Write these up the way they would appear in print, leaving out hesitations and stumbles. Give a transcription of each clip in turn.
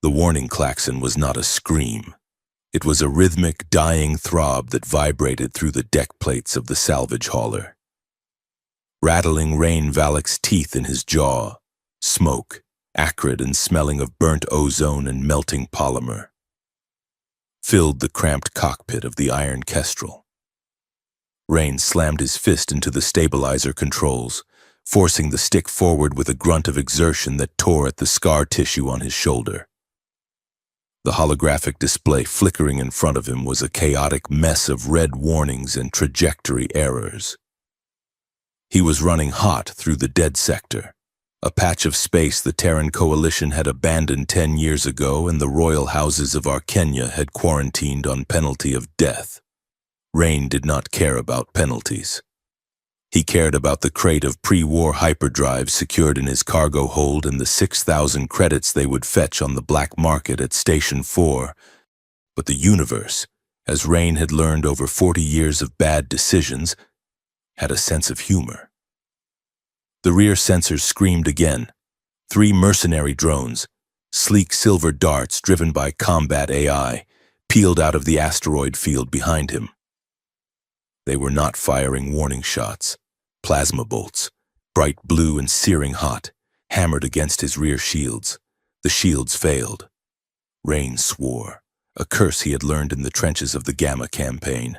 The warning klaxon was not a scream. It was a rhythmic, dying throb that vibrated through the deck plates of the salvage hauler. Rattling Rain Valek's teeth in his jaw, smoke, acrid and smelling of burnt ozone and melting polymer, filled the cramped cockpit of the iron kestrel. Rain slammed his fist into the stabilizer controls, forcing the stick forward with a grunt of exertion that tore at the scar tissue on his shoulder. The holographic display flickering in front of him was a chaotic mess of red warnings and trajectory errors. He was running hot through the dead sector, a patch of space the Terran Coalition had abandoned 10 years ago and the royal houses of Arkenya had quarantined on penalty of death. Rain did not care about penalties. He cared about the crate of pre-war hyperdrives secured in his cargo hold and the 6,000 credits they would fetch on the black market at Station 4. But the universe, as Rain had learned over 40 years of bad decisions, had a sense of humor. The rear sensors screamed again. 3 mercenary drones, sleek silver darts driven by combat AI, peeled out of the asteroid field behind him. They were not firing warning shots. Plasma bolts, bright blue and searing hot, hammered against his rear shields. The shields failed. Rain swore, a curse he had learned in the trenches of the Gamma campaign.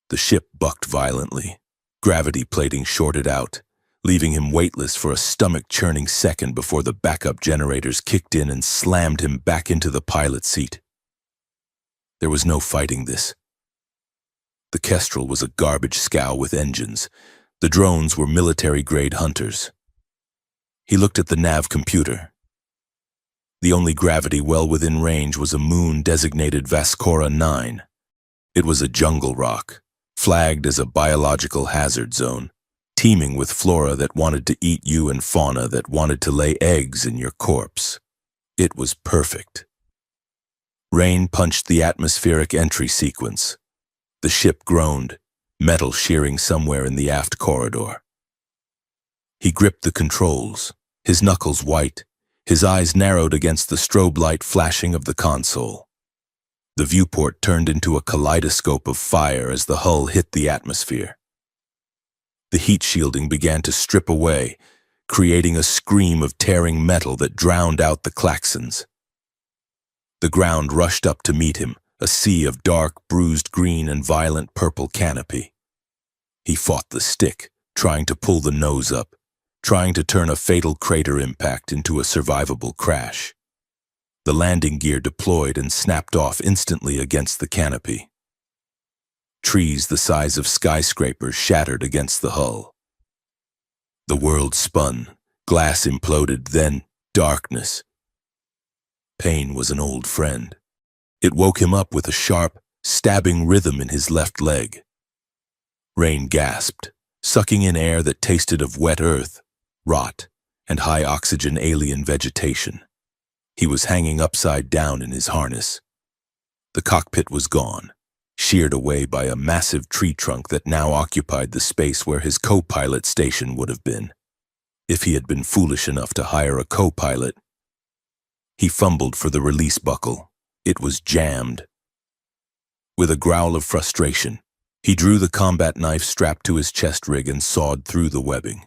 The ship bucked violently, gravity plating shorted out, leaving him weightless for a stomach-churning second before the backup generators kicked in and slammed him back into the pilot seat. There was no fighting this. The Kestrel was a garbage scow with engines. The drones were military-grade hunters. He looked at the nav computer. The only gravity well within range was a moon designated Vascora 9. It was a jungle rock, flagged as a biological hazard zone, teeming with flora that wanted to eat you and fauna that wanted to lay eggs in your corpse. It was perfect. Rain punched the atmospheric entry sequence. The ship groaned, metal shearing somewhere in the aft corridor. He gripped the controls, his knuckles white, his eyes narrowed against the strobe light flashing of the console. The viewport turned into a kaleidoscope of fire as the hull hit the atmosphere. The heat shielding began to strip away, creating a scream of tearing metal that drowned out the klaxons. The ground rushed up to meet him, a sea of dark, bruised green and violent purple canopy. He fought the stick, trying to pull the nose up, trying to turn a fatal crater impact into a survivable crash. The landing gear deployed and snapped off instantly against the canopy. Trees the size of skyscrapers shattered against the hull. The world spun, glass imploded, then darkness. Pain was an old friend. It woke him up with a sharp, stabbing rhythm in his left leg. Rain gasped, sucking in air that tasted of wet earth, rot, and high-oxygen alien vegetation. He was hanging upside down in his harness. The cockpit was gone, sheared away by a massive tree trunk that now occupied the space where his co-pilot station would have been. If he had been foolish enough to hire a co-pilot. He fumbled for the release buckle. It was jammed. With a growl of frustration, he drew the combat knife strapped to his chest rig and sawed through the webbing.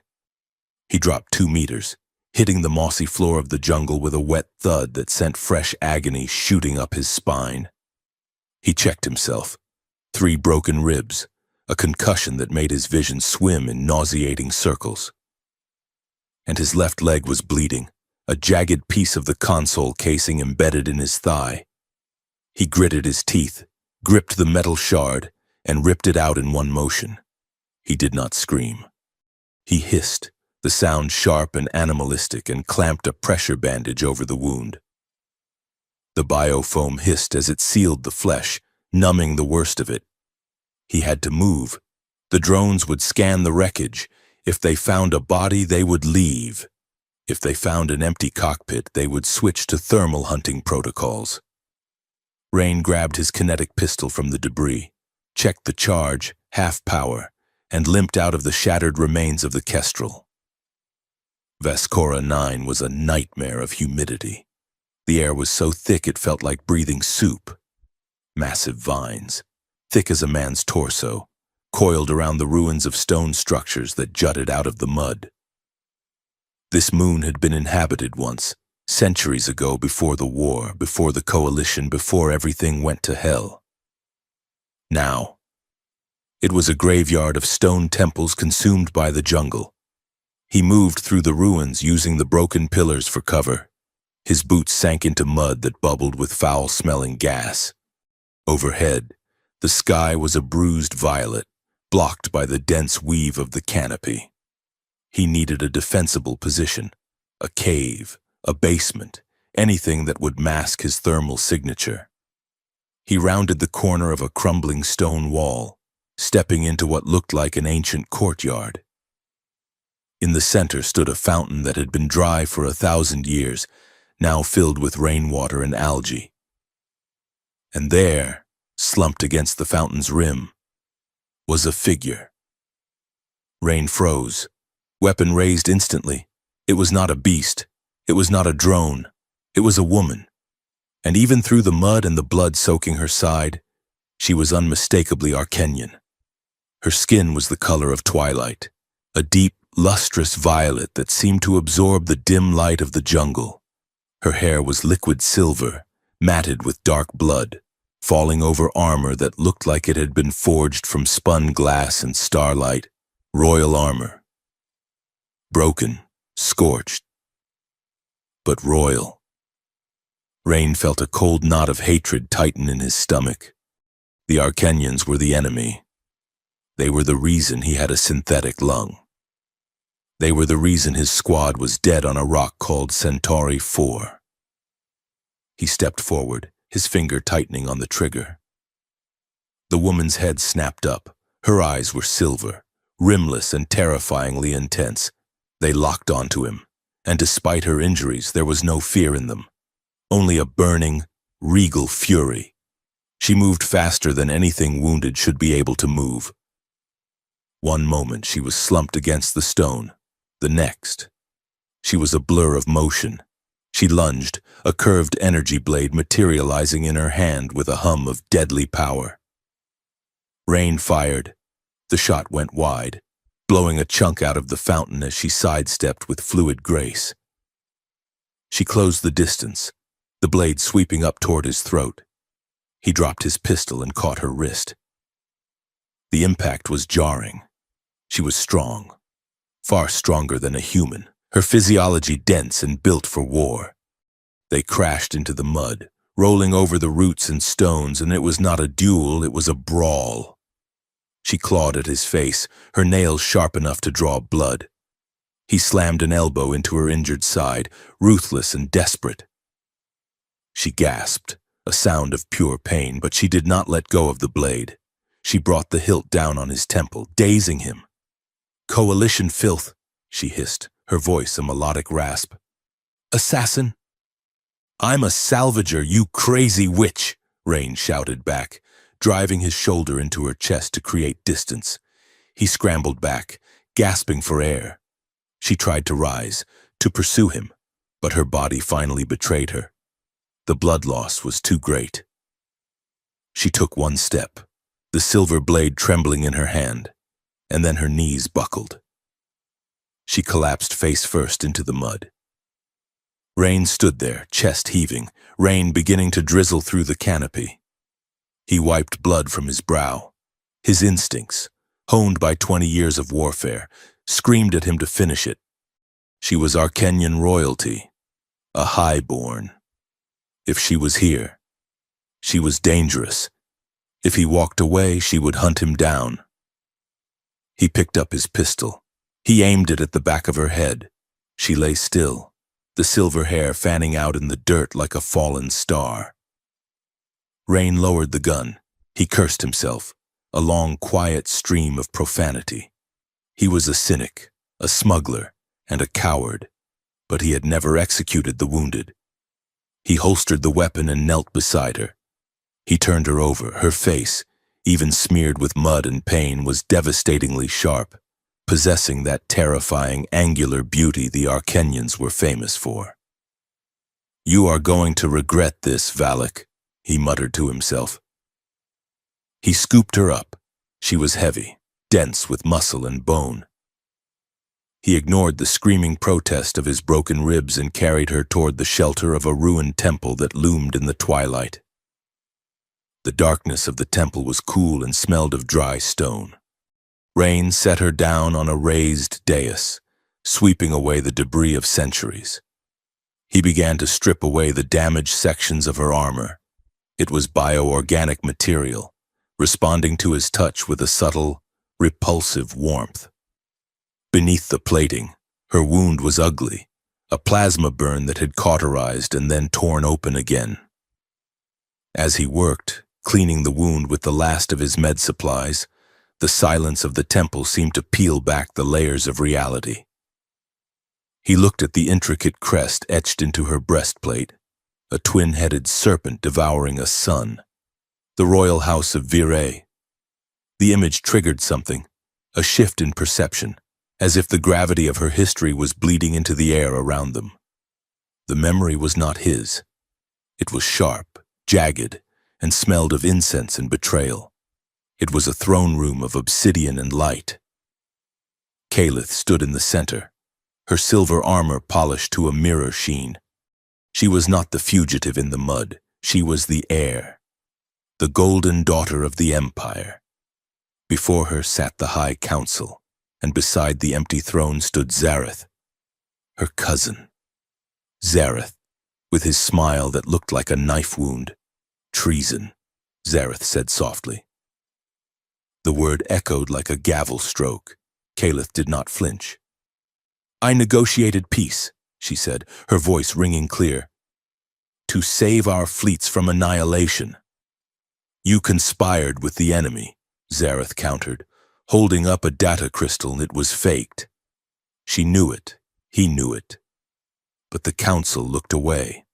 He dropped 2 meters, hitting the mossy floor of the jungle with a wet thud that sent fresh agony shooting up his spine. He checked himself. 3 broken ribs, a concussion that made his vision swim in nauseating circles. And his left leg was bleeding, a jagged piece of the console casing embedded in his thigh. He gritted his teeth, gripped the metal shard, and ripped it out in one motion. He did not scream. He hissed, the sound sharp and animalistic, and clamped a pressure bandage over the wound. The biofoam hissed as it sealed the flesh, numbing the worst of it. He had to move. The drones would scan the wreckage. If they found a body, they would leave. If they found an empty cockpit, they would switch to thermal hunting protocols. Rain grabbed his kinetic pistol from the debris, checked the charge, half power, and limped out of the shattered remains of the Kestrel. Vascora 9 was a nightmare of humidity. The air was so thick it felt like breathing soup. Massive vines, thick as a man's torso, coiled around the ruins of stone structures that jutted out of the mud. This moon had been inhabited once, centuries ago, before the war, before the coalition, before everything went to hell. Now, it was a graveyard of stone temples consumed by the jungle. He moved through the ruins using the broken pillars for cover. His boots sank into mud that bubbled with foul-smelling gas. Overhead, the sky was a bruised violet, blocked by the dense weave of the canopy. He needed a defensible position, a cave, a basement, anything that would mask his thermal signature. He rounded the corner of a crumbling stone wall, stepping into what looked like an ancient courtyard. In the center stood a fountain that had been dry for 1,000 years, now filled with rainwater and algae. And there, slumped against the fountain's rim, was a figure. Rain froze, weapon raised instantly. It was not a beast. It was not a drone. It was a woman. And even through the mud and the blood soaking her side, she was unmistakably Arcanian. Her skin was the color of twilight, a deep, lustrous violet that seemed to absorb the dim light of the jungle. Her hair was liquid silver, matted with dark blood, falling over armor that looked like it had been forged from spun glass and starlight, royal armor. Broken, scorched, but royal. Rain felt a cold knot of hatred tighten in his stomach. The Arcanians were the enemy. They were the reason he had a synthetic lung. They were the reason his squad was dead on a rock called Centauri 4. He stepped forward, his finger tightening on the trigger. The woman's head snapped up. Her eyes were silver, rimless and terrifyingly intense. They locked onto him, and despite her injuries, there was no fear in them. Only a burning, regal fury. She moved faster than anything wounded should be able to move. One moment she was slumped against the stone. The next, she was a blur of motion. She lunged, a curved energy blade materializing in her hand with a hum of deadly power. Rain fired. The shot went wide, blowing a chunk out of the fountain as she sidestepped with fluid grace. She closed the distance, the blade sweeping up toward his throat. He dropped his pistol and caught her wrist. The impact was jarring. She was strong. Far stronger than a human, her physiology dense and built for war. They crashed into the mud, rolling over the roots and stones, and it was not a duel, it was a brawl. She clawed at his face, her nails sharp enough to draw blood. He slammed an elbow into her injured side, ruthless and desperate. She gasped, a sound of pure pain, but she did not let go of the blade. She brought the hilt down on his temple, dazing him. "Coalition filth," she hissed, her voice a melodic rasp. "Assassin?" "I'm a salvager, you crazy witch," Rain shouted back, driving his shoulder into her chest to create distance. He scrambled back, gasping for air. She tried to rise, to pursue him, but her body finally betrayed her. The blood loss was too great. She took one step, the silver blade trembling in her hand, and then her knees buckled. She collapsed face first into the mud. Rain stood there, chest heaving, rain beginning to drizzle through the canopy. He wiped blood from his brow. His instincts, honed by 20 years of warfare, screamed at him to finish it. She was Arcanian royalty, a highborn. If she was here, she was dangerous. If he walked away, she would hunt him down. He picked up his pistol. He aimed it at the back of her head. She lay still, the silver hair fanning out in the dirt like a fallen star. Rain lowered the gun. He cursed himself, a long, quiet stream of profanity. He was a cynic, a smuggler, and a coward, but he had never executed the wounded. He holstered the weapon and knelt beside her. He turned her over, her face, even smeared with mud and pain, was devastatingly sharp, possessing that terrifying, angular beauty the Arcanians were famous for. You are going to regret this, Valak, he muttered to himself. He scooped her up. She was heavy, dense with muscle and bone. He ignored the screaming protest of his broken ribs and carried her toward the shelter of a ruined temple that loomed in the twilight. The darkness of the temple was cool and smelled of dry stone. Rain set her down on a raised dais, sweeping away the debris of centuries. He began to strip away the damaged sections of her armor. It was bioorganic material, responding to his touch with a subtle, repulsive warmth. Beneath the plating, her wound was ugly, a plasma burn that had cauterized and then torn open again. As he worked, cleaning the wound with the last of his med supplies, the silence of the temple seemed to peel back the layers of reality. He looked at the intricate crest etched into her breastplate, a twin-headed serpent devouring a sun, the royal house of Virey. The image triggered something, a shift in perception, as if the gravity of her history was bleeding into the air around them. The memory was not his. It was sharp, jagged, and smelled of incense and betrayal. It was a throne room of obsidian and light. Kalith stood in the center, her silver armor polished to a mirror sheen. She was not the fugitive in the mud. She was the heir, the golden daughter of the empire. Before her sat the High Council, and beside the empty throne stood Zareth, her cousin. Zareth, with his smile that looked like a knife wound. Treason, Zareth said softly. The word echoed like a gavel stroke. Kalith did not flinch. I negotiated peace, she said, her voice ringing clear. To save our fleets from annihilation. You conspired with the enemy, Zareth countered, holding up a data crystal. It was faked. She knew it. He knew it. But the council looked away.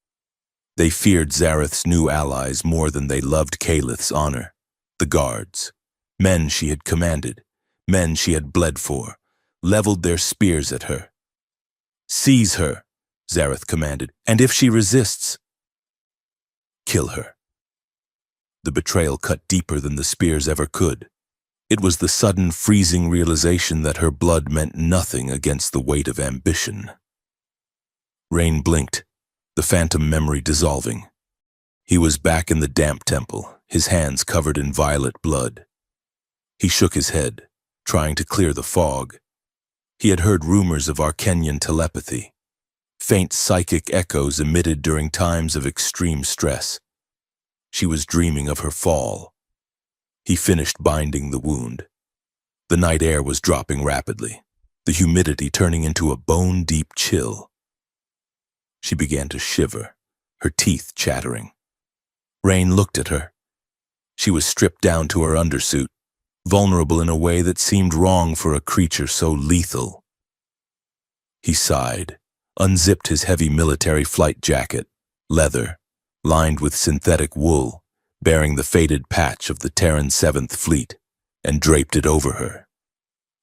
They feared Zareth's new allies more than they loved Kalith's honor. The guards, men she had commanded, men she had bled for, leveled their spears at her. Seize her, Zareth commanded, and if she resists, kill her. The betrayal cut deeper than the spears ever could. It was the sudden, freezing realization that her blood meant nothing against the weight of ambition. Rain blinked, the phantom memory dissolving. He was back in the damp temple, his hands covered in violet blood. He shook his head, trying to clear the fog. He had heard rumors of Arcanian telepathy, faint psychic echoes emitted during times of extreme stress. She was dreaming of her fall. He finished binding the wound. The night air was dropping rapidly, the humidity turning into a bone-deep chill. She began to shiver, her teeth chattering. Rain looked at her. She was stripped down to her undersuit, vulnerable in a way that seemed wrong for a creature so lethal. He sighed, unzipped his heavy military flight jacket, leather, lined with synthetic wool, bearing the faded patch of the Terran 7th Fleet, and draped it over her.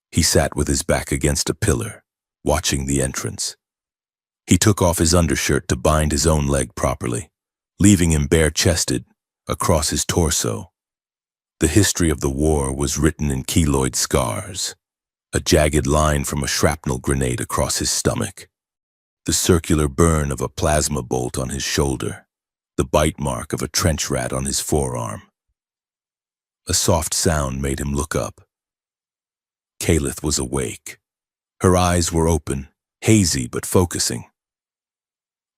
He sat with his back against a pillar, watching the entrance. He took off his undershirt to bind his own leg properly, leaving him bare-chested across his torso. The history of the war was written in keloid scars, a jagged line from a shrapnel grenade across his stomach, the circular burn of a plasma bolt on his shoulder, the bite mark of a trench rat on his forearm. A soft sound made him look up. Kalith was awake. Her eyes were open, hazy but focusing.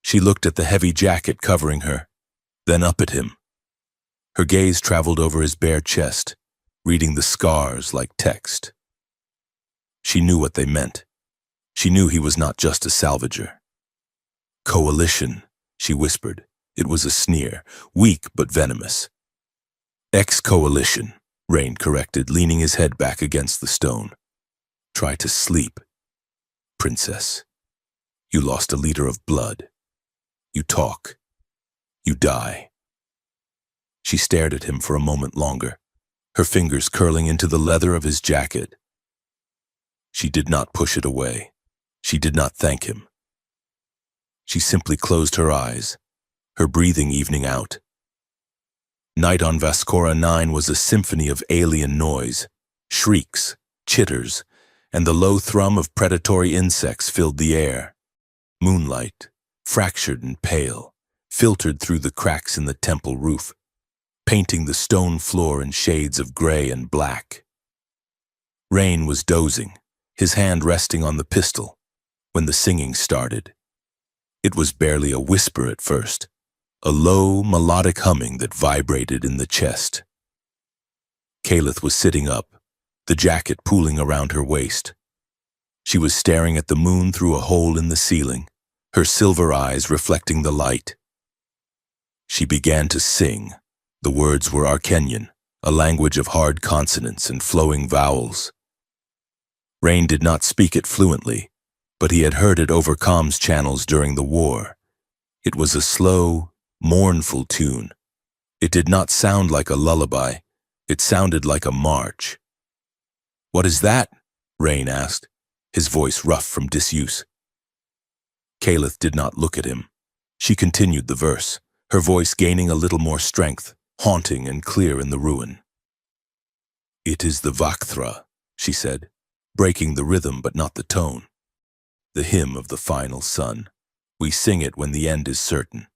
She looked at the heavy jacket covering her, then up at him. Her gaze traveled over his bare chest, reading the scars like text. She knew what they meant. She knew he was not just a salvager. Coalition, she whispered. It was a sneer, weak but venomous. Ex-coalition, Rain corrected, leaning his head back against the stone. Try to sleep. Princess, you lost a liter of blood. You talk. You die. She stared at him for a moment longer, her fingers curling into the leather of his jacket. She did not push it away. She did not thank him. She simply closed her eyes, her breathing evening out. Night on Vascora 9 was a symphony of alien noise. Shrieks, chitters, and the low thrum of predatory insects filled the air. Moonlight, fractured and pale, filtered through the cracks in the temple roof, painting the stone floor in shades of gray and black. Rain was dozing, his hand resting on the pistol, when the singing started. It was barely a whisper at first, a low, melodic humming that vibrated in the chest. Kalith was sitting up, the jacket pooling around her waist. She was staring at the moon through a hole in the ceiling, her silver eyes reflecting the light. She began to sing. The words were Arcanian, a language of hard consonants and flowing vowels. Rain did not speak it fluently, but he had heard it over comms channels during the war. It was a slow, mournful tune. It did not sound like a lullaby. It sounded like a march. "What is that?" Rain asked, his voice rough from disuse. Kalith did not look at him. She continued the verse, her voice gaining a little more strength, haunting and clear in the ruin. "It is the Vakthra," she said, breaking the rhythm but not the tone. "The hymn of the final sun. We sing it when the end is certain,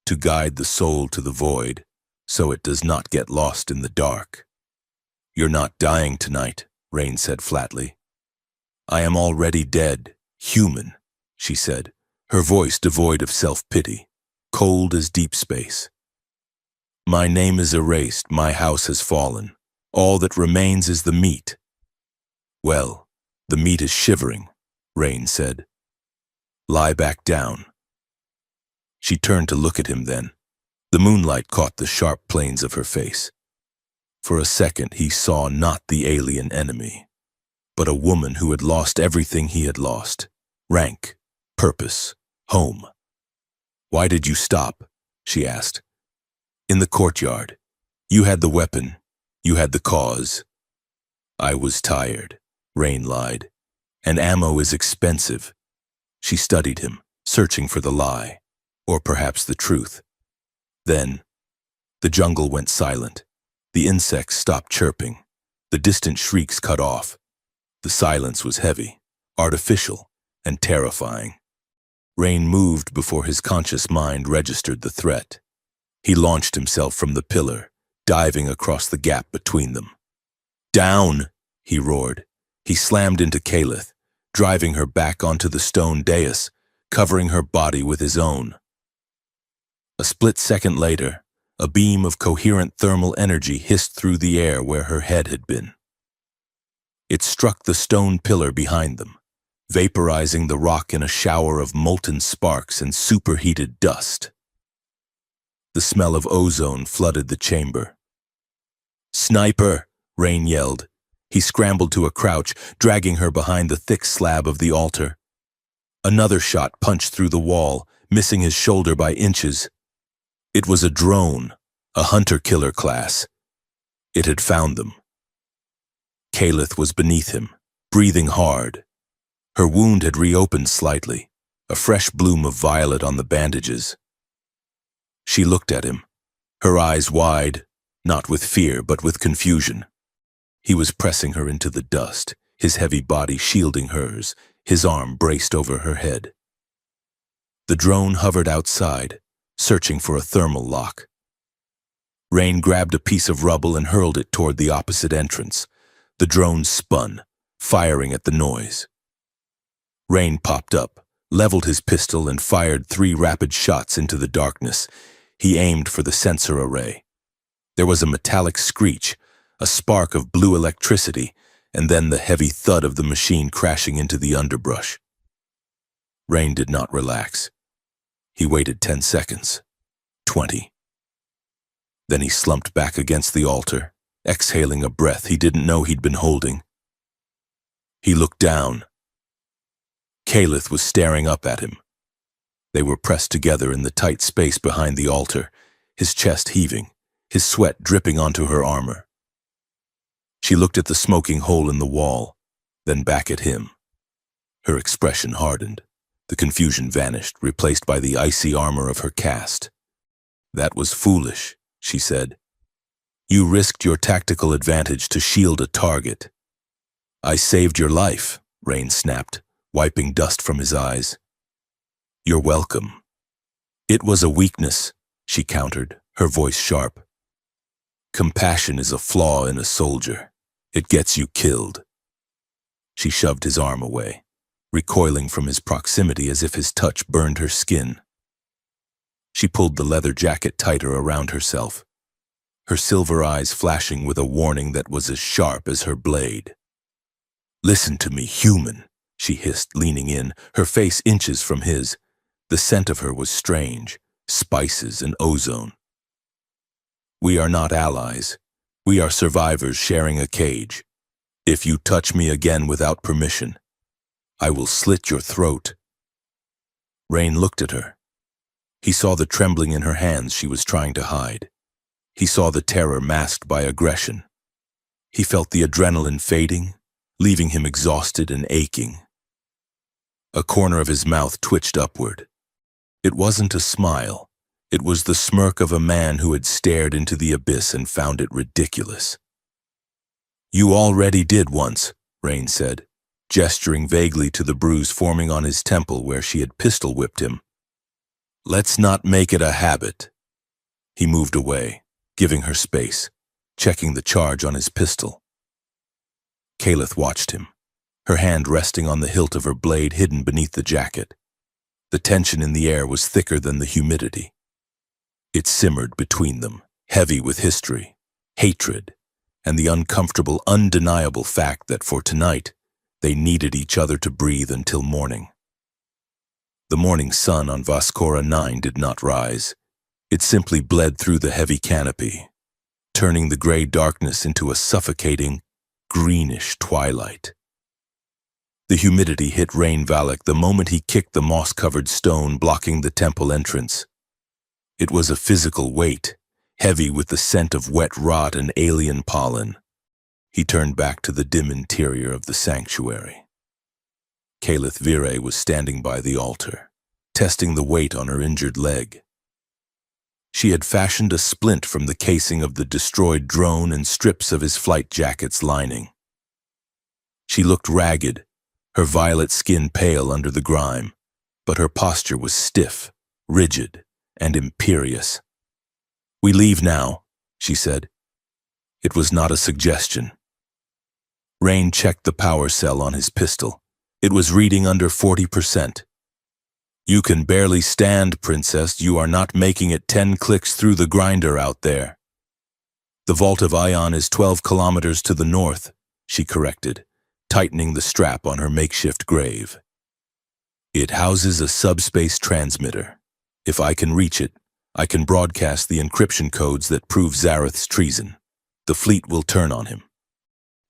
to guide the soul to the void, so it does not get lost in the dark." "You're not dying tonight," Rain said flatly. "I am already dead, human," she said, her voice devoid of self-pity, cold as deep space. "My name is erased, my house has fallen. All that remains is the meat." "Well, the meat is shivering," Rain said. "Lie back down." She turned to look at him then. The moonlight caught the sharp planes of her face. For a second he saw not the alien enemy, but a woman who had lost everything he had lost: rank, purpose, home. "Why did you stop?" she asked. "In the courtyard. You had the weapon. You had the cause." "I was tired," Rain lied. "And ammo is expensive." She studied him, searching for the lie, or perhaps the truth. Then, the jungle went silent. The insects stopped chirping. The distant shrieks cut off. The silence was heavy, artificial, and terrifying. Rain moved before his conscious mind registered the threat. He launched himself from the pillar, diving across the gap between them. "Down!" he roared. He slammed into Kalith, driving her back onto the stone dais, covering her body with his own. A split second later, a beam of coherent thermal energy hissed through the air where her head had been. It struck the stone pillar behind them, vaporizing the rock in a shower of molten sparks and superheated dust. The smell of ozone flooded the chamber. "Sniper!" Rain yelled. He scrambled to a crouch, dragging her behind the thick slab of the altar. Another shot punched through the wall, missing his shoulder by inches. It was a drone, a hunter-killer class. It had found them. Kalith was beneath him, breathing hard. Her wound had reopened slightly, a fresh bloom of violet on the bandages. She looked at him, her eyes wide, not with fear but with confusion. He was pressing her into the dust, his heavy body shielding hers, his arm braced over her head. The drone hovered outside, searching for a thermal lock. Rain grabbed a piece of rubble and hurled it toward the opposite entrance. The drone spun, firing at the noise. Rain popped up, leveled his pistol and fired 3 rapid shots into the darkness. He aimed for the sensor array. There was a metallic screech, a spark of blue electricity, and then the heavy thud of the machine crashing into the underbrush. Rain did not relax. He waited 10 seconds, 20. Then he slumped back against the altar, exhaling a breath he didn't know he'd been holding. He looked down. Kalith was staring up at him. They were pressed together in the tight space behind the altar, his chest heaving, his sweat dripping onto her armor. She looked at the smoking hole in the wall, then back at him. Her expression hardened. The confusion vanished, replaced by the icy armor of her caste. That was foolish, she said. You risked your tactical advantage to shield a target. I saved your life, Rain snapped, wiping dust from his eyes. You're welcome. It was a weakness, she countered, her voice sharp. Compassion is a flaw in a soldier. It gets you killed. She shoved his arm away, recoiling from his proximity as if his touch burned her skin. She pulled the leather jacket tighter around herself, her silver eyes flashing with a warning that was as sharp as her blade. Listen to me, human, she hissed, leaning in, her face inches from his. The scent of her was strange, spices and ozone. We are not allies. We are survivors sharing a cage. If you touch me again without permission, I will slit your throat. Rain looked at her. He saw the trembling in her hands she was trying to hide. He saw the terror masked by aggression. He felt the adrenaline fading, leaving him exhausted and aching. A corner of his mouth twitched upward. It wasn't a smile. It was the smirk of a man who had stared into the abyss and found it ridiculous. You already did once, Rain said, gesturing vaguely to the bruise forming on his temple where she had pistol-whipped him. Let's not make it a habit. He moved away, giving her space, checking the charge on his pistol. Kaleth watched him, her hand resting on the hilt of her blade hidden beneath the jacket. The tension in the air was thicker than the humidity. It simmered between them, heavy with history, hatred, and the uncomfortable, undeniable fact that for tonight, they needed each other to breathe until morning. The morning sun on Voskora 9 did not rise. It simply bled through the heavy canopy, turning the gray darkness into a suffocating, greenish twilight. The humidity hit Rain Valak the moment he kicked the moss-covered stone blocking the temple entrance. It was a physical weight, heavy with the scent of wet rot and alien pollen. He turned back to the dim interior of the sanctuary. Kaleth Vire was standing by the altar, testing the weight on her injured leg. She had fashioned a splint from the casing of the destroyed drone and strips of his flight jacket's lining. She looked ragged, her violet skin pale under the grime, but her posture was stiff, rigid, and imperious. We leave now, she said. It was not a suggestion. Rain checked the power cell on his pistol. It was reading under 40%. You can barely stand, Princess. You are not making it 10 clicks through the grinder out there. The Vault of Ion is 12 kilometers to the north, she corrected, tightening the strap on her makeshift grave. It houses a subspace transmitter. If I can reach it, I can broadcast the encryption codes that prove Zareth's treason. The fleet will turn on him.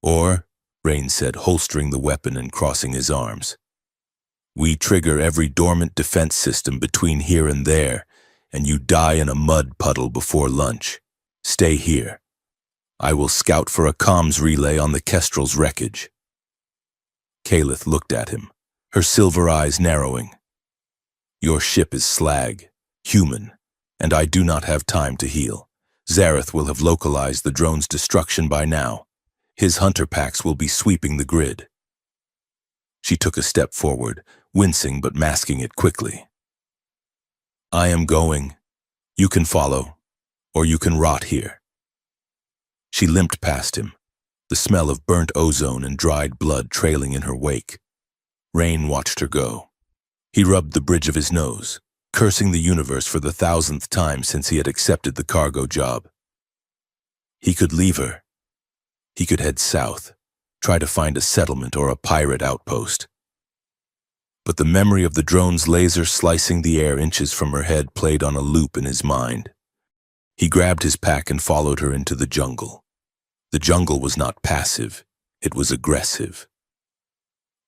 Or, Rain said, holstering the weapon and crossing his arms, we trigger every dormant defense system between here and there, and you die in a mud puddle before lunch. Stay here. I will scout for a comms relay on the Kestrel's wreckage. Kaleth looked at him, her silver eyes narrowing. Your ship is slag, human, and I do not have time to heal. Zareth will have localized the drone's destruction by now. His hunter packs will be sweeping the grid. She took a step forward, wincing but masking it quickly. I am going. You can follow, or you can rot here. She limped past him, the smell of burnt ozone and dried blood trailing in her wake. Rain watched her go. He rubbed the bridge of his nose, cursing the universe for the 1,000th time since he had accepted the cargo job. He could leave her. He could head south, try to find a settlement or a pirate outpost. But the memory of the drone's laser slicing the air inches from her head played on a loop in his mind. He grabbed his pack and followed her into the jungle. The jungle was not passive, it was aggressive.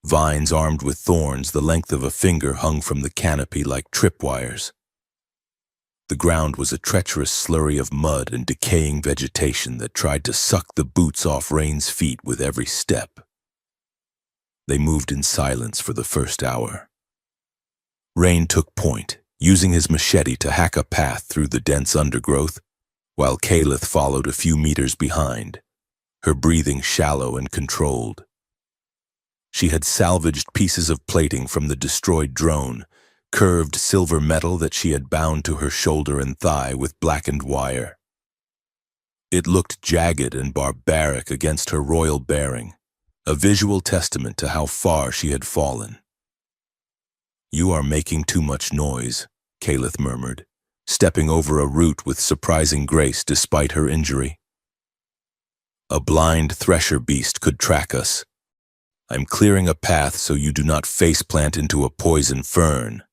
Vines armed with thorns the length of a finger hung from the canopy like tripwires. The ground was a treacherous slurry of mud and decaying vegetation that tried to suck the boots off Rain's feet with every step. They moved in silence for the first hour. Rain took point, using his machete to hack a path through the dense undergrowth, while Kalith followed a few meters behind, her breathing shallow and controlled. She had salvaged pieces of plating from the destroyed drone, curved silver metal that she had bound to her shoulder and thigh with blackened wire. It looked jagged and barbaric against her royal bearing, a visual testament to how far she had fallen. "You are making too much noise," Kalith murmured, stepping over a root with surprising grace despite her injury. "A blind thresher beast could track us. I'm clearing a path so you do not faceplant into a poison fern,"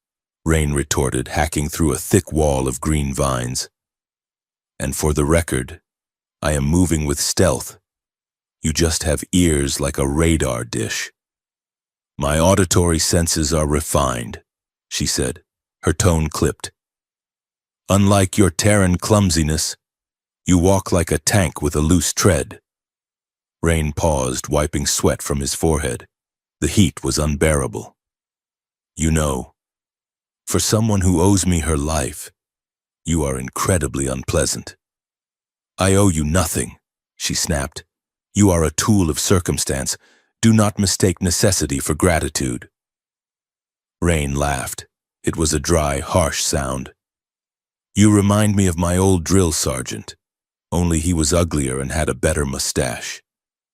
Rain retorted, hacking through a thick wall of green vines. "And for the record, I am moving with stealth. You just have ears like a radar dish." "My auditory senses are refined," she said, her tone clipped. "Unlike your Terran clumsiness, you walk like a tank with a loose tread." Rain paused, wiping sweat from his forehead. The heat was unbearable. "You know, for someone who owes me her life, you are incredibly unpleasant." "I owe you nothing," she snapped. "You are a tool of circumstance. Do not mistake necessity for gratitude." Rain laughed. It was a dry, harsh sound. "You remind me of my old drill sergeant, only he was uglier and had a better mustache."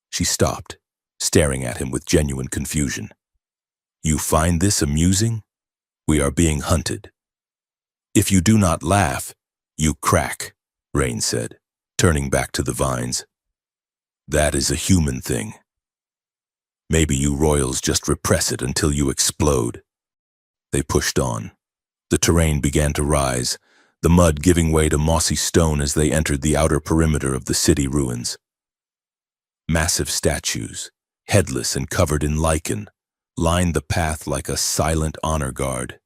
She stopped, staring at him with genuine confusion. "You find this amusing? We are being hunted." "If you do not laugh, you crack," Rain said, turning back to the vines. "That is a human thing. Maybe you royals just repress it until you explode." They pushed on. The terrain began to rise, the mud giving way to mossy stone as they entered the outer perimeter of the city ruins. Massive statues, headless and covered in lichen, lined the path like a silent honor guard.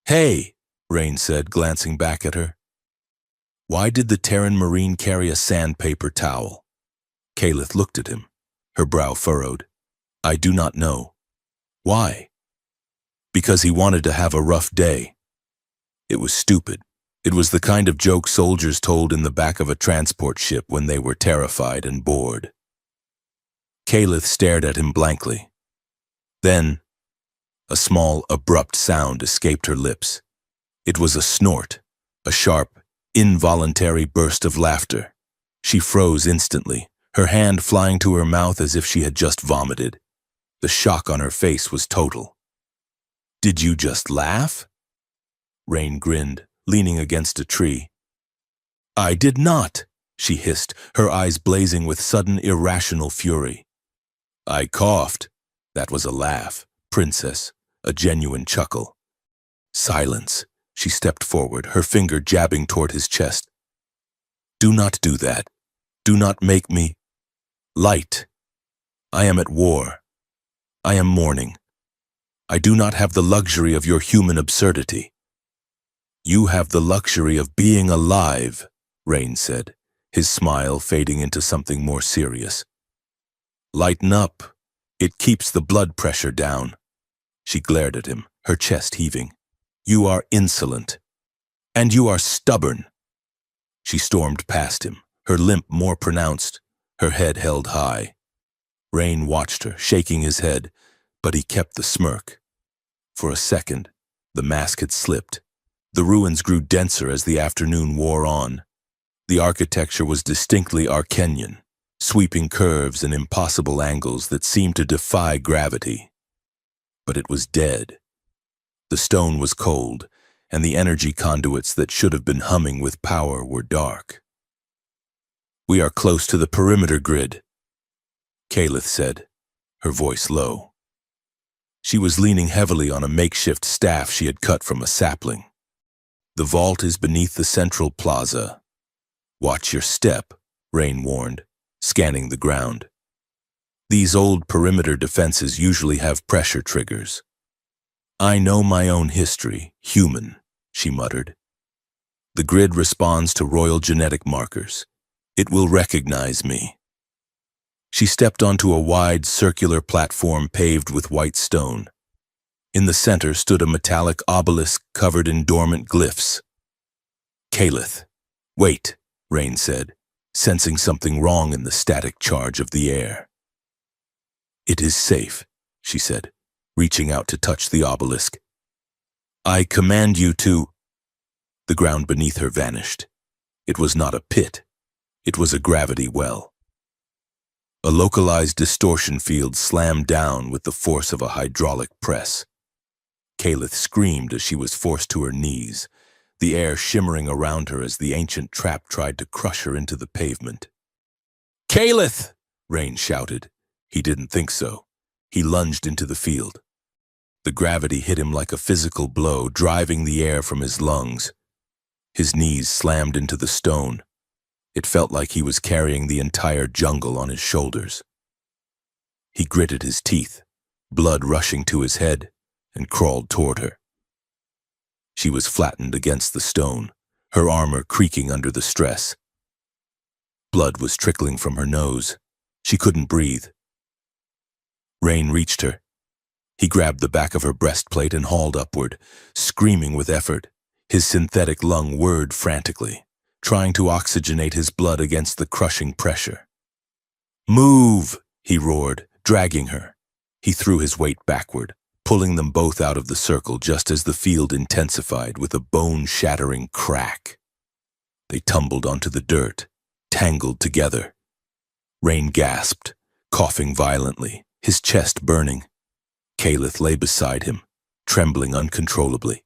"Hey," Rain said, glancing back at her. "Why did the Terran Marine carry a sandpaper towel?" Kalith looked at him, her brow furrowed. "I do not know." "Why?" "Because he wanted to have a rough day." It was stupid. It was the kind of joke soldiers told in the back of a transport ship when they were terrified and bored. Kalith stared at him blankly. Then, a small, abrupt sound escaped her lips. It was a snort, a sharp, involuntary burst of laughter. She froze instantly, her hand flying to her mouth as if she had just vomited. The shock on her face was total. "Did you just laugh?" Rain grinned, leaning against a tree. "I did not," she hissed, her eyes blazing with sudden irrational fury. "I coughed. That was a laugh, princess, a genuine chuckle." "Silence." She stepped forward, her finger jabbing toward his chest. "Do not do that. Do not make me light. I am at war. I am mourning. I do not have the luxury of your human absurdity." "You have the luxury of being alive," Rain said, his smile fading into something more serious. "Lighten up. It keeps the blood pressure down." She glared at him, her chest heaving. "You are insolent. And you are stubborn." She stormed past him, her limp more pronounced, her head held high. Rain watched her, shaking his head, but he kept the smirk. For a second, the mask had slipped. The ruins grew denser as the afternoon wore on. The architecture was distinctly Arcanian, sweeping curves and impossible angles that seemed to defy gravity. But it was dead. The stone was cold, and the energy conduits that should have been humming with power were dark. "We are close to the perimeter grid," Kalith said, her voice low. She was leaning heavily on a makeshift staff she had cut from a sapling. "The vault is beneath the central plaza. Watch your step," Rain warned, scanning the ground. "These old perimeter defenses usually have pressure triggers." "I know my own history, human," she muttered. "The grid responds to royal genetic markers. It will recognize me." She stepped onto a wide, circular platform paved with white stone. In the center stood a metallic obelisk covered in dormant glyphs. "Calith." "Wait," Rain said, sensing something wrong in the static charge of the air. "It is safe," she said, reaching out to touch the obelisk. "I command you to—" The ground beneath her vanished. It was not a pit. It was a gravity well. A localized distortion field slammed down with the force of a hydraulic press. Calith screamed as she was forced to her knees, the air shimmering around her as the ancient trap tried to crush her into the pavement. "Calith!" Rain shouted. He didn't think so. He lunged into the field. The gravity hit him like a physical blow, driving the air from his lungs. His knees slammed into the stone. It felt like he was carrying the entire jungle on his shoulders. He gritted his teeth, blood rushing to his head, and crawled toward her. She was flattened against the stone, her armor creaking under the stress. Blood was trickling from her nose. She couldn't breathe. Rain reached her. He grabbed the back of her breastplate and hauled upward, screaming with effort. His synthetic lung whirred frantically, trying to oxygenate his blood against the crushing pressure. "Move!" he roared, dragging her. He threw his weight backward, pulling them both out of the circle just as the field intensified with a bone-shattering crack. They tumbled onto the dirt, tangled together. Rain gasped, coughing violently, his chest burning. Calith lay beside him, trembling uncontrollably.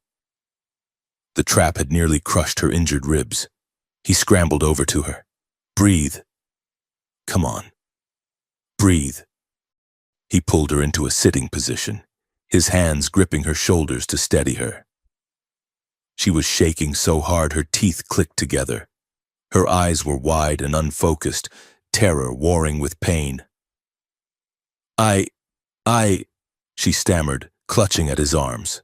The trap had nearly crushed her injured ribs. He scrambled over to her. "Breathe. Come on. Breathe." He pulled her into a sitting position, his hands gripping her shoulders to steady her. She was shaking so hard her teeth clicked together. Her eyes were wide and unfocused, terror warring with pain. I, she stammered, clutching at his arms.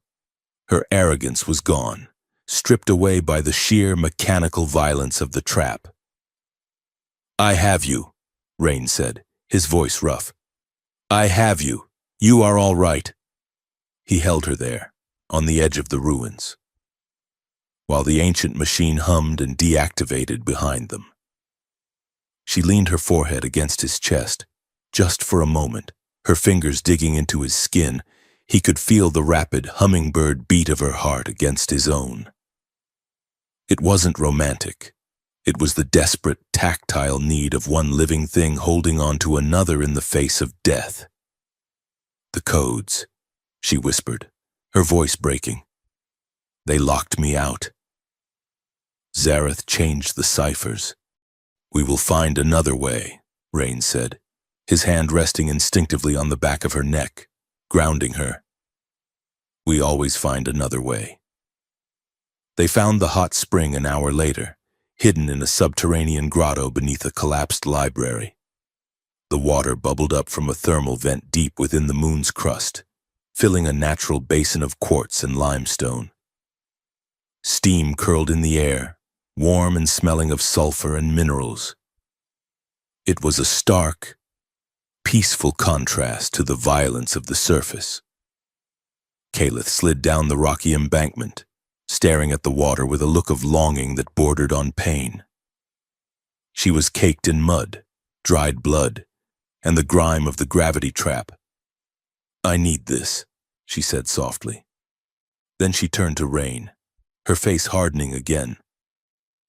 Her arrogance was gone, stripped away by the sheer mechanical violence of the trap. "I have you," Rain said, his voice rough. "I have you. You are all right." He held her there, on the edge of the ruins, while the ancient machine hummed and deactivated behind them. She leaned her forehead against his chest, just for a moment, her fingers digging into his skin. He could feel the rapid hummingbird beat of her heart against his own. It wasn't romantic. It was the desperate, tactile need of one living thing holding on to another in the face of death. "The codes," she whispered, her voice breaking. "They locked me out. Zareth changed the ciphers. We will find another way," Rain said, his hand resting instinctively on the back of her neck, grounding her. "We always find another way." They found the hot spring an hour later, hidden in a subterranean grotto beneath a collapsed library. The water bubbled up from a thermal vent deep within the moon's crust, filling a natural basin of quartz and limestone. Steam curled in the air, warm and smelling of sulfur and minerals. It was a stark, peaceful contrast to the violence of the surface. Calith slid down the rocky embankment, staring at the water with a look of longing that bordered on pain. She was caked in mud, dried blood, and the grime of the gravity trap. "I need this," she said softly. Then she turned to Rain, her face hardening again.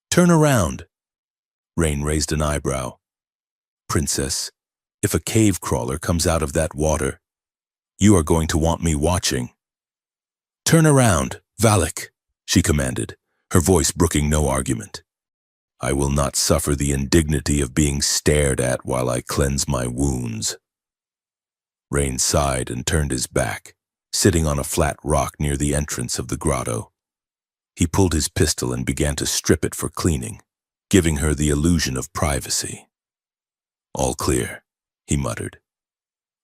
"Turn around." Rain raised an eyebrow. "Princess, if a cave crawler comes out of that water, you are going to want me watching." "Turn around, Valak," she commanded, her voice brooking no argument. "I will not suffer the indignity of being stared at while I cleanse my wounds." Rain sighed and turned his back, sitting on a flat rock near the entrance of the grotto. He pulled his pistol and began to strip it for cleaning, giving her the illusion of privacy. "All clear," he muttered.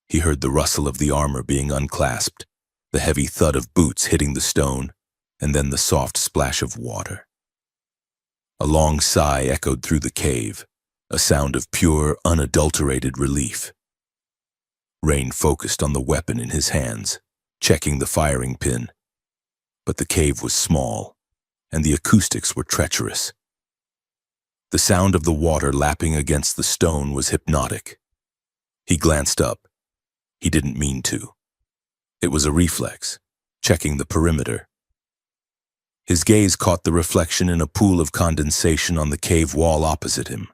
He heard the rustle of the armor being unclasped, the heavy thud of boots hitting the stone, and then the soft splash of water. A long sigh echoed through the cave, a sound of pure, unadulterated relief. Rain focused on the weapon in his hands, checking the firing pin. But the cave was small, and the acoustics were treacherous. The sound of the water lapping against the stone was hypnotic. He glanced up. He didn't mean to. It was a reflex, checking the perimeter. His gaze caught the reflection in a pool of condensation on the cave wall opposite him.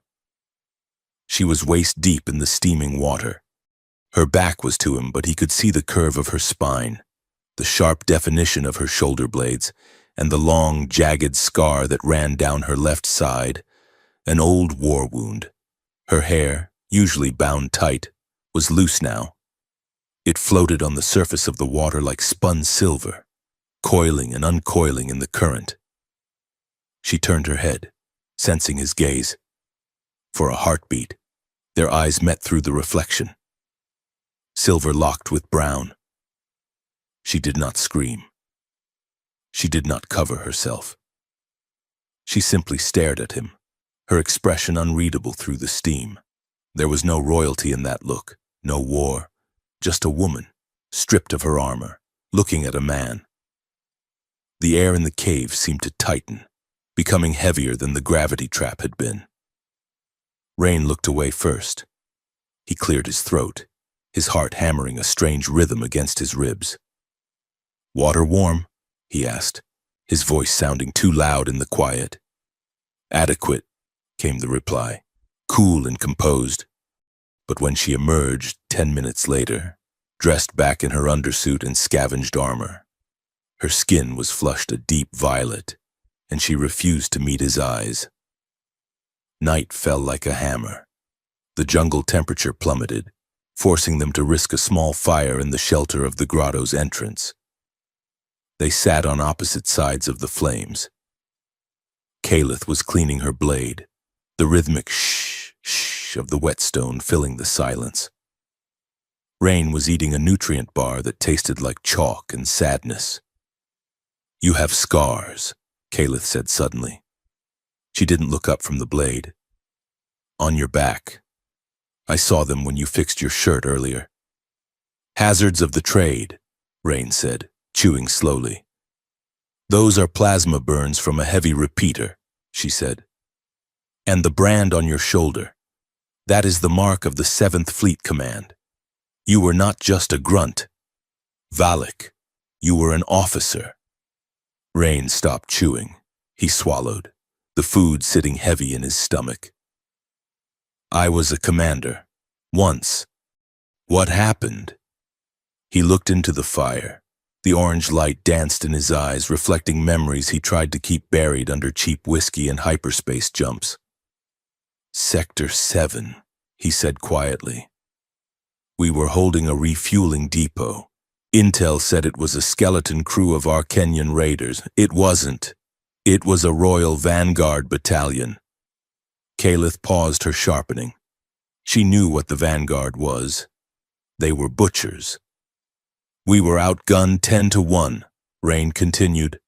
She was waist-deep in the steaming water. Her back was to him, but he could see the curve of her spine, the sharp definition of her shoulder blades, and the long, jagged scar that ran down her left side, an old war wound. Her hair, usually bound tight, was loose now. It floated on the surface of the water like spun silver, coiling and uncoiling in the current. She turned her head, sensing his gaze. For a heartbeat, their eyes met through the reflection. Silver locked with brown. She did not scream. She did not cover herself. She simply stared at him, her expression unreadable through the steam. There was no royalty in that look, no war, just a woman, stripped of her armor, looking at a man. The air in the cave seemed to tighten, becoming heavier than the gravity trap had been. Rain looked away first. He cleared his throat, his heart hammering a strange rhythm against his ribs. "Water warm?" he asked, his voice sounding too loud in the quiet. "Adequate," came the reply, cool and composed. But when she emerged 10 minutes later, dressed back in her undersuit and scavenged armor, her skin was flushed a deep violet, and she refused to meet his eyes. Night fell like a hammer. The jungle temperature plummeted, forcing them to risk a small fire in the shelter of the grotto's entrance. They sat on opposite sides of the flames. Caliph was cleaning her blade, the rhythmic shh, shh of the whetstone filling the silence. Rain was eating a nutrient bar that tasted like chalk and sadness. "You have scars," Caliph said suddenly. She didn't look up from the blade. "On your back. I saw them when you fixed your shirt earlier." "Hazards of the trade," Rain said, chewing slowly. "Those are plasma burns from a heavy repeater," she said. "And the brand on your shoulder. That is the mark of the 7th Fleet Command. You were not just a grunt. Valak, you were an officer." Rain stopped chewing. He swallowed, the food sitting heavy in his stomach. "I was a commander. Once. What happened?" He looked into the fire. The orange light danced in his eyes, reflecting memories he tried to keep buried under cheap whiskey and hyperspace jumps. "Sector 7, he said quietly. "We were holding a refueling depot. Intel said it was a skeleton crew of Arcanian raiders. It wasn't. It was a Royal Vanguard battalion." Caliph paused, her sharpening. She knew what the Vanguard was. They were butchers. "We were outgunned 10-1, Rain continued.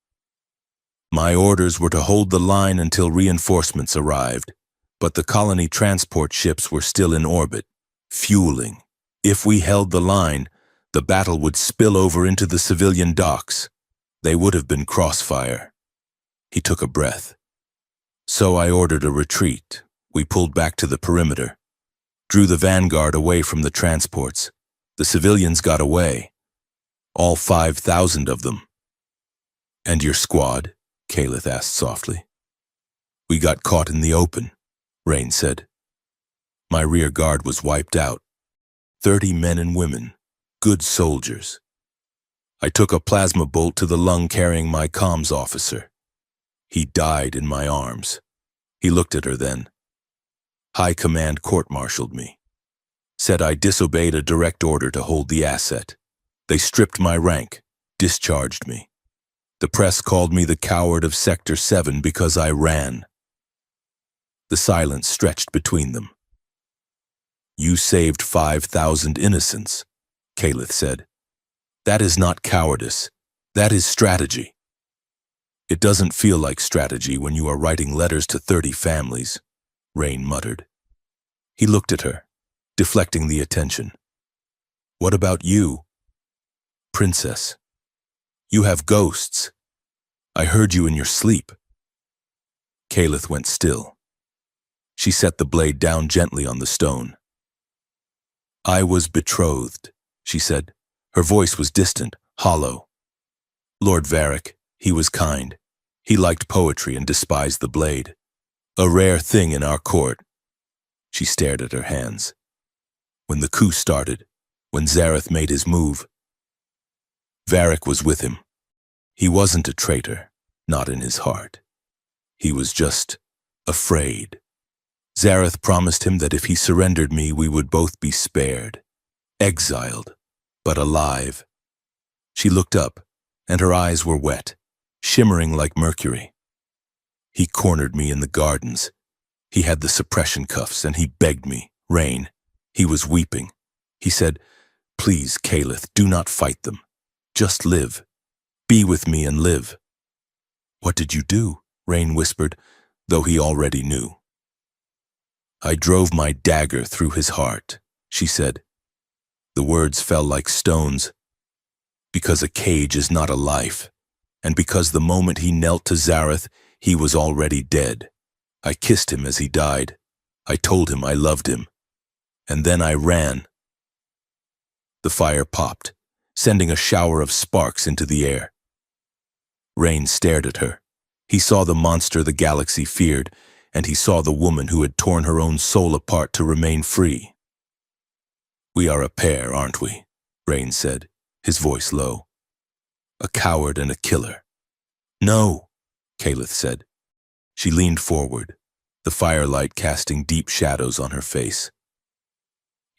"My orders were to hold the line until reinforcements arrived, but the colony transport ships were still in orbit, fueling. If we held the line, the battle would spill over into the civilian docks. They would have been crossfire." He took a breath. "So I ordered a retreat. We pulled back to the perimeter, drew the Vanguard away from the transports. The civilians got away. All 5,000 of them." "And your squad?" Caliph asked softly. "We got caught in the open," Rain said. "My rear guard was wiped out. 30 men and women, good soldiers. I took a plasma bolt to the lung carrying my comms officer. He died in my arms." He looked at her then. "High Command court-martialed me. Said I disobeyed a direct order to hold the asset. They stripped my rank, discharged me. The press called me the coward of Sector 7 because I ran." The silence stretched between them. "You saved 5,000 innocents," Caliph said. "That is not cowardice. That is strategy." "It doesn't feel like strategy when you are writing letters to 30 families, Rain muttered. He looked at her, deflecting the attention. "What about you?" Princess, you have ghosts. I heard you in your sleep. Calith went still. She set the blade down gently on the stone. I was betrothed, she said. Her voice was distant, hollow. Lord Varric, he was kind. He liked poetry and despised the blade. A rare thing in our court. She stared at her hands. When the coup started, when Zareth made his move, Varric was with him. He wasn't a traitor, not in his heart. He was just afraid. Zareth promised him that if he surrendered me, we would both be spared, exiled, but alive. She looked up, and her eyes were wet, shimmering like mercury. He cornered me in the gardens. He had the suppression cuffs, and he begged me, Rain. He was weeping. He said, Please, Calith, do not fight them. Just live. Be with me and live. What did you do? Rain whispered, though he already knew. I drove my dagger through his heart, she said. The words fell like stones. Because a cage is not a life, and because the moment he knelt to Zareth, he was already dead. I kissed him as he died. I told him I loved him. And then I ran. The fire popped, sending a shower of sparks into the air. Rain stared at her. He saw the monster the galaxy feared, and he saw the woman who had torn her own soul apart to remain free. We are a pair, aren't we? Rain said, his voice low. A coward and a killer. No, Calith said. She leaned forward, the firelight casting deep shadows on her face.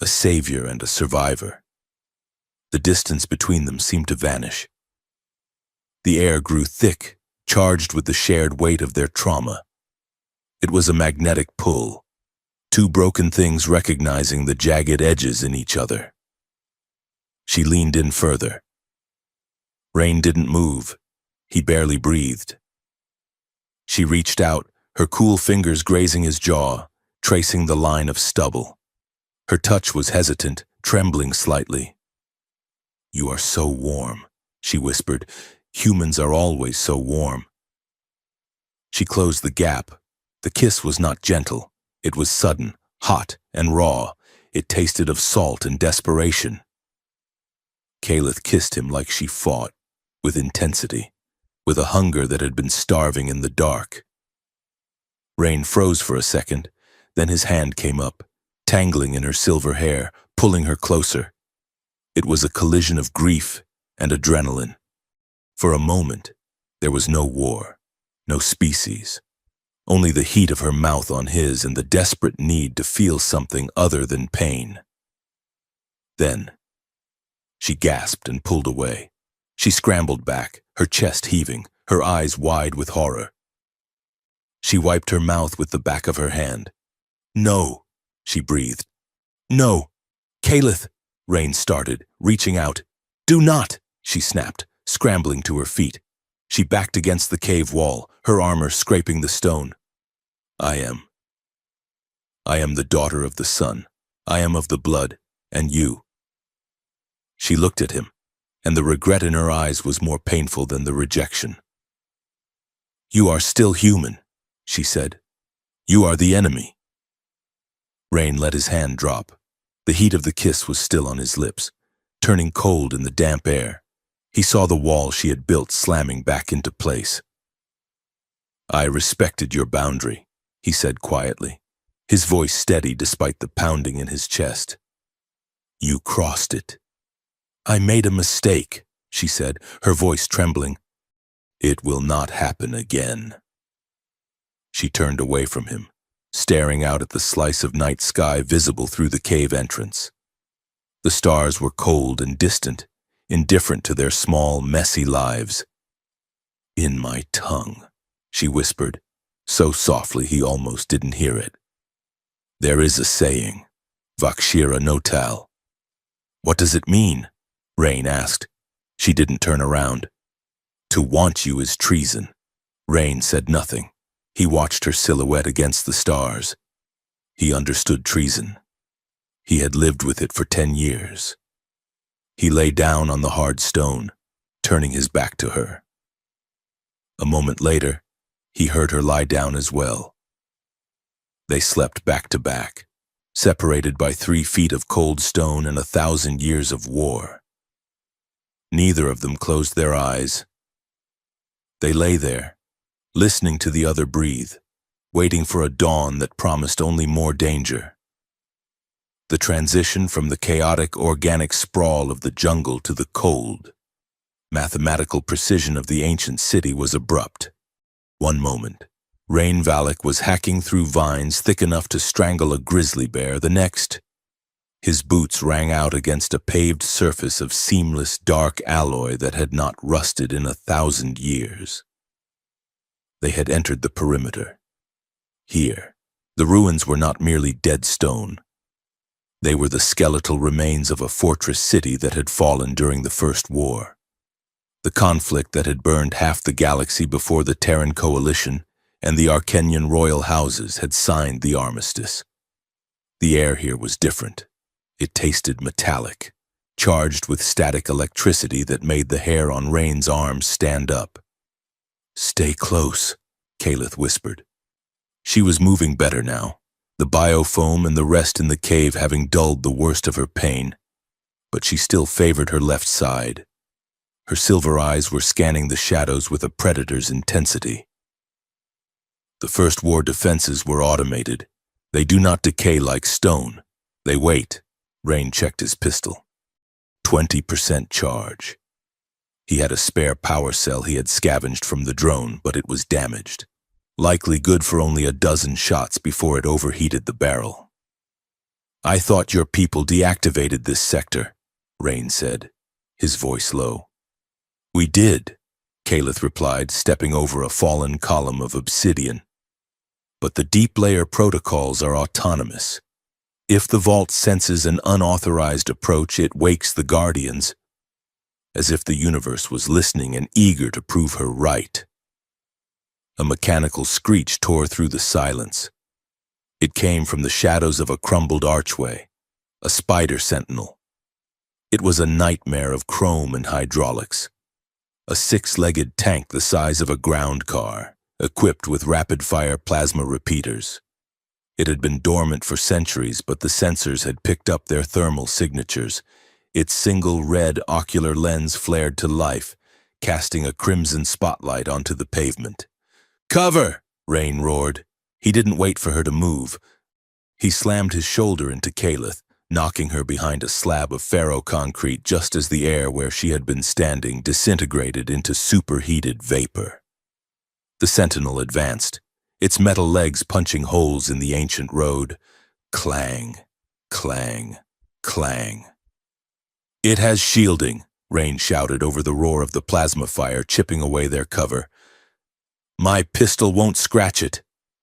A savior and a survivor. The distance between them seemed to vanish. The air grew thick, charged with the shared weight of their trauma. It was a magnetic pull, two broken things recognizing the jagged edges in each other. She leaned in further. Rain didn't move. He barely breathed. She reached out, her cool fingers grazing his jaw, tracing the line of stubble. Her touch was hesitant, trembling slightly. You are so warm, she whispered. Humans are always so warm. She closed the gap. The kiss was not gentle. It was sudden, hot, and raw. It tasted of salt and desperation. Calith kissed him like she fought, with intensity, with a hunger that had been starving in the dark. Rain froze for a second, then his hand came up, tangling in her silver hair, pulling her closer. It was a collision of grief and adrenaline. For a moment, there was no war, no species, only the heat of her mouth on his and the desperate need to feel something other than pain. Then, she gasped and pulled away. She scrambled back, her chest heaving, her eyes wide with horror. She wiped her mouth with the back of her hand. No, she breathed. No, Calith, Rain started, reaching out. Do not, she snapped, scrambling to her feet. She backed against the cave wall, her armor scraping the stone. I am the daughter of the sun. I am of the blood, and you. She looked at him, and the regret in her eyes was more painful than the rejection. You are still human, she said. You are the enemy. Rain let his hand drop. The heat of the kiss was still on his lips, turning cold in the damp air. He saw the wall she had built slamming back into place. I respected your boundary, he said quietly, his voice steady despite the pounding in his chest. You crossed it. I made a mistake, she said, her voice trembling. It will not happen again. She turned away from him, staring out at the slice of night sky visible through the cave entrance. The stars were cold and distant, indifferent to their small, messy lives. In my tongue, she whispered, so softly he almost didn't hear it. There is a saying, Vakshira Notal. What does it mean? Rain asked. She didn't turn around. To want you is treason. Rain said nothing. He watched her silhouette against the stars. He understood treason. He had lived with it for 10 years. He lay down on the hard stone, turning his back to her. A moment later, he heard her lie down as well. They slept back to back, separated by 3 feet of cold stone and 1,000 years of war. Neither of them closed their eyes. They lay there, listening to the other breathe, waiting for a dawn that promised only more danger. The transition from the chaotic organic sprawl of the jungle to the cold, mathematical precision of the ancient city was abrupt. One moment, Rain Valak was hacking through vines thick enough to strangle a grizzly bear. The next, his boots rang out against a paved surface of seamless dark alloy that had not rusted in 1,000 years. They had entered the perimeter. Here, the ruins were not merely dead stone. They were the skeletal remains of a fortress city that had fallen during the First War. The conflict that had burned half the galaxy before the Terran Coalition and the Arcanian royal houses had signed the armistice. The air here was different. It tasted metallic, charged with static electricity that made the hair on Rain's arms stand up. "Stay close," Kaleth whispered. She was moving better now, the biofoam and the rest in the cave having dulled the worst of her pain, but she still favored her left side. Her silver eyes were scanning the shadows with a predator's intensity. The First War defenses were automated. They do not decay like stone. They wait. Rain checked his pistol. 20% charge. He had a spare power cell he had scavenged from the drone, but it was damaged. Likely good for only a dozen shots before it overheated the barrel. "I thought your people deactivated this sector," Rain said, his voice low. "We did," Kaleth replied, stepping over a fallen column of obsidian. "But the deep layer protocols are autonomous. If the vault senses an unauthorized approach, it wakes the Guardians, as if the universe was listening and eager to prove her right." A mechanical screech tore through the silence. It came from the shadows of a crumbled archway, a spider sentinel. It was a nightmare of chrome and hydraulics. A 6-legged tank the size of a ground car, equipped with rapid-fire plasma repeaters. It had been dormant for centuries, but the sensors had picked up their thermal signatures. Its single red ocular lens flared to life, casting a crimson spotlight onto the pavement. "Cover!" Rain roared. He didn't wait for her to move. He slammed his shoulder into Kaleth, knocking her behind a slab of ferro-concrete just as the air where she had been standing disintegrated into superheated vapor. The sentinel advanced, its metal legs punching holes in the ancient road. Clang, clang, clang. "It has shielding," Rain shouted over the roar of the plasma fire chipping away their cover. "My pistol won't scratch it."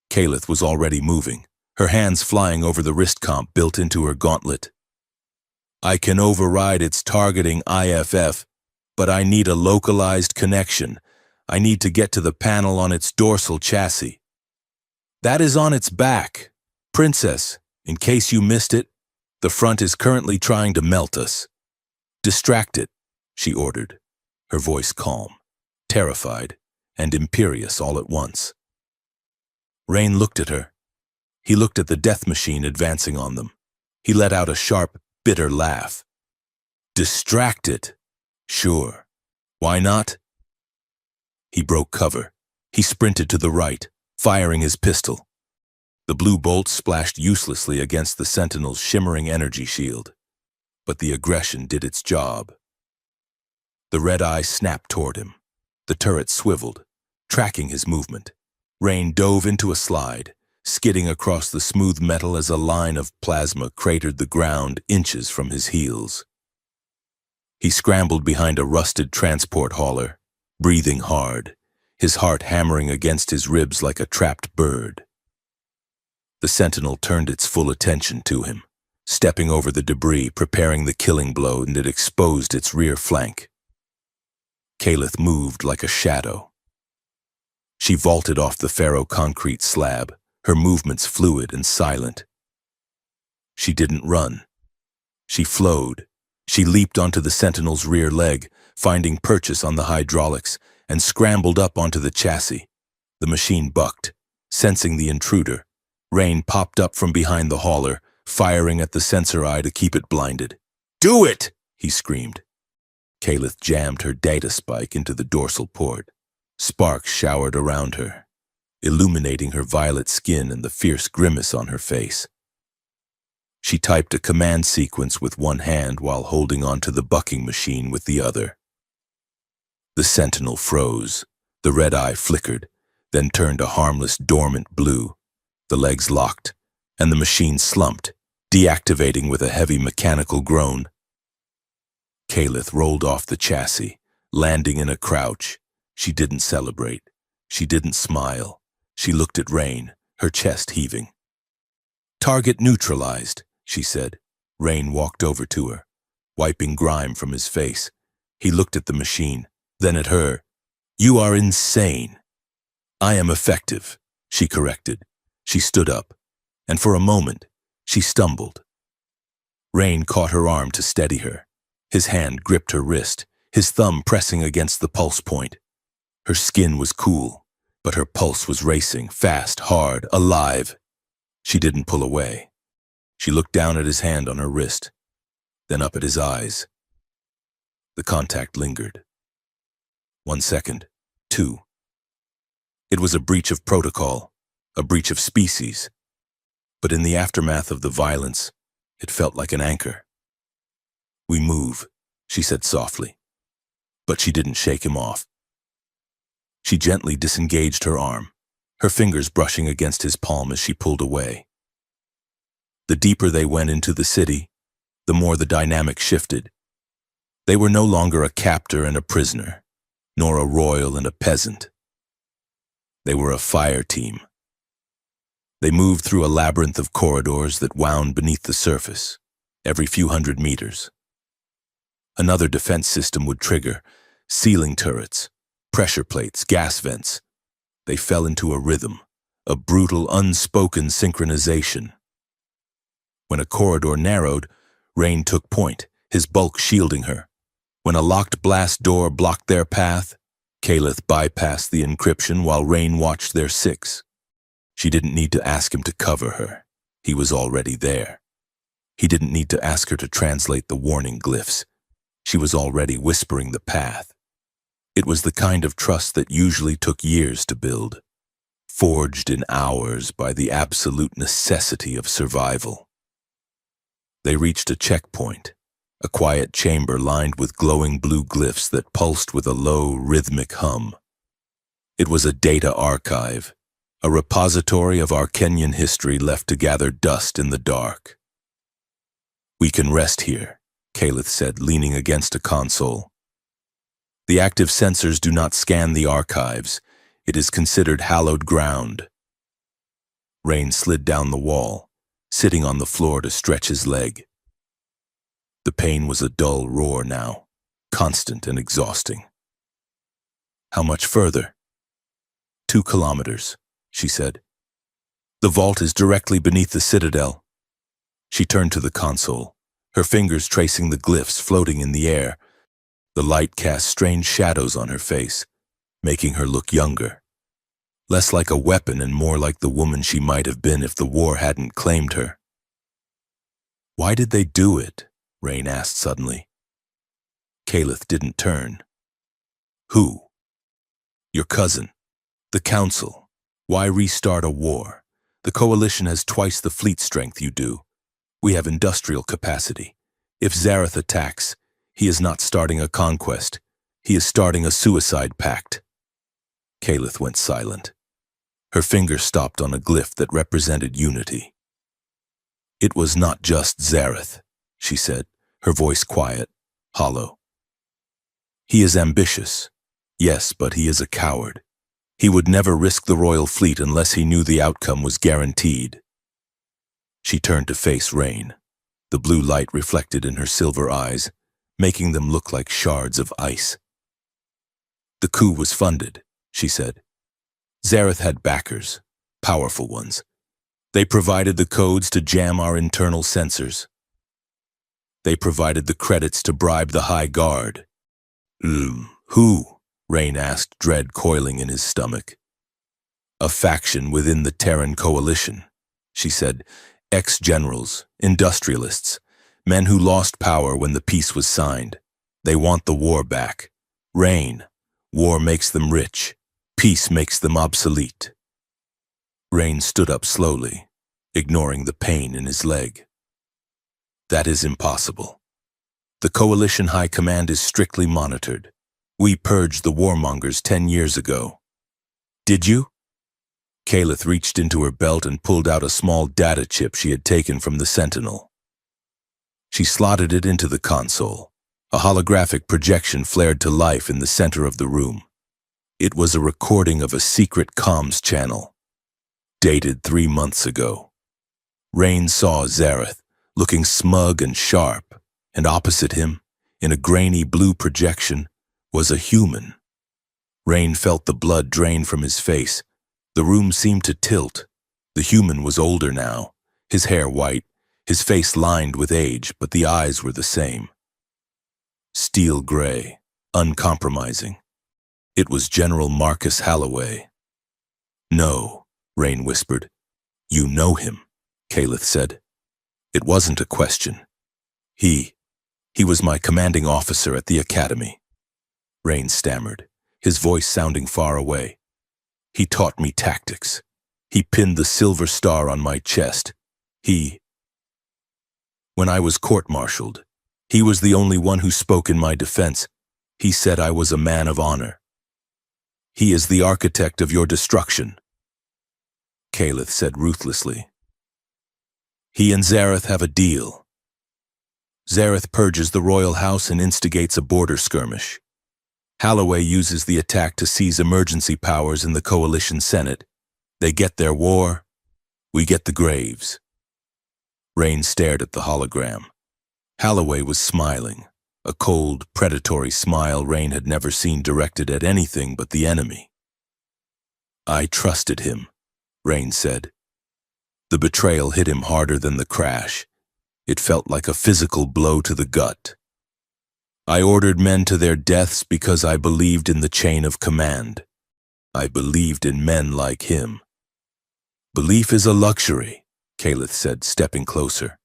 Kaleth was already moving, her hands flying over the wrist comp built into her gauntlet. "I can override its targeting IFF, but I need a localized connection. I need to get to the panel on its dorsal chassis." "That is on its back. Princess, in case you missed it, the front is currently trying to melt us." "Distract it," she ordered, her voice calm, terrified, and imperious all at once. Rain looked at her. He looked at the death machine advancing on them. He let out a sharp, bitter laugh. "Distract it? Sure. Why not?" He broke cover. He sprinted to the right, firing his pistol. The blue bolt splashed uselessly against the Sentinel's shimmering energy shield. But the aggression did its job. The red eye snapped toward him. The turret swiveled, tracking his movement. Rain dove into a slide, skidding across the smooth metal as a line of plasma cratered the ground inches from his heels. He scrambled behind a rusted transport hauler, breathing hard, his heart hammering against his ribs like a trapped bird. The Sentinel turned its full attention to him, stepping over the debris, preparing the killing blow, and it exposed its rear flank. Kaleth moved like a shadow. She vaulted off the ferro-concrete slab, her movements fluid and silent. She didn't run. She flowed, She leaped onto the Sentinel's rear leg, finding purchase on the hydraulics, and scrambled up onto the chassis. The machine bucked. Sensing the intruder, Rain popped up from behind the hauler, firing at the sensor eye to keep it blinded. "Do it!" he screamed. Kalith jammed her data spike into the dorsal port. Sparks showered around her, illuminating her violet skin and the fierce grimace on her face. She typed a command sequence with one hand while holding onto the bucking machine with the other. The Sentinel froze. The red eye flickered, then turned a harmless, dormant blue. The legs locked, and the machine slumped, deactivating with a heavy mechanical groan. Kalith rolled off the chassis, landing in a crouch. She didn't celebrate. She didn't smile. She looked at Rain, her chest heaving. "Target neutralized," she said. Rain walked over to her, wiping grime from his face. He looked at the machine, then at her. "You are insane." "I am effective," she corrected. She stood up, and for a moment, she stumbled. Rain caught her arm to steady her. His hand gripped her wrist, his thumb pressing against the pulse point. Her skin was cool, but her pulse was racing, fast, hard, alive. She didn't pull away. She looked down at his hand on her wrist, then up at his eyes. The contact lingered. 1 second, 2. It was a breach of protocol, a breach of species. But in the aftermath of the violence, it felt like an anchor. "We move," she said softly. But she didn't shake him off. She gently disengaged her arm, her fingers brushing against his palm as she pulled away. The deeper they went into the city, the more the dynamic shifted. They were no longer a captor and a prisoner, nor a royal and a peasant. They were a fire team. They moved through a labyrinth of corridors that wound beneath the surface, every few hundred meters. Another defense system would trigger, ceiling turrets, pressure plates, gas vents. They fell into a rhythm, a brutal, unspoken synchronization. When a corridor narrowed, Rain took point, his bulk shielding her. When a locked blast door blocked their path, Kalith bypassed the encryption while Rain watched their six. She didn't need to ask him to cover her. He was already there. He didn't need to ask her to translate the warning glyphs. She was already whispering the path. It was the kind of trust that usually took years to build, forged in hours by the absolute necessity of survival. They reached a checkpoint, a quiet chamber lined with glowing blue glyphs that pulsed with a low, rhythmic hum. It was a data archive, a repository of Arcanian history left to gather dust in the dark. "We can rest here," Kalith said, leaning against a console. "The active sensors do not scan the archives. It is considered hallowed ground." Rain slid down the wall, sitting on the floor to stretch his leg. The pain was a dull roar now, constant and exhausting. "How much further?" 2 kilometers, she said. "The vault is directly beneath the citadel." She turned to the console, her fingers tracing the glyphs floating in the air. The light cast strange shadows on her face, making her look younger. Less like a weapon and more like the woman she might have been if the war hadn't claimed her. "Why did they do it?" Rain asked suddenly. Kalith didn't turn. "Who?" "Your cousin. The Council. Why restart a war? The Coalition has twice the fleet strength you do. We have industrial capacity. If Zareth attacks, he is not starting a conquest. He is starting a suicide pact." Kalith went silent. Her finger stopped on a glyph that represented unity. "It was not just Zareth," she said, her voice quiet, hollow. "He is ambitious, yes, but he is a coward. He would never risk the royal fleet unless he knew the outcome was guaranteed." She turned to face Rain, the blue light reflected in her silver eyes, making them look like shards of ice. "The coup was funded," she said. "Zareth had backers, powerful ones. They provided the codes to jam our internal sensors." They provided the credits to bribe the High Guard. Who? Rain asked, dread coiling in his stomach. A faction within the Terran coalition, she said. Ex-generals, industrialists, men who lost power when the peace was signed. They want the war back. Rain, war makes them rich. Peace makes them obsolete. Rain stood up slowly, ignoring the pain in his leg. That is impossible. The Coalition High Command is strictly monitored. We purged the warmongers 10 years ago. Did you? Kaleth reached into her belt and pulled out a small data chip she had taken from the Sentinel. She slotted it into the console. A holographic projection flared to life in the center of the room. It was a recording of a secret comms channel, dated 3 months ago. Rain saw Zareth, looking smug and sharp, and opposite him, in a grainy blue projection, was a human. Rain felt the blood drain from his face. The room seemed to tilt. The human was older now, his hair white, his face lined with age, but the eyes were the same. Steel gray, uncompromising. It was General Marcus Halloway. No, Rain whispered. You know him, Kaleth said. It wasn't a question. He was my commanding officer at the academy. Rain stammered, his voice sounding far away. He taught me tactics. He pinned the silver star on my chest. When I was court-martialed, he was the only one who spoke in my defense. He said I was a man of honor. He is the architect of your destruction, Kaleth said ruthlessly. He and Zareth have a deal. Zareth purges the royal house and instigates a border skirmish. Halloway uses the attack to seize emergency powers in the Coalition Senate. They get their war, we get the graves. Rain stared at the hologram. Halloway was smiling, a cold, predatory smile Rain had never seen directed at anything but the enemy. I trusted him, Rain said. The betrayal hit him harder than the crash. It felt like a physical blow to the gut. I ordered men to their deaths because I believed in the chain of command. I believed in men like him. Belief is a luxury, Kaleth said, stepping closer.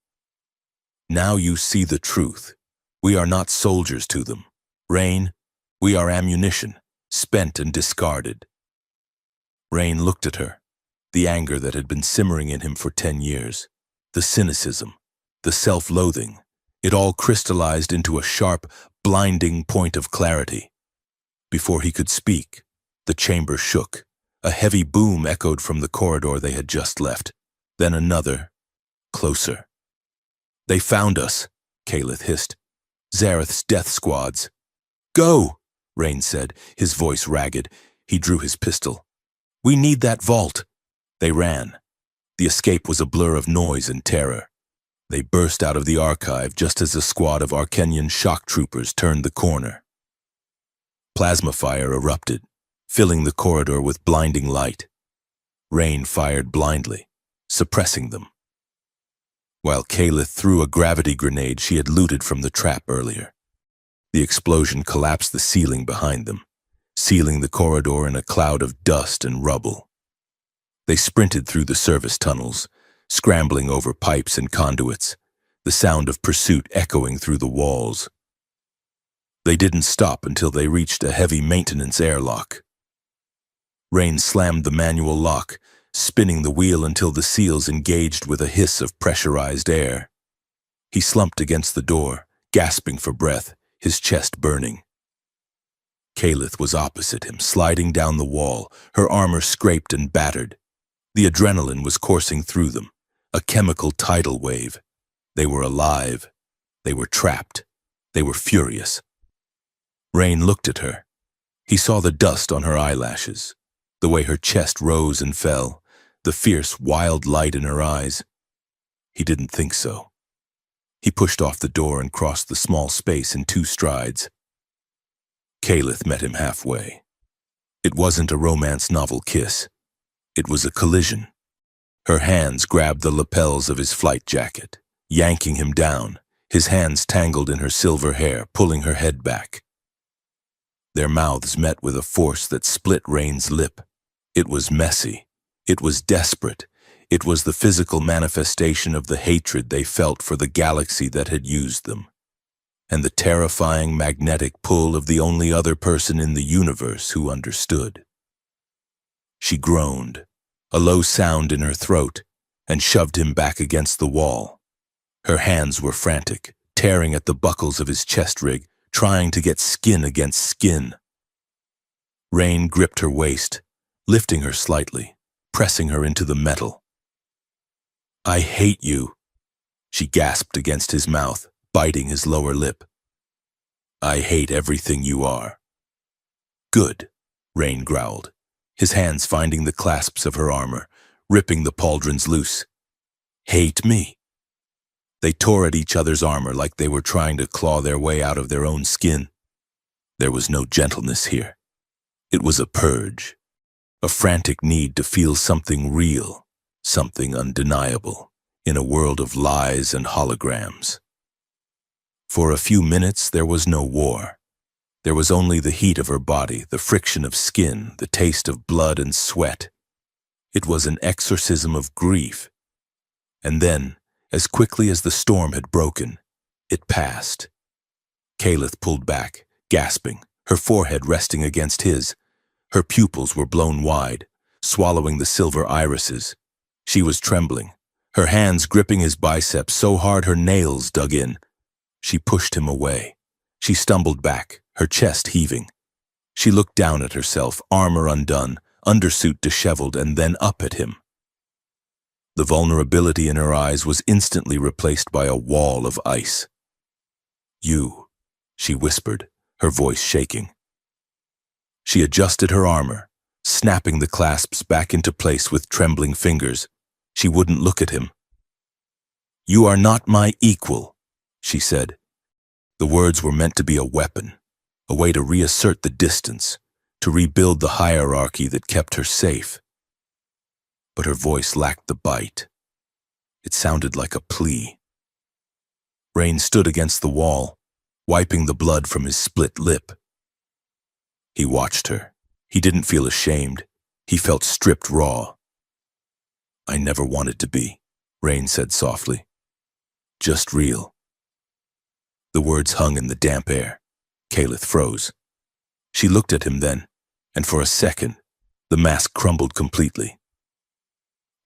Now you see the truth. We are not soldiers to them. Rain, we are ammunition, spent and discarded. Rain looked at her, the anger that had been simmering in him for 10 years, the cynicism, the self-loathing. It all crystallized into a sharp, blinding point of clarity. Before he could speak, the chamber shook. A heavy boom echoed from the corridor they had just left. Then another, closer. They found us, Kaleth hissed. Zareth's death squads. Go, Rain said, his voice ragged. He drew his pistol. We need that vault. They ran. The escape was a blur of noise and terror. They burst out of the archive just as a squad of Arkenian shock troopers turned the corner. Plasma fire erupted, filling the corridor with blinding light. Rain fired blindly, suppressing them, while Kaleth threw a gravity grenade she had looted from the trap earlier. The explosion collapsed the ceiling behind them, sealing the corridor in a cloud of dust and rubble. They sprinted through the service tunnels, scrambling over pipes and conduits, the sound of pursuit echoing through the walls. They didn't stop until they reached a heavy maintenance airlock. Rain slammed the manual lock, spinning the wheel until the seals engaged with a hiss of pressurized air. He slumped against the door, gasping for breath, his chest burning. Kaleth was opposite him, sliding down the wall, her armor scraped and battered. The adrenaline was coursing through them, a chemical tidal wave. They were alive. They were trapped. They were furious. Rain looked at her. He saw the dust on her eyelashes, the way her chest rose and fell, the fierce, wild light in her eyes. He didn't think so. He pushed off the door and crossed the small space in 2 strides. Kaleth met him halfway. It wasn't a romance novel kiss. It was a collision. Her hands grabbed the lapels of his flight jacket, yanking him down, his hands tangled in her silver hair, pulling her head back. Their mouths met with a force that split Rain's lip. It was messy. It was desperate. It was the physical manifestation of the hatred they felt for the galaxy that had used them, and the terrifying magnetic pull of the only other person in the universe who understood. She groaned, a low sound in her throat, and shoved him back against the wall. Her hands were frantic, tearing at the buckles of his chest rig, trying to get skin against skin. Rain gripped her waist, lifting her slightly, pressing her into the metal. "I hate you," she gasped against his mouth, biting his lower lip. "I hate everything you are." "Good," Rain growled, his hands finding the clasps of her armor, ripping the pauldrons loose. "Hate me." They tore at each other's armor like they were trying to claw their way out of their own skin. There was no gentleness here. It was a purge, a frantic need to feel something real, something undeniable, in a world of lies and holograms. For a few minutes there was no war. There was only the heat of her body, the friction of skin, the taste of blood and sweat. It was an exorcism of grief. And then, as quickly as the storm had broken, it passed. Kaleth pulled back, gasping, her forehead resting against his. Her pupils were blown wide, swallowing the silver irises. She was trembling, her hands gripping his biceps so hard her nails dug in. She pushed him away. She stumbled back, her chest heaving. She looked down at herself, armor undone, undersuit disheveled, and then up at him. The vulnerability in her eyes was instantly replaced by a wall of ice. "You," she whispered, her voice shaking. She adjusted her armor, snapping the clasps back into place with trembling fingers. She wouldn't look at him. "You are not my equal," she said. The words were meant to be a weapon, a way to reassert the distance, to rebuild the hierarchy that kept her safe. But her voice lacked the bite. It sounded like a plea. Rain stood against the wall, wiping the blood from his split lip. He watched her. He didn't feel ashamed. He felt stripped raw. "I never wanted to be," Rain said softly. "Just real." The words hung in the damp air. Kaleth froze. She looked at him then, and for a second, the mask crumbled completely.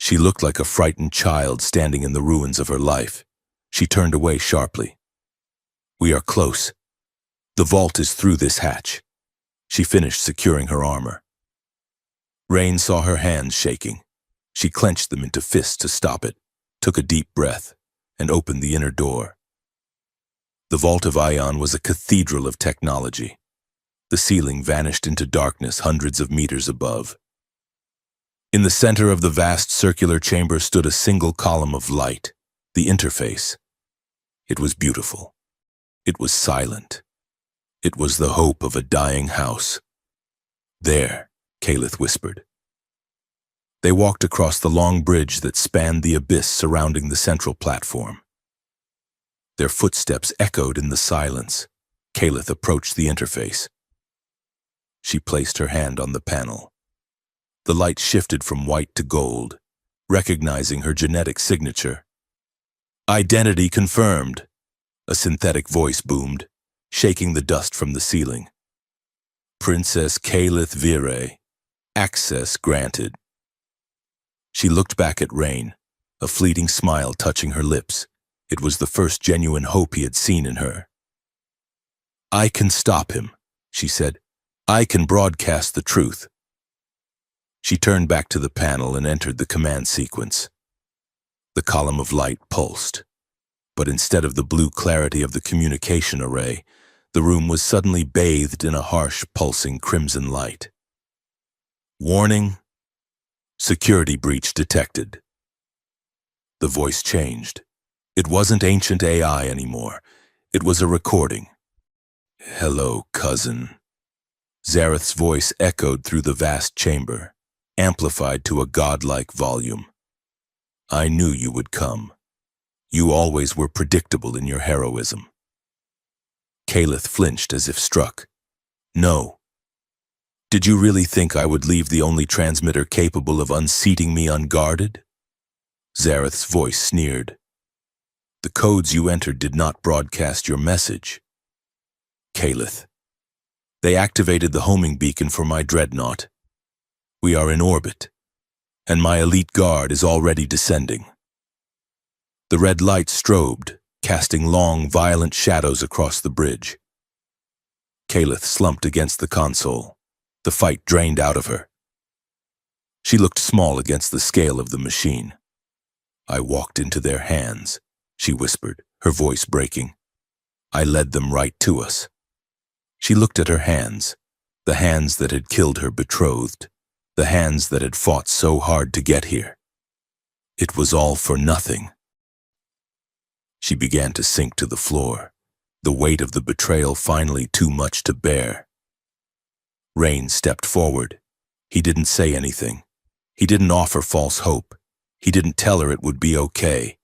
She looked like a frightened child standing in the ruins of her life. She turned away sharply. "We are close. The vault is through this hatch." She finished securing her armor. Rain saw her hands shaking. She clenched them into fists to stop it, took a deep breath, and opened the inner door. The Vault of Ion was a cathedral of technology. The ceiling vanished into darkness hundreds of meters above. In the center of the vast circular chamber stood a single column of light, the interface. It was beautiful. It was silent. It was the hope of a dying house. "There," Kaleth whispered. They walked across the long bridge that spanned the abyss surrounding the central platform. Their footsteps echoed in the silence. Kaleth approached the interface. She placed her hand on the panel. The light shifted from white to gold, recognizing her genetic signature. "Identity confirmed," a synthetic voice boomed, shaking the dust from the ceiling. "Princess Kaleth Vire, access granted." She looked back at Rain, a fleeting smile touching her lips. It was the first genuine hope he had seen in her. "I can stop him," she said. "I can broadcast the truth." She turned back to the panel and entered the command sequence. The column of light pulsed, but instead of the blue clarity of the communication array, the room was suddenly bathed in a harsh, pulsing crimson light. "Warning, security breach detected." The voice changed. It wasn't ancient AI anymore. It was a recording. "Hello, cousin." Zareth's voice echoed through the vast chamber, amplified to a godlike volume. "I knew you would come. You always were predictable in your heroism. Kalith flinched as if struck. No. Did you really think I would leave the only transmitter capable of unseating me unguarded? Zareth's voice sneered. The codes you entered did not broadcast your message. Kalith. They activated the homing beacon for my dreadnought. We are in orbit, and my elite guard is already descending. The red light strobed, casting long, violent shadows across the bridge. Kalith slumped against the console. The fight drained out of her. She looked small against the scale of the machine. I walked into their hands, she whispered, her voice breaking. I led them right to us. She looked at her hands, the hands that had killed her betrothed, the hands that had fought so hard to get here. It was all for nothing. She began to sink to the floor, the weight of the betrayal finally too much to bear. Rain stepped forward. He didn't say anything. He didn't offer false hope. He didn't tell her it would be okay.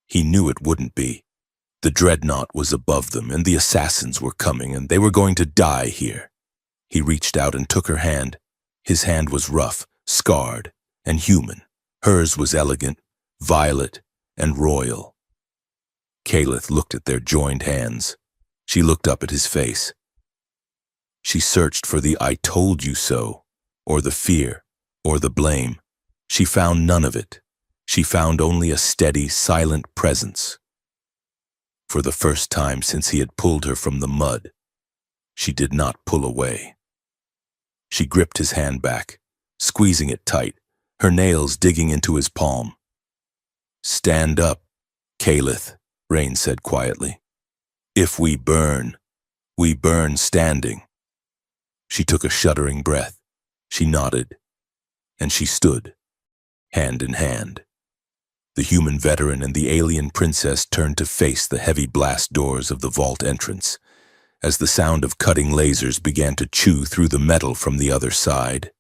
He knew it wouldn't be. The dreadnought was above them, and the assassins were coming, and they were going to die here. He reached out and took her hand. His hand was rough, scarred, and human. Hers was elegant, violet, and royal. Kalith looked at their joined hands. She looked up at his face. She searched for the "I told you so," or the fear, or the blame. She found none of it. She found only a steady, silent presence. For the first time since he had pulled her from the mud, she did not pull away. She gripped his hand back, squeezing it tight, her nails digging into his palm. "Stand up, Kalith," Rain said quietly. "If we burn standing." She took a shuddering breath. She nodded, and she stood, hand in hand. The human veteran and the alien princess turned to face the heavy blast doors of the vault entrance, as the sound of cutting lasers began to chew through the metal from the other side.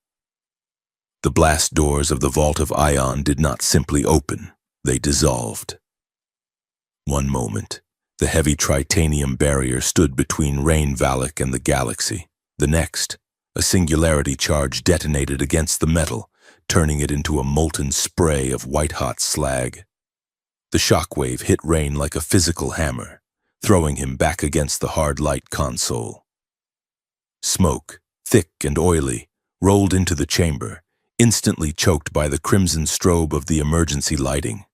The blast doors of the Vault of Ion did not simply open, they dissolved. One moment, the heavy tritanium barrier stood between Rain Valak and the galaxy. The next, a singularity charge detonated against the metal, turning it into a molten spray of white-hot slag. The shockwave hit Rain like a physical hammer, throwing him back against the hard light console. Smoke, thick and oily, rolled into the chamber, instantly choked by the crimson strobe of the emergency lighting.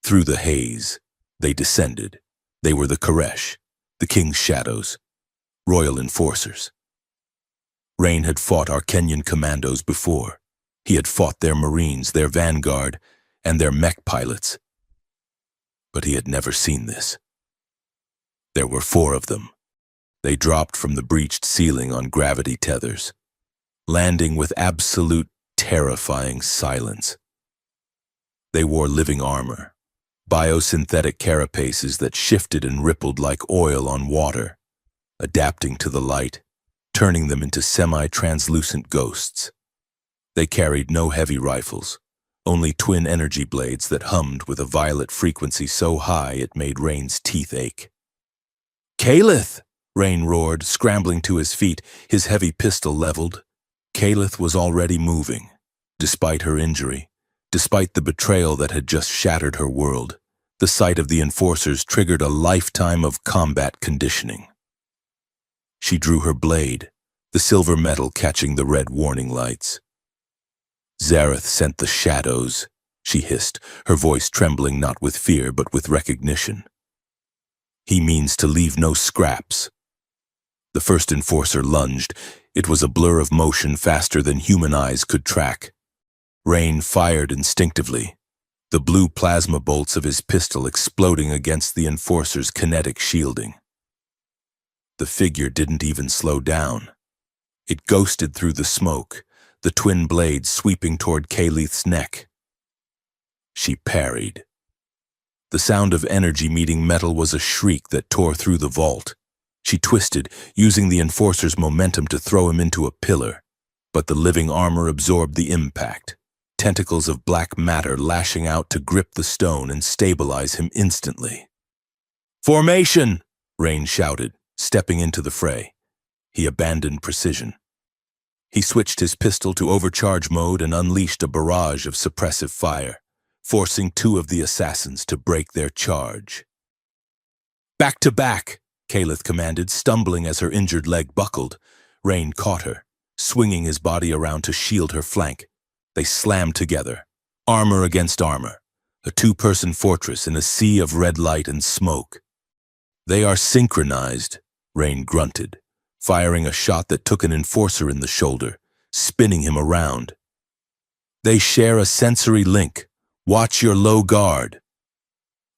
Through the haze, they descended. They were the Koresh, the King's Shadows, royal enforcers. Rain had fought Arcanian commandos before. He had fought their Marines, their vanguard, and their mech pilots. But he had never seen this. There were 4 of them. They dropped from the breached ceiling on gravity tethers, landing with absolute, terrifying silence. They wore living armor, biosynthetic carapaces that shifted and rippled like oil on water, adapting to the light, turning them into semi-translucent ghosts. They carried no heavy rifles, only twin energy blades that hummed with a violet frequency so high it made Rain's teeth ache. "Kalith!" Rain roared, scrambling to his feet, his heavy pistol leveled. Kalith was already moving, despite her injury, despite the betrayal that had just shattered her world. The sight of the enforcers triggered a lifetime of combat conditioning. She drew her blade, the silver metal catching the red warning lights. "Zareth sent the shadows," she hissed, her voice trembling not with fear but with recognition. "He means to leave no scraps." The first enforcer lunged. It was a blur of motion faster than human eyes could track. Rain fired instinctively, the blue plasma bolts of his pistol exploding against the enforcer's kinetic shielding. The figure didn't even slow down. It ghosted through the smoke, the twin blades sweeping toward Kalith's neck. She parried. The sound of energy meeting metal was a shriek that tore through the vault. She twisted, using the enforcer's momentum to throw him into a pillar, but the living armor absorbed the impact, tentacles of black matter lashing out to grip the stone and stabilize him instantly. "Formation!" Rain shouted, stepping into the fray. He abandoned precision. He switched his pistol to overcharge mode and unleashed a barrage of suppressive fire, forcing two of the assassins to break their charge. "Back to back!" Kaleth commanded, stumbling as her injured leg buckled. Rain caught her, swinging his body around to shield her flank. They slammed together, armor against armor, a two-person fortress in a sea of red light and smoke. "They are synchronized," Rain grunted, firing a shot that took an enforcer in the shoulder, spinning him around. "They share a sensory link. Watch your low guard."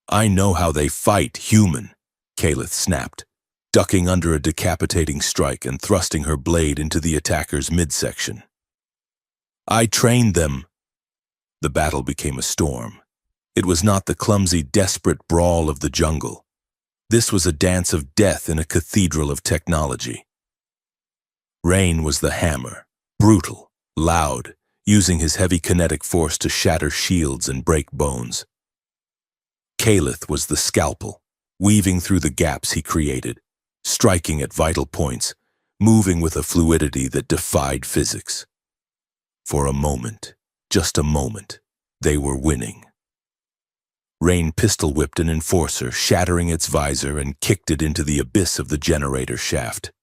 "I know how they fight, human," Kaleth snapped, ducking under a decapitating strike and thrusting her blade into the attacker's midsection. "I trained them." The battle became a storm. It was not the clumsy, desperate brawl of the jungle. This was a dance of death in a cathedral of technology. Rain was the hammer, brutal, loud, using his heavy kinetic force to shatter shields and break bones. Kaleth was the scalpel, weaving through the gaps he created, striking at vital points, moving with a fluidity that defied physics. For a moment, just a moment, they were winning. Rain pistol-whipped an enforcer, shattering its visor, and kicked it into the abyss of the generator shaft.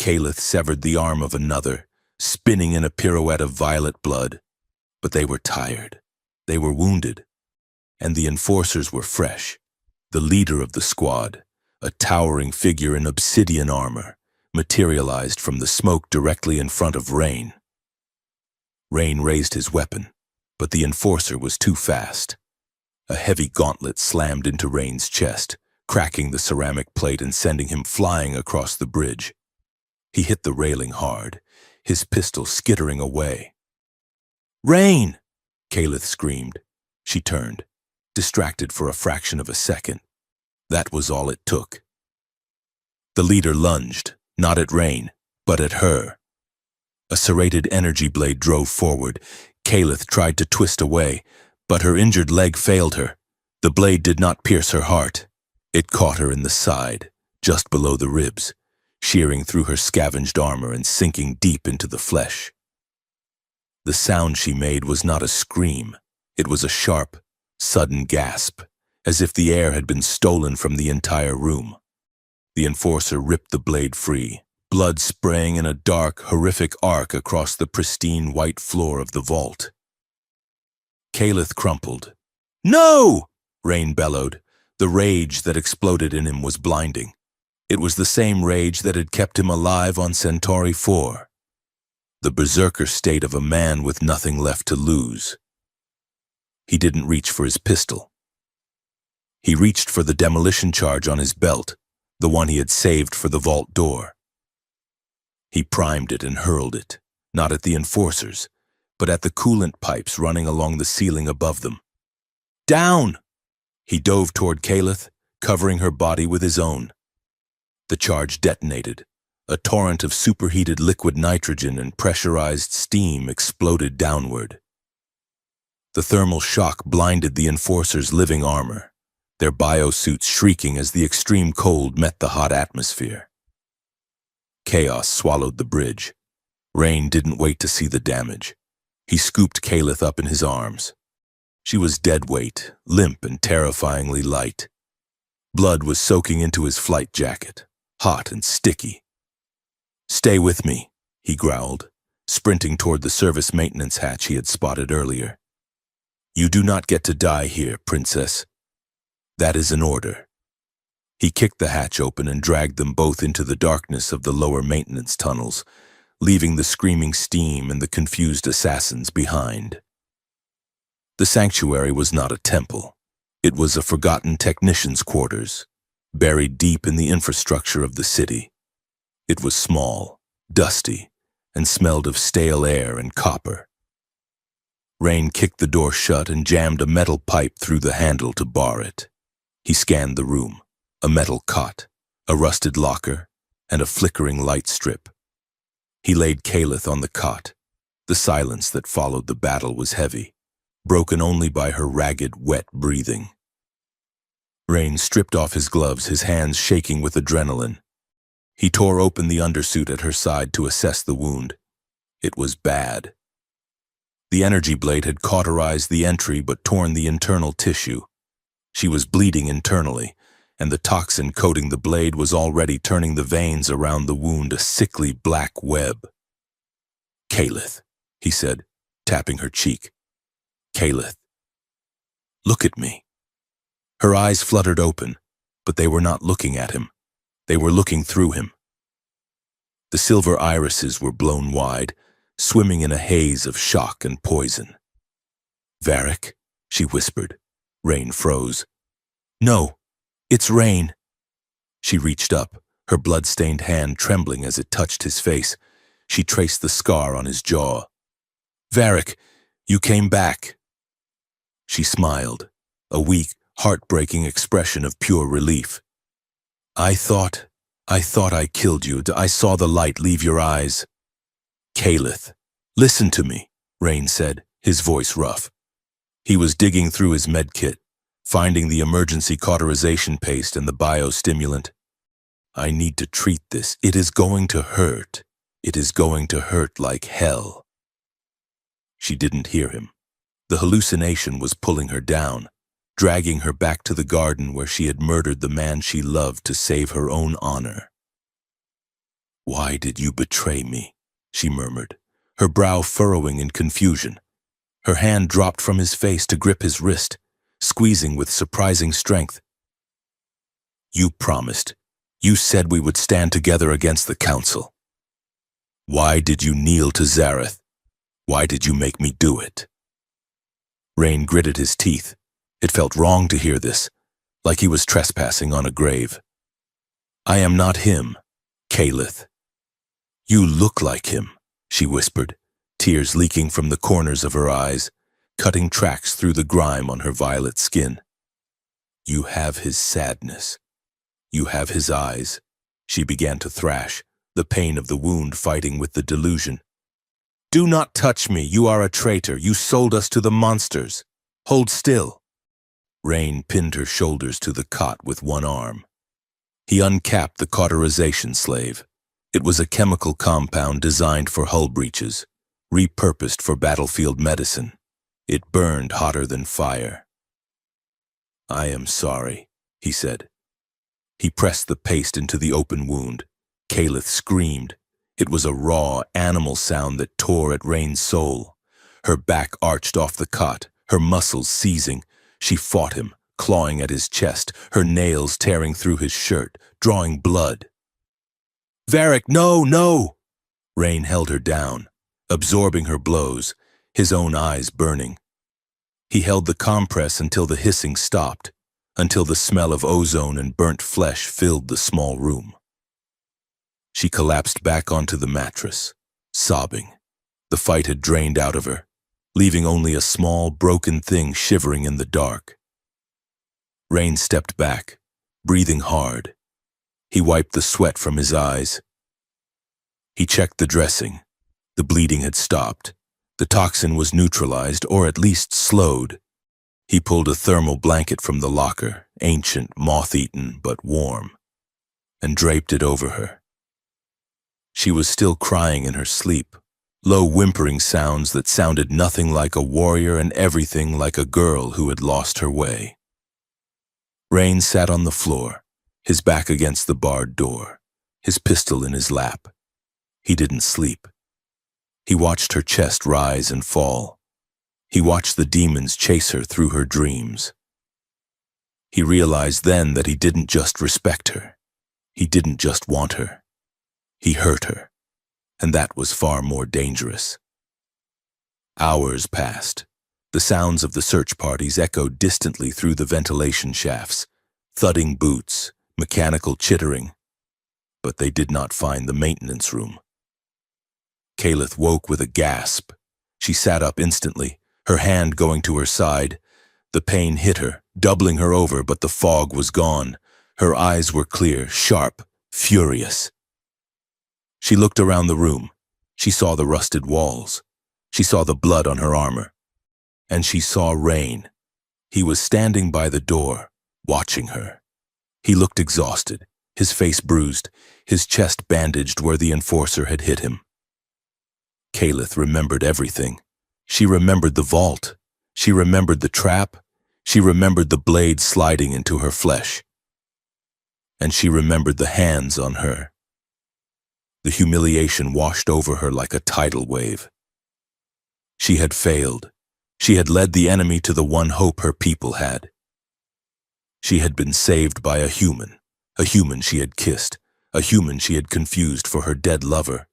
Kaleth severed the arm of another, spinning in a pirouette of violet blood. But they were tired. They were wounded. And the enforcers were fresh. The leader of the squad, a towering figure in obsidian armor, materialized from the smoke directly in front of Rain. Rain raised his weapon, but the enforcer was too fast. A heavy gauntlet slammed into Rain's chest, cracking the ceramic plate and sending him flying across the bridge. He hit the railing hard, his pistol skittering away. "Rain!" Kaleth screamed. She turned, distracted for a fraction of a second. That was all it took. The leader lunged, not at Rain, but at her. A serrated energy blade drove forward. Kaleth tried to twist away, but her injured leg failed her. The blade did not pierce her heart. It caught her in the side, just below the ribs, shearing through her scavenged armor and sinking deep into the flesh. The sound she made was not a scream. It was a sharp, sudden gasp, as if the air had been stolen from the entire room. The enforcer ripped the blade free, blood spraying in a dark, horrific arc across the pristine white floor of the vault. Kaleth crumpled. "No!" Rain bellowed. The rage that exploded in him was blinding. It was the same rage that had kept him alive on Centauri 4. The berserker state of a man with nothing left to lose. He didn't reach for his pistol. He reached for the demolition charge on his belt, the one he had saved for the vault door. He primed it and hurled it, not at the enforcers, but at the coolant pipes running along the ceiling above them. "Down!" He dove toward Kaleth, covering her body with his own. The charge detonated. A torrent of superheated liquid nitrogen and pressurized steam exploded downward. The thermal shock blinded the enforcers' living armor, their biosuits shrieking as the extreme cold met the hot atmosphere. Chaos swallowed the bridge. Rain didn't wait to see the damage. He scooped Kaleth up in his arms. She was dead weight, limp and terrifyingly light. Blood was soaking into his flight jacket, hot and sticky. "Stay with me," he growled, sprinting toward the service maintenance hatch he had spotted earlier. "You do not get to die here, princess. That is an order." He kicked the hatch open and dragged them both into the darkness of the lower maintenance tunnels, leaving the screaming steam and the confused assassins behind. The sanctuary was not a temple. It was a forgotten technician's quarters, buried deep in the infrastructure of the city. It was small, dusty, and smelled of stale air and copper. Rain kicked the door shut and jammed a metal pipe through the handle to bar it. He scanned the room, a metal cot, a rusted locker, and a flickering light strip. He laid Kaleth on the cot, The silence that followed the battle was heavy, broken only by her ragged, wet breathing. Rain stripped off his gloves, his hands shaking with adrenaline. He tore open the undersuit at her side to assess the wound. It was bad. The energy blade had cauterized the entry but torn the internal tissue. She was bleeding internally, and the toxin coating the blade was already turning the veins around the wound a sickly black web. "Kalith," he said, tapping her cheek. "Kalith, look at me." Her eyes fluttered open, but they were not looking at him. They were looking through him. The silver irises were blown wide, swimming in a haze of shock and poison. "Varric," she whispered. Rain froze. "No, it's Rain." She reached up, her blood-stained hand trembling as it touched his face. She traced the scar on his jaw. "Varric, you came back." She smiled, a weak, heartbreaking expression of pure relief. I thought I killed you. I saw the light leave your eyes." "Kalith, listen to me," Rain said, his voice rough. He was digging through his medkit, finding the emergency cauterization paste and the biostimulant. "I need to treat this. It is going to hurt. It is going to hurt like hell." She didn't hear him. The hallucination was pulling her down, dragging her back to the garden where she had murdered the man she loved to save her own honor. "Why did you betray me?" she murmured, her brow furrowing in confusion. Her hand dropped from his face to grip his wrist, squeezing with surprising strength. "You promised. You said we would stand together against the council. Why did you kneel to Zareth? Why did you make me do it?" Rain gritted his teeth. It felt wrong to hear this, like he was trespassing on a grave. "I am not him, Kalith." "You look like him," she whispered, tears leaking from the corners of her eyes, cutting tracks through the grime on her violet skin. "You have his sadness. You have his eyes." She began to thrash, the pain of the wound fighting with the delusion. "Do not touch me. You are a traitor. You sold us to the monsters. Hold still." Rain pinned her shoulders to the cot with one arm. He uncapped the cauterization slave. It was a chemical compound designed for hull breaches, repurposed for battlefield medicine. It burned hotter than fire. "I am sorry," he said. He pressed the paste into the open wound. Kalith screamed. It was a raw, animal sound that tore at Rain's soul. Her back arched off the cot, her muscles seizing. She fought him, clawing at his chest, her nails tearing through his shirt, drawing blood. "Varric, no, no!" Rain held her down, absorbing her blows, his own eyes burning. He held the compress until the hissing stopped, until the smell of ozone and burnt flesh filled the small room. She collapsed back onto the mattress, sobbing. The fight had drained out of her, leaving only a small, broken thing shivering in the dark. Rain stepped back, breathing hard. He wiped the sweat from his eyes. He checked the dressing. The bleeding had stopped. The toxin was neutralized, or at least slowed. He pulled a thermal blanket from the locker, ancient, moth-eaten, but warm, and draped it over her. She was still crying in her sleep, low whimpering sounds that sounded nothing like a warrior and everything like a girl who had lost her way. Rain sat on the floor, his back against the barred door, his pistol in his lap. He didn't sleep. He watched her chest rise and fall. He watched the demons chase her through her dreams. He realized then that he didn't just respect her. He didn't just want her. He hurt her, and that was far more dangerous. Hours passed. The sounds of the search parties echoed distantly through the ventilation shafts, thudding boots, mechanical chittering, but they did not find the maintenance room. Kalith woke with a gasp. She sat up instantly, her hand going to her side. The pain hit her, doubling her over, but the fog was gone. Her eyes were clear, sharp, furious. She looked around the room. She saw the rusted walls, She saw the blood on her armor. And she saw Rain. He was standing by the door, watching her. He looked exhausted, his face bruised, his chest bandaged where the enforcer had hit him. Kalith remembered everything. She remembered the vault. She remembered the trap. She remembered the blade sliding into her flesh. And she remembered the hands on her. The humiliation washed over her like a tidal wave. She had failed. She had led the enemy to the one hope her people had. She had been saved by a human she had kissed, a human she had confused for her dead lover.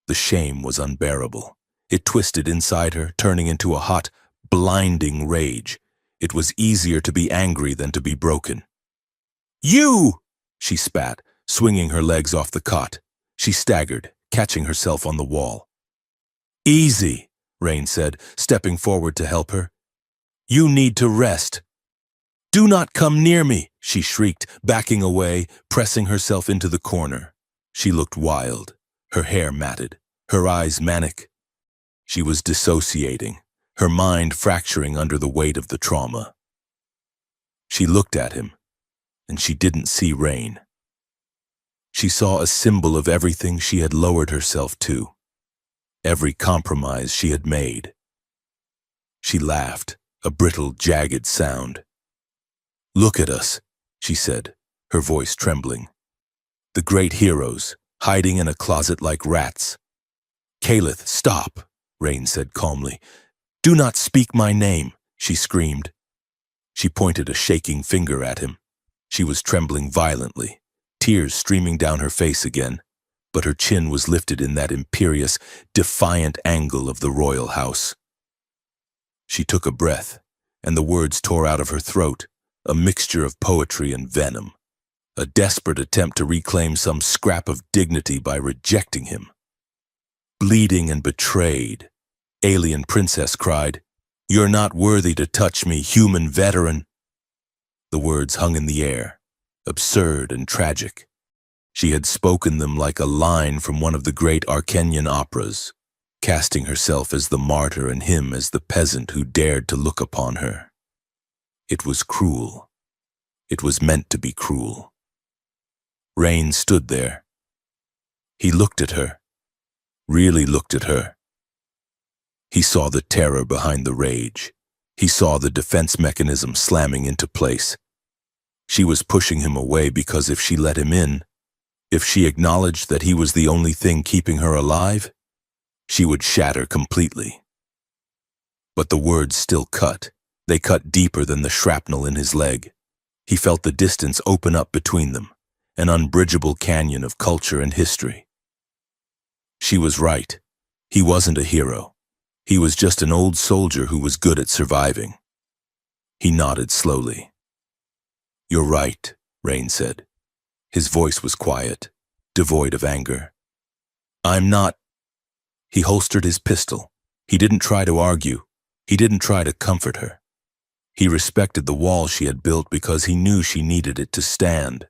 The shame was unbearable. It twisted inside her, turning into a hot, blinding rage. It was easier to be angry than to be broken. "You!" she spat, swinging her legs off the cot. She staggered, catching herself on the wall. "Easy," Rain said, stepping forward to help her. "You need to rest." "Do not come near me," she shrieked, backing away, pressing herself into the corner. She looked wild, her hair matted, her eyes manic. She was dissociating, her mind fracturing under the weight of the trauma. She looked at him, and she didn't see Rain. She saw a symbol of everything she had lowered herself to, every compromise she had made. She laughed, a brittle, jagged sound. "Look at us," she said, her voice trembling. "The great heroes, hiding in a closet like rats." "Kalith, stop," Rain said calmly. "Do not speak my name," she screamed. She pointed a shaking finger at him. She was trembling violently, tears streaming down her face again, but her chin was lifted in that imperious, defiant angle of the royal house. She took a breath, and the words tore out of her throat, a mixture of poetry and venom, a desperate attempt to reclaim some scrap of dignity by rejecting him. "Bleeding and betrayed," Alien Princess cried. "You're not worthy to touch me, human veteran." The words hung in the air, absurd and tragic. She had spoken them like a line from one of the great Arcanian operas, casting herself as the martyr and him as the peasant who dared to look upon her. It was cruel. It was meant to be cruel. Rain stood there. He looked at her, really looked at her. He saw the terror behind the rage. He saw the defense mechanism slamming into place. She was pushing him away because if she let him in, if she acknowledged that he was the only thing keeping her alive, she would shatter completely. But the words still cut. They cut deeper than the shrapnel in his leg. He felt the distance open up between them, an unbridgeable canyon of culture and history. She was right. He wasn't a hero. He was just an old soldier who was good at surviving. He nodded slowly. "You're right," Rain said. His voice was quiet, devoid of anger. "I'm not—" He holstered his pistol. He didn't try to argue. He didn't try to comfort her. He respected the wall she had built because he knew she needed it to stand.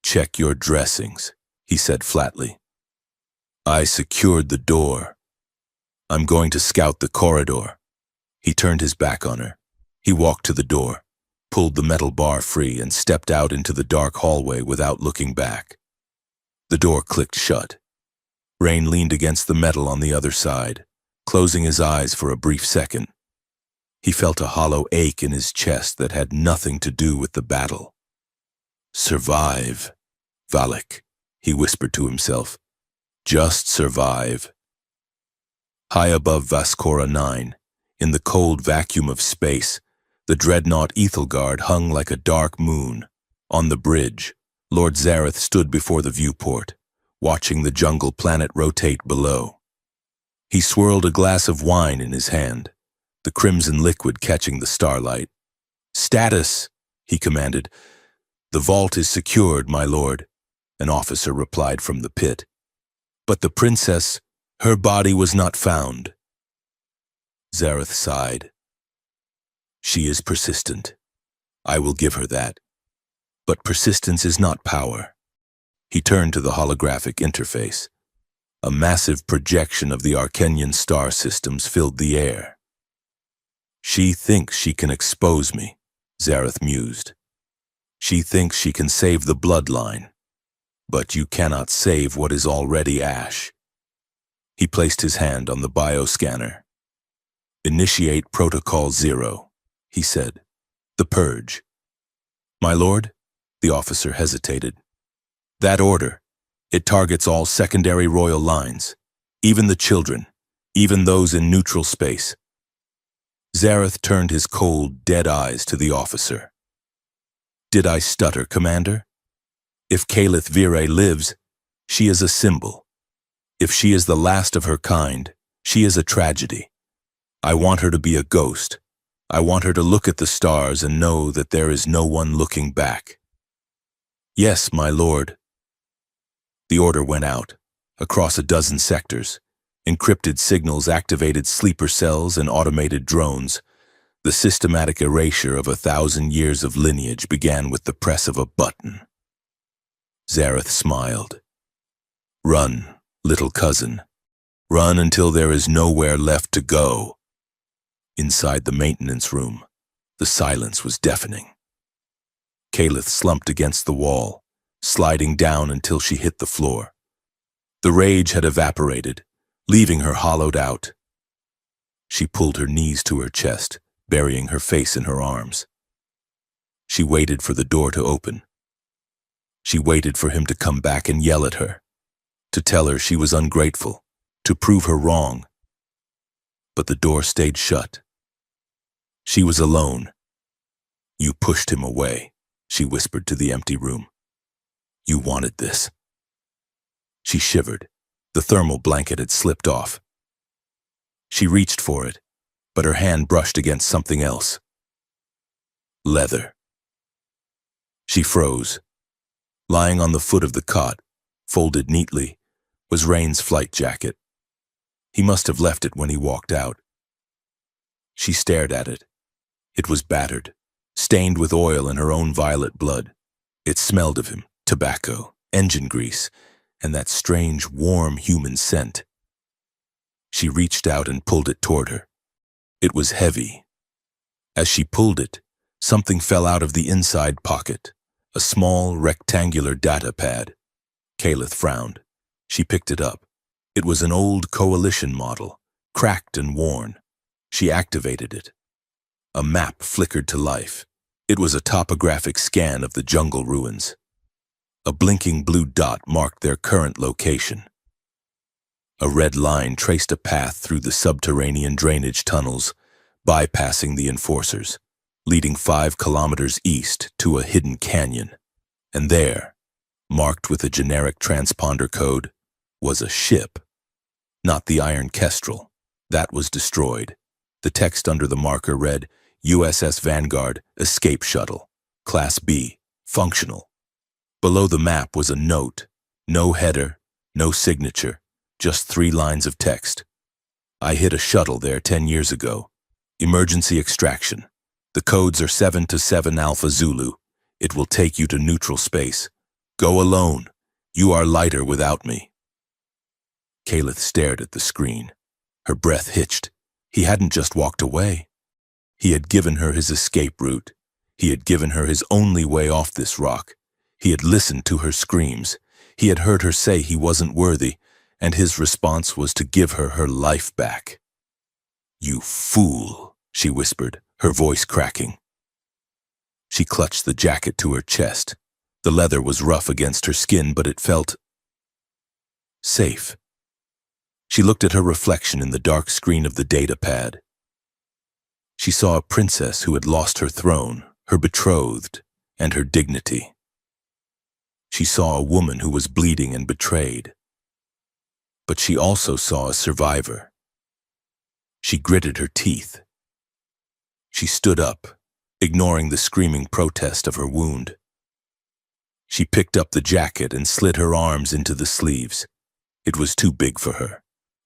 "Check your dressings," he said flatly. "I secured the door. I'm going to scout the corridor." He turned his back on her. He walked to the door, pulled the metal bar free, and stepped out into the dark hallway without looking back. The door clicked shut. Rain leaned against the metal on the other side, closing his eyes for a brief second. He felt a hollow ache in his chest that had nothing to do with the battle. "Survive, Valak," he whispered to himself. "Just survive." High above Vaskora 9, in the cold vacuum of space, the dreadnought Ethelgard hung like a dark moon. On the bridge, Lord Zareth stood before the viewport, watching the jungle planet rotate below. He swirled a glass of wine in his hand, the crimson liquid catching the starlight. "Status," he commanded. "The vault is secured, my lord," an officer replied from the pit. "But the princess, her body was not found." Zareth sighed. "She is persistent. I will give her that. But persistence is not power." He turned to the holographic interface. A massive projection of the Arcanian star systems filled the air. She thinks she can expose me, Zareth mused. She thinks she can save the bloodline. But you cannot save what is already ash. He placed his hand on the bioscanner. Initiate Protocol 0, he said. The purge. My lord? The officer hesitated. That order. It targets all secondary royal lines, even the children, even those in neutral space. Zareth turned his cold, dead eyes to the officer. Did I stutter, Commander? If Calith Vire lives, she is a symbol. If she is the last of her kind, she is a tragedy. I want her to be a ghost. I want her to look at the stars and know that there is no one looking back. Yes, my lord. The order went out, across a dozen sectors. Encrypted signals activated sleeper cells and automated drones. The systematic erasure of 1,000 years of lineage began with the press of a button. Zareth smiled. Run, little cousin. Run until there is nowhere left to go. Inside the maintenance room, the silence was deafening. Calith slumped against the wall, sliding down until she hit the floor. The rage had evaporated, leaving her hollowed out. She pulled her knees to her chest, burying her face in her arms. She waited for the door to open. She waited for him to come back and yell at her, to tell her she was ungrateful, to prove her wrong. But the door stayed shut. She was alone. You pushed him away, she whispered to the empty room. You wanted this. She shivered. The thermal blanket had slipped off. She reached for it, but her hand brushed against something else. Leather. She froze. Lying on the foot of the cot, folded neatly, was Rain's flight jacket. He must have left it when he walked out. She stared at it. It was battered, stained with oil and her own violet blood. It smelled of him, tobacco, engine grease, and that strange, warm human scent. She reached out and pulled it toward her. It was heavy. As she pulled it, something fell out of the inside pocket, a small, rectangular data pad. Calith frowned. She picked it up. It was an old Coalition model, cracked and worn. She activated it. A map flickered to life. It was a topographic scan of the jungle ruins. A blinking blue dot marked their current location. A red line traced a path through the subterranean drainage tunnels, bypassing the enforcers, leading 5 kilometers east to a hidden canyon. And there, marked with a generic transponder code, was a ship. Not the Iron Kestrel. That was destroyed. The text under the marker read, USS Vanguard, Escape Shuttle, Class B, functional. Below the map was a note, no header, no signature, just 3 lines of text. I hit a shuttle there 10 years ago. Emergency extraction. The codes are 7 to 7 Alpha Zulu. It will take you to neutral space. Go alone. You are lighter without me. Calith stared at the screen. Her breath hitched. He hadn't just walked away. He had given her his escape route. He had given her his only way off this rock. He had listened to her screams. He had heard her say he wasn't worthy, and his response was to give her her life back. You fool, she whispered, her voice cracking. She clutched the jacket to her chest. The leather was rough against her skin, but it felt safe. She looked at her reflection in the dark screen of the data pad. She saw a princess who had lost her throne, her betrothed, and her dignity. She saw a woman who was bleeding and betrayed. But she also saw a survivor. She gritted her teeth. She stood up, ignoring the screaming protest of her wound. She picked up the jacket and slid her arms into the sleeves. It was too big for her.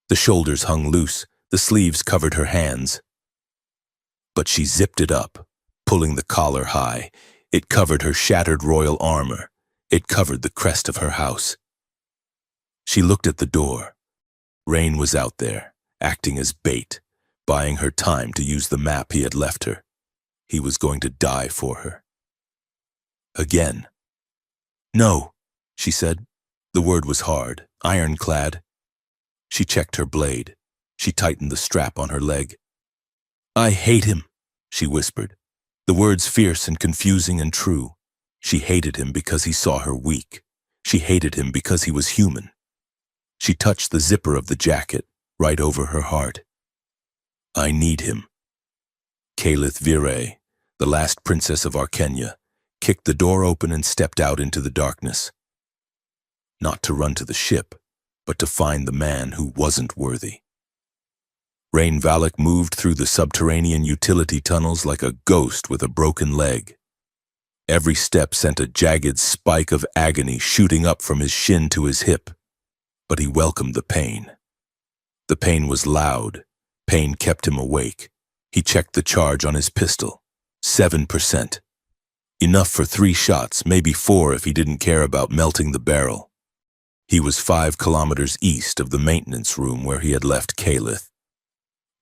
The shoulders hung loose, the sleeves covered her hands. But she zipped it up, pulling the collar high. It covered her shattered royal armor. It covered the crest of her house. She looked at the door, Rain was out there, acting as bait, buying her time to use the map he had left her. He was going to die for her. Again. "No," she said. The word was hard, ironclad. She checked her blade. She tightened the strap on her leg. "I hate him," she whispered, the words fierce and confusing and true. She hated him because he saw her weak. She hated him because he was human. She touched the zipper of the jacket, right over her heart. "I need him." Calith Vire, the last princess of Arkenya, kicked the door open and stepped out into the darkness. Not to run to the ship, but to find the man who wasn't worthy. Rain Valak moved through the subterranean utility tunnels like a ghost with a broken leg. Every step sent a jagged spike of agony shooting up from his shin to his hip, but he welcomed the pain. The pain was loud. Pain kept him awake. He checked the charge on his pistol. 7%. Enough for 3 shots, maybe 4 if he didn't care about melting the barrel. He was 5 kilometers east of the maintenance room where he had left Calith.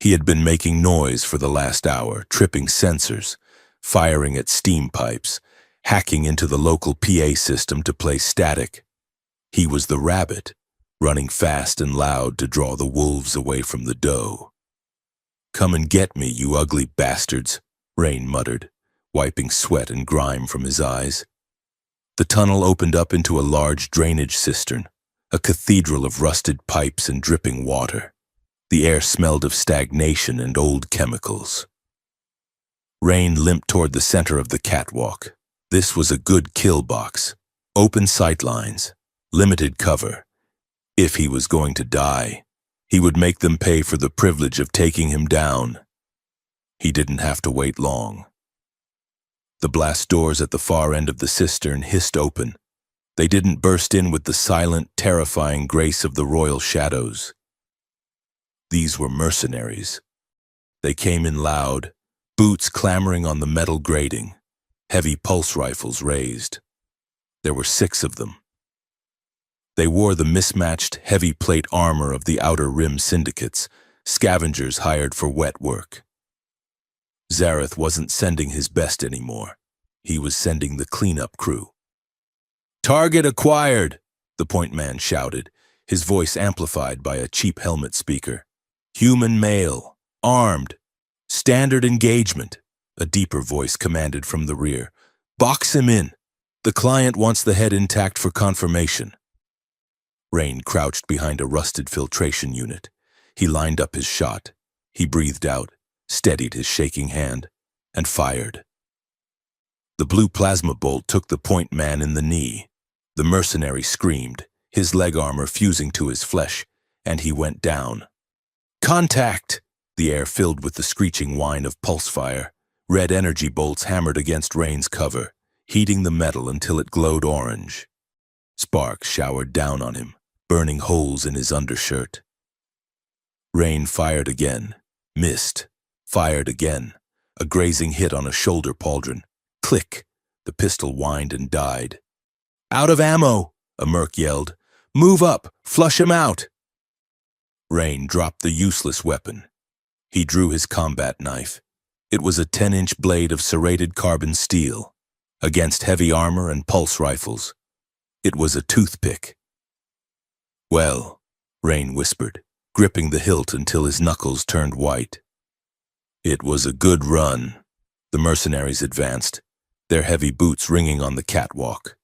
He had been making noise for the last hour, tripping sensors, firing at steam pipes, hacking into the local PA system to play static. He was the rabbit, running fast and loud to draw the wolves away from the doe. "Come and get me, you ugly bastards," Rain muttered, wiping sweat and grime from his eyes. The tunnel opened up into a large drainage cistern, a cathedral of rusted pipes and dripping water. The air smelled of stagnation and old chemicals. Rain limped toward the center of the catwalk. This was a good kill box. Open sight lines, limited cover. If he was going to die, he would make them pay for the privilege of taking him down. He didn't have to wait long. The blast doors at the far end of the cistern hissed open. They didn't burst in with the silent, terrifying grace of the royal shadows. These were mercenaries. They came in loud, boots clamoring on the metal grating, heavy pulse rifles raised. There were 6 of them. They wore the mismatched, heavy plate armor of the Outer Rim syndicates, scavengers hired for wet work. Zareth wasn't sending his best anymore. He was sending the cleanup crew. "Target acquired," the point man shouted, his voice amplified by a cheap helmet speaker. "Human male, armed, standard engagement," a deeper voice commanded from the rear. "Box him in. The client wants the head intact for confirmation." Rain crouched behind a rusted filtration unit. He lined up his shot. He breathed out, steadied his shaking hand, and fired. The blue plasma bolt took the point man in the knee. The mercenary screamed, his leg armor fusing to his flesh, and he went down. "Contact!" The air filled with the screeching whine of pulse fire. Red energy bolts hammered against Rain's cover, heating the metal until it glowed orange. Sparks showered down on him, burning holes in his undershirt. Rain fired again, missed, fired again, a grazing hit on a shoulder pauldron. Click! The pistol whined and died. "Out of ammo!" a merc yelled. "Move up! Flush him out!" Rain dropped the useless weapon. He drew his combat knife. It was a 10-inch blade of serrated carbon steel. Against heavy armor and pulse rifles, it was a toothpick. "Well," Rain whispered, gripping the hilt until his knuckles turned white. "It was a good run." The mercenaries advanced, their heavy boots ringing on the catwalk.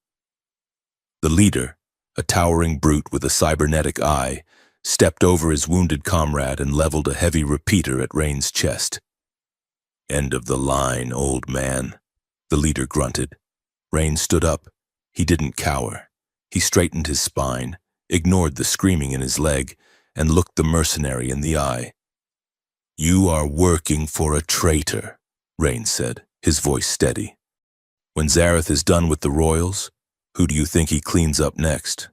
The leader, a towering brute with a cybernetic eye, stepped over his wounded comrade and leveled a heavy repeater at Rain's chest. "End of the line, old man," the leader grunted. Rain stood up. He didn't cower. He straightened his spine, ignored the screaming in his leg, and looked the mercenary in the eye. "You are working for a traitor," Rain said, his voice steady. "When Zareth is done with the royals, who do you think he cleans up next?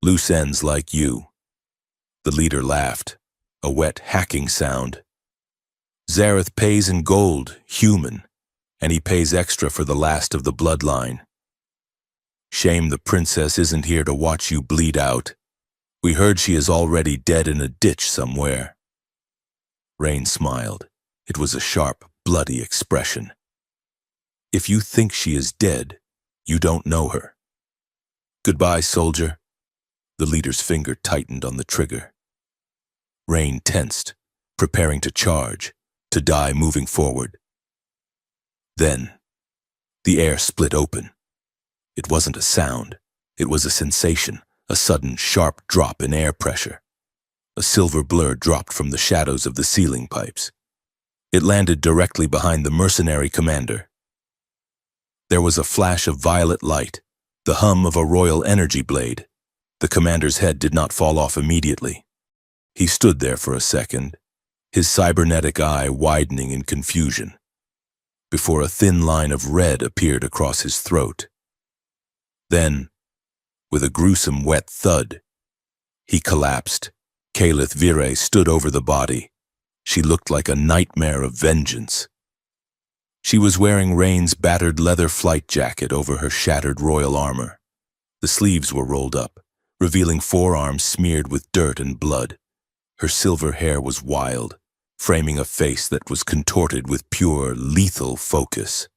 Loose ends like you." The leader laughed, a wet hacking sound. "Zareth pays in gold, human, and he pays extra for the last of the bloodline. Shame the princess isn't here to watch you bleed out." We heard she is already dead in a ditch somewhere. Rain smiled. It was a sharp, bloody expression. If you think she is dead, you don't know her. Goodbye, soldier. The leader's finger tightened on the trigger. Rain tensed, preparing to charge, to die moving forward. Then, the air split open. It wasn't a sound. It was a sensation, a sudden, sharp drop in air pressure. A silver blur dropped from the shadows of the ceiling pipes. It landed directly behind the mercenary commander. There was a flash of violet light, the hum of a royal energy blade. The commander's head did not fall off immediately. He stood there for a second, his cybernetic eye widening in confusion, before a thin line of red appeared across his throat. Then, with a gruesome wet thud, he collapsed. Kalith Vire stood over the body. She looked like a nightmare of vengeance. She was wearing Rain's battered leather flight jacket over her shattered royal armor. The sleeves were rolled up, revealing forearms smeared with dirt and blood. Her silver hair was wild, framing a face that was contorted with pure, lethal focus.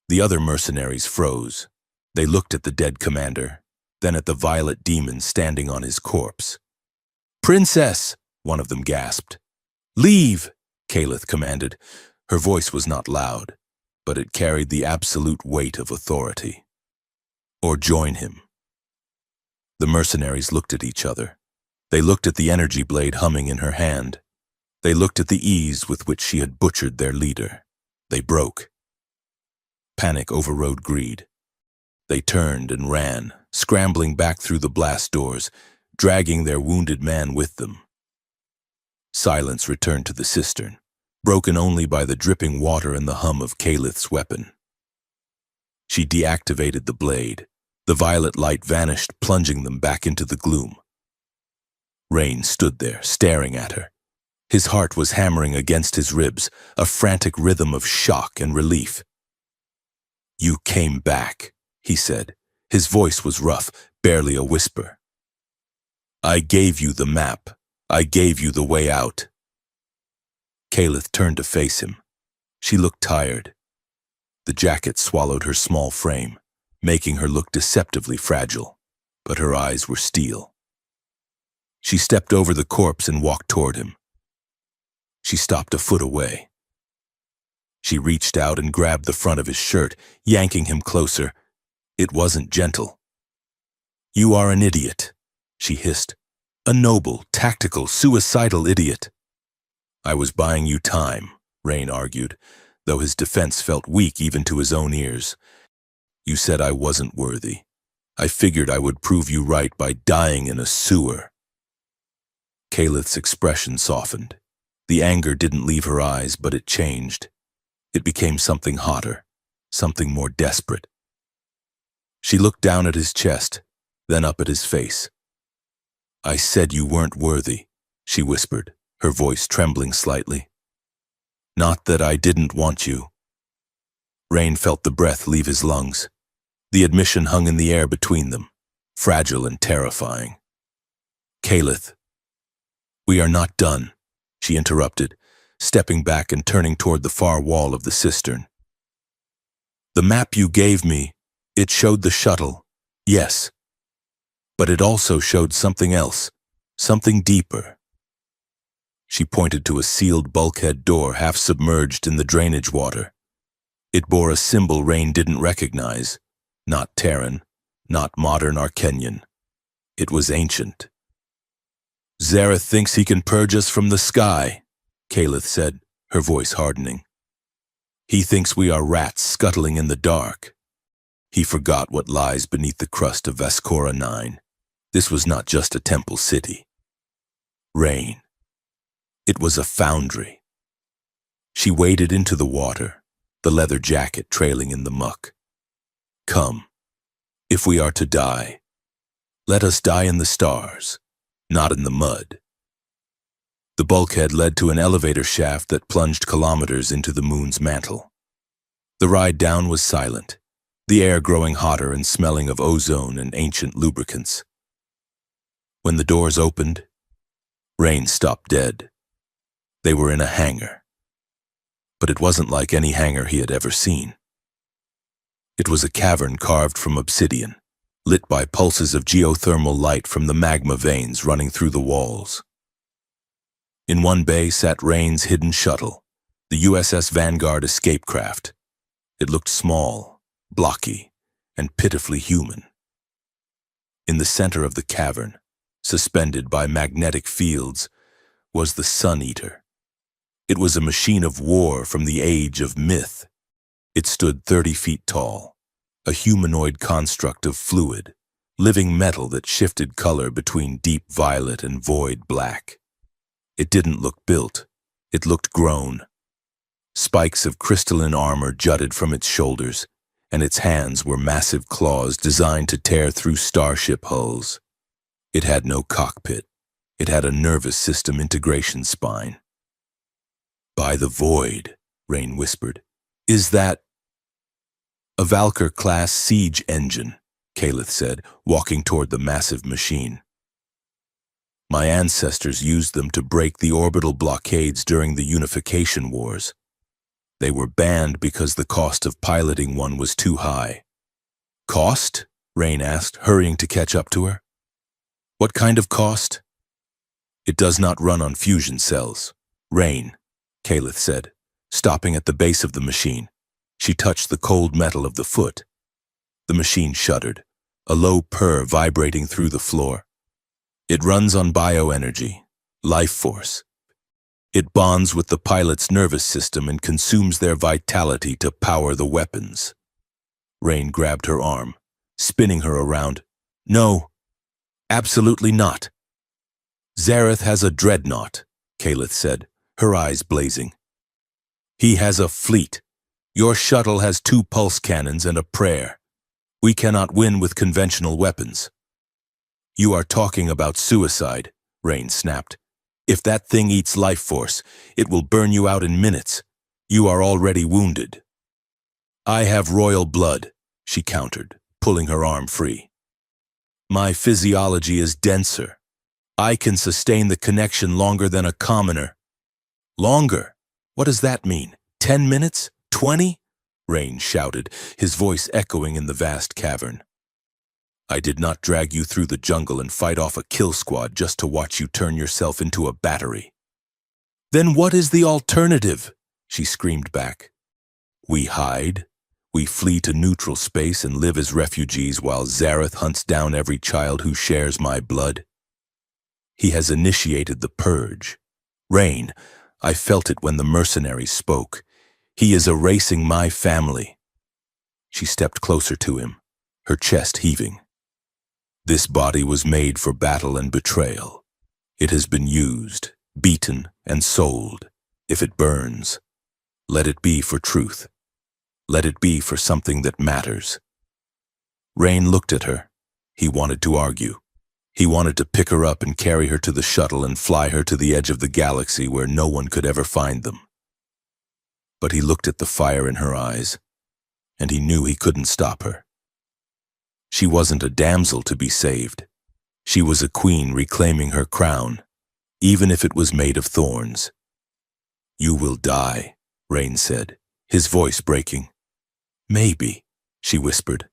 The other mercenaries froze. They looked at the dead commander, then at the violet demon standing on his corpse. "Princess!" one of them gasped. "Leave!" Kalith commanded. Her voice was not loud, but it carried the absolute weight of authority. "Or join him." The mercenaries looked at each other. They looked at the energy blade humming in her hand. They looked at the ease with which she had butchered their leader. They broke. Panic overrode greed. They turned and ran, scrambling back through the blast doors, dragging their wounded man with them. Silence returned to the cistern, broken only by the dripping water and the hum of Kalith's weapon. She deactivated the blade. The violet light vanished, plunging them back into the gloom. Rain stood there, staring at her. His heart was hammering against his ribs, a frantic rhythm of shock and relief. "You came back," he said. His voice was rough, barely a whisper. "I gave you the map. I gave you the way out." Kalith turned to face him. She looked tired. The jacket swallowed her small frame, making her look deceptively fragile, but her eyes were steel. She stepped over the corpse and walked toward him. She stopped a foot away. She reached out and grabbed the front of his shirt, yanking him closer. It wasn't gentle. "You are an idiot," she hissed. "A noble, tactical, suicidal idiot." "I was buying you time," Rain argued, though his defense felt weak even to his own ears. "You said I wasn't worthy. I figured I would prove you right by dying in a sewer." Kalith's expression softened. The anger didn't leave her eyes, but it changed. It became something hotter, something more desperate. She looked down at his chest, then up at his face. "I said you weren't worthy," she whispered, her voice trembling slightly. "Not that I didn't want you." Rain felt the breath leave his lungs. The admission hung in the air between them, fragile and terrifying. "Kalith." "We are not done," she interrupted, stepping back and turning toward the far wall of the cistern. "The map you gave me, it showed the shuttle, yes. But it also showed something else, something deeper." She pointed to a sealed bulkhead door half submerged in the drainage water. It bore a symbol Rain didn't recognize, not Terran, not modern Arcanian. It was ancient. "Zareth thinks he can purge us from the sky," Kalith said, her voice hardening. "He thinks we are rats scuttling in the dark. He forgot what lies beneath the crust of Vascora 9. This was not just a temple city. Rain. It was a foundry." She waded into the water, the leather jacket trailing in the muck. "Come. If we are to die, let us die in the stars, not in the mud." The bulkhead led to an elevator shaft that plunged kilometers into the moon's mantle. The ride down was silent, the air growing hotter and smelling of ozone and ancient lubricants. When the doors opened, Rain stopped dead. They were in a hangar. But it wasn't like any hangar he had ever seen. It was a cavern carved from obsidian, lit by pulses of geothermal light from the magma veins running through the walls. In one bay sat Rain's hidden shuttle, the USS Vanguard escape craft. It looked small, blocky, and pitifully human. In the center of the cavern, suspended by magnetic fields, was the Sun Eater. It was a machine of war from the age of myth. It stood 30 feet tall, a humanoid construct of fluid, living metal that shifted color between deep violet and void black. It didn't look built, it looked grown. Spikes of crystalline armor jutted from its shoulders, and its hands were massive claws designed to tear through starship hulls. It had no cockpit. It had a nervous system integration spine. "By the void," Rain whispered. "Is that—" "A Valkyr-class siege engine," Kaleth said, walking toward the massive machine. "My ancestors used them to break the orbital blockades during the Unification Wars. They were banned because the cost of piloting one was too high." "Cost?" Rain asked, hurrying to catch up to her. "What kind of cost?" "It does not run on fusion cells." "Rain," Kaleth said, stopping at the base of the machine. She touched the cold metal of the foot. The machine shuddered, a low purr vibrating through the floor. "It runs on bioenergy, life force. It bonds with the pilot's nervous system and consumes their vitality to power the weapons." Rain grabbed her arm, spinning her around. "No, absolutely not." "Zareth has a dreadnought," Kaleth said, her eyes blazing. "He has a fleet. Your shuttle has 2 pulse cannons and a prayer. We cannot win with conventional weapons." "You are talking about suicide," Rain snapped. "If that thing eats life force, it will burn you out in minutes. You are already wounded." "I have royal blood," she countered, pulling her arm free. "My physiology is denser. I can sustain the connection longer than a commoner." "Longer? What does that mean? 10 minutes? 20? Rain shouted, his voice echoing in the vast cavern. "I did not drag you through the jungle and fight off a kill squad just to watch you turn yourself into a battery." "Then what is the alternative?" she screamed back. "We hide. We flee to neutral space and live as refugees while Zareth hunts down every child who shares my blood. He has initiated the purge. Rain, I felt it when the mercenaries spoke. He is erasing my family." She stepped closer to him, her chest heaving. "This body was made for battle and betrayal. It has been used, beaten, and sold. If it burns, let it be for truth. Let it be for something that matters." Rain looked at her. He wanted to argue. He wanted to pick her up and carry her to the shuttle and fly her to the edge of the galaxy where no one could ever find them. But he looked at the fire in her eyes, and he knew he couldn't stop her. She wasn't a damsel to be saved. She was a queen reclaiming her crown, even if it was made of thorns. "You will die," Rain said, his voice breaking. "Maybe," she whispered.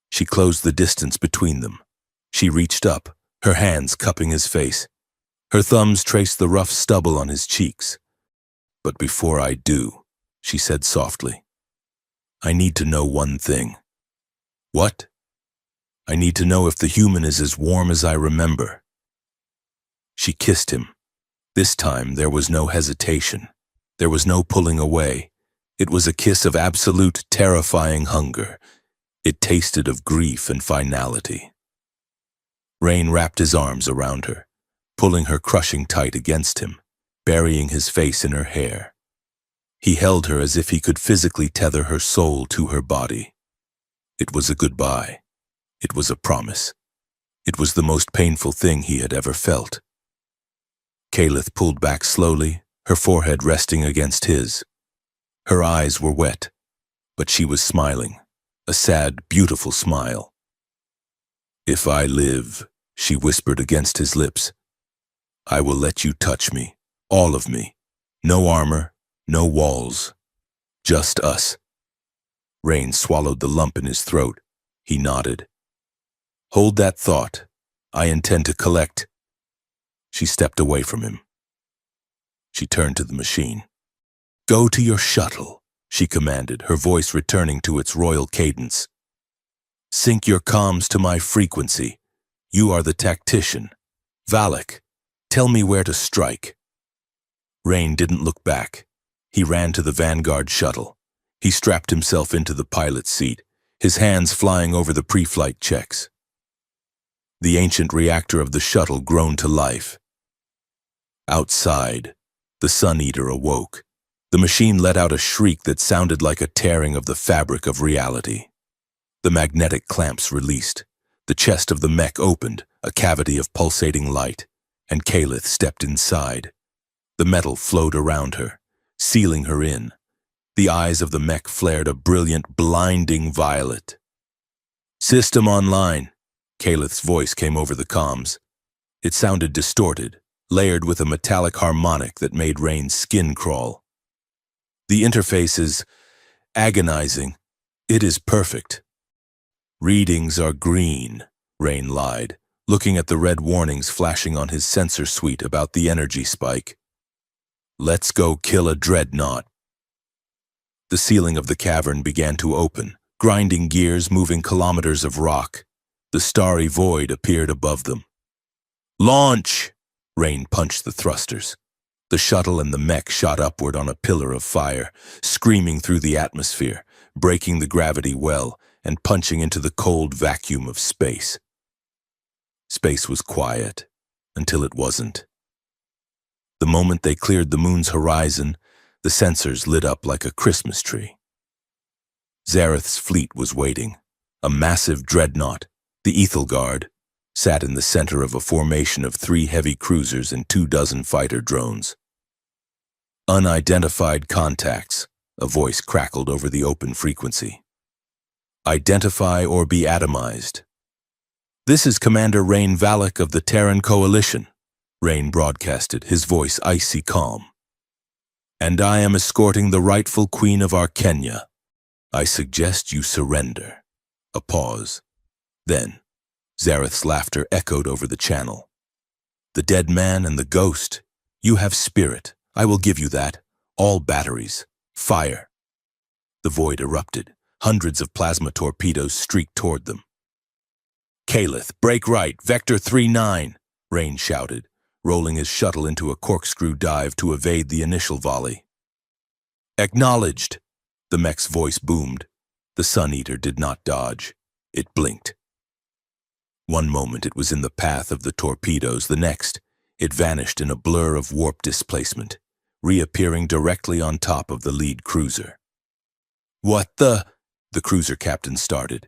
She closed the distance between them. She reached up, her hands cupping his face. Her thumbs traced the rough stubble on his cheeks. "But before I do," she said softly, "I need to know one thing." "What?" "I need to know if the human is as warm as I remember." She kissed him. This time there was no hesitation. There was no pulling away. It was a kiss of absolute, terrifying hunger. It tasted of grief and finality. Rain wrapped his arms around her, pulling her crushing tight against him, burying his face in her hair. He held her as if he could physically tether her soul to her body. It was a goodbye. It was a promise. It was the most painful thing he had ever felt. Kaleth pulled back slowly, her forehead resting against his. Her eyes were wet, but she was smiling, a sad, beautiful smile. "If I live," she whispered against his lips. I will let you touch me, all of me. No armor, no walls, just us. Rain swallowed the lump in his throat. He nodded. Hold that thought. I intend to collect. She stepped away from him. She turned to the machine. Go to your shuttle, she commanded, her voice returning to its royal cadence. Sync your comms to my frequency. You are the tactician. Valak, tell me where to strike. Rain didn't look back. He ran to the Vanguard shuttle. He strapped himself into the pilot's seat, his hands flying over the pre-flight checks. The ancient reactor of the shuttle groaned to life. Outside, the Sun Eater awoke. The machine let out a shriek that sounded like a tearing of the fabric of reality. The magnetic clamps released. The chest of the mech opened, a cavity of pulsating light, and Kalith stepped inside. The metal flowed around her, sealing her in. The eyes of the mech flared a brilliant, blinding violet. System online. Kalith's voice came over the comms. It sounded distorted, layered with a metallic harmonic that made Rain's skin crawl. The interface is agonizing. It is perfect. Readings are green, Rain lied, looking at the red warnings flashing on his sensor suite about the energy spike. Let's go kill a dreadnought. The ceiling of the cavern began to open, grinding gears moving kilometers of rock. The starry void appeared above them. Launch! Rain punched the thrusters. The shuttle and the mech shot upward on a pillar of fire, screaming through the atmosphere, breaking the gravity well, and punching into the cold vacuum of space. Space was quiet, until it wasn't. The moment they cleared the moon's horizon, the sensors lit up like a Christmas tree. Zareth's fleet was waiting. A massive dreadnought, the Ethelgard, sat in the center of a formation of 3 heavy cruisers and 24 fighter drones. Unidentified contacts, a voice crackled over the open frequency. Identify or be atomized. This is Commander Rain Valak of the Terran Coalition, Rain broadcasted, his voice icy calm. And I am escorting the rightful queen of Arkenya. I suggest you surrender. A pause. Then, Zareth's laughter echoed over the channel. The dead man and the ghost. You have spirit. I will give you that. All batteries. Fire. The void erupted. Hundreds of plasma torpedoes streaked toward them. Kalith, break right, Vector 3-9, Rain shouted, rolling his shuttle into a corkscrew dive to evade the initial volley. Acknowledged, the mech's voice boomed. The Sun Eater did not dodge. It blinked. One moment it was in the path of the torpedoes, the next, it vanished in a blur of warp displacement, reappearing directly on top of the lead cruiser. What the cruiser captain started.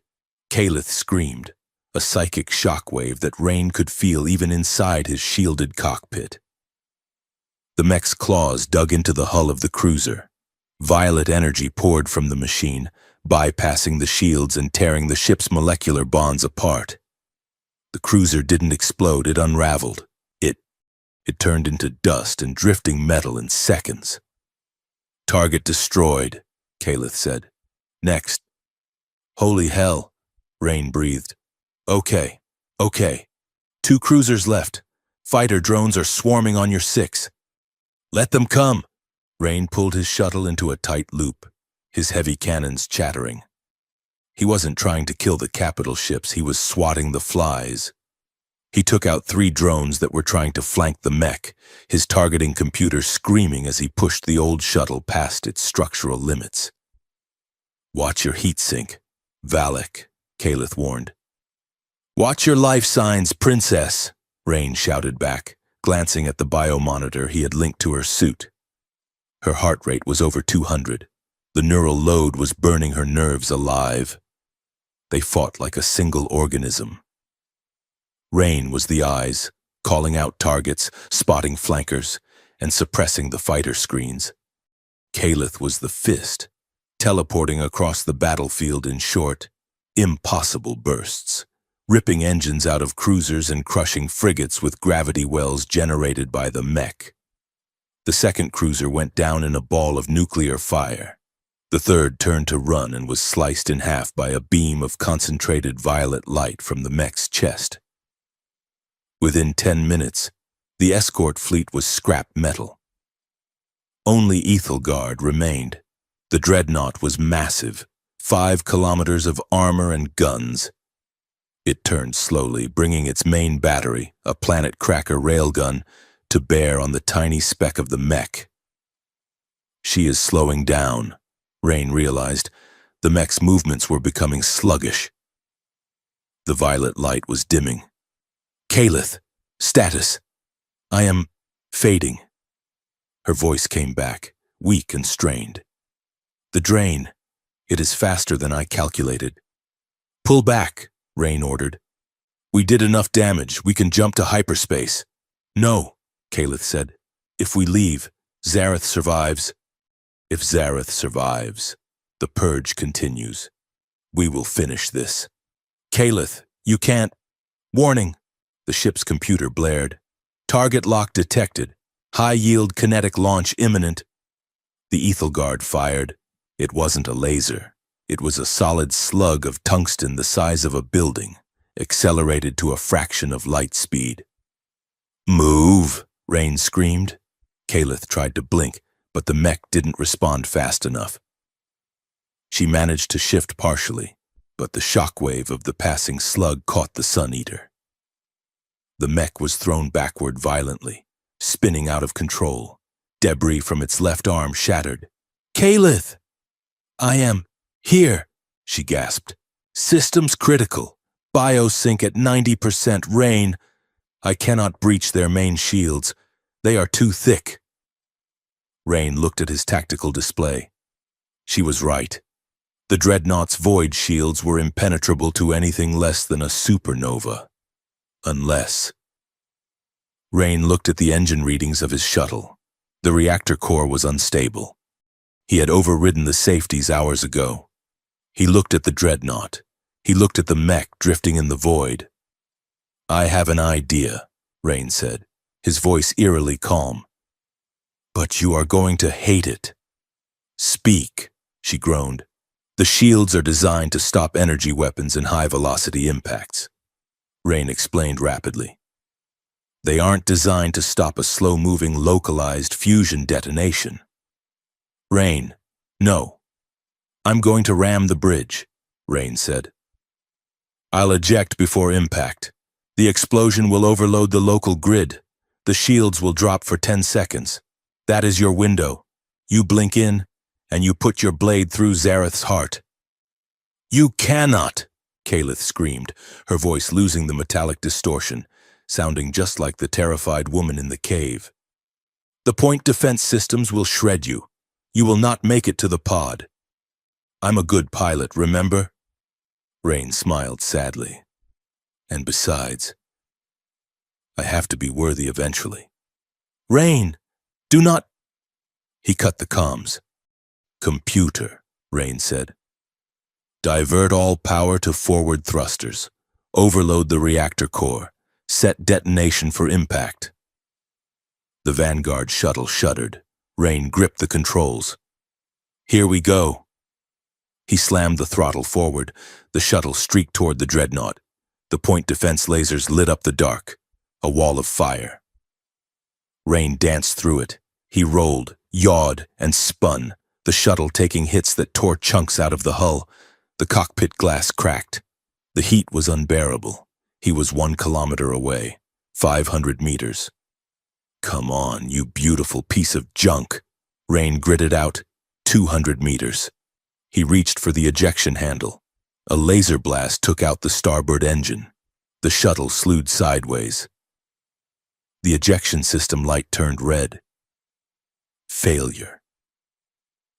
Kalith screamed, a psychic shockwave that Rain could feel even inside his shielded cockpit. The mech's claws dug into the hull of the cruiser. Violet energy poured from the machine, bypassing the shields and tearing the ship's molecular bonds apart. The cruiser didn't explode, it unraveled. It turned into dust and drifting metal in seconds. Target destroyed, Kalith said. Next. Holy hell, Rain breathed. Okay. 2 cruisers left. Fighter drones are swarming on your 6. Let them come. Rain pulled his shuttle into a tight loop, his heavy cannons chattering. He wasn't trying to kill the capital ships, he was swatting the flies. He took out 3 drones that were trying to flank the mech, his targeting computer screaming as he pushed the old shuttle past its structural limits. Watch your heat sink, Valak, Kalith warned. Watch your life signs, princess, Rain shouted back, glancing at the biomonitor he had linked to her suit. Her heart rate was over 200. The neural load was burning her nerves alive. They fought like a single organism. Rain was the eyes, calling out targets, spotting flankers, and suppressing the fighter screens. Kalith was the fist, teleporting across the battlefield in short, impossible bursts, ripping engines out of cruisers and crushing frigates with gravity wells generated by the mech. The second cruiser went down in a ball of nuclear fire. The third turned to run and was sliced in half by a beam of concentrated violet light from the mech's chest. Within 10 minutes, the escort fleet was scrap metal. Only Ethelgard remained. The dreadnought was massive, 5 kilometers of armor and guns. It turned slowly, bringing its main battery, a Planet Cracker railgun, to bear on the tiny speck of the mech. She is slowing down, Rain realized. The mech's movements were becoming sluggish. The violet light was dimming. Kalith, status. I am fading. Her voice came back, weak and strained. The drain. It is faster than I calculated. Pull back, Rain ordered. We did enough damage. We can jump to hyperspace. No, Kalith said. If we leave, Zareth survives. If Zareth survives, the purge continues. We will finish this. Kalith, you can't. Warning. The ship's computer blared. Target lock detected. High-yield kinetic launch imminent. The Ethelgard fired. It wasn't a laser. It was a solid slug of tungsten the size of a building, accelerated to a fraction of light speed. Move, Rain screamed. Kalith tried to blink, but the mech didn't respond fast enough. She managed to shift partially, but the shockwave of the passing slug caught the Sun Eater. The mech was thrown backward violently, spinning out of control. Debris from its left arm shattered. Kalith! I am here, she gasped. Systems critical. Biosync at 90%. Rain. I cannot breach their main shields. They are too thick. Rain looked at his tactical display. She was right. The dreadnought's void shields were impenetrable to anything less than a supernova. Unless... Rain looked at the engine readings of his shuttle. The reactor core was unstable. He had overridden the safeties hours ago. He looked at the dreadnought. He looked at the mech drifting in the void. I have an idea, Rain said, his voice eerily calm. But you are going to hate it. Speak, she groaned. The shields are designed to stop energy weapons and high-velocity impacts. Rain explained rapidly. They aren't designed to stop a slow-moving, localized fusion detonation. Rain, no. I'm going to ram the bridge, Rain said. I'll eject before impact. The explosion will overload the local grid. The shields will drop for 10 seconds. That is your window. You blink in, and you put your blade through Zareth's heart. You cannot, Kalith screamed, her voice losing the metallic distortion, sounding just like the terrified woman in the cave. The point defense systems will shred you. You will not make it to the pod. I'm a good pilot, remember? Rain smiled sadly. And besides, I have to be worthy eventually. Rain! Do not... He cut the comms. Computer, Rain said. Divert all power to forward thrusters. Overload the reactor core. Set detonation for impact. The Vanguard shuttle shuddered. Rain gripped the controls. Here we go. He slammed the throttle forward. The shuttle streaked toward the dreadnought. The point defense lasers lit up the dark. A wall of fire. Rain danced through it. He rolled, yawed, and spun, the shuttle taking hits that tore chunks out of the hull. The cockpit glass cracked. The heat was unbearable. He was 1 kilometer away, 500 meters. Come on, you beautiful piece of junk. Rain gritted out, 200 meters. He reached for the ejection handle. A laser blast took out the starboard engine. The shuttle slewed sideways. The ejection system light turned red. Failure.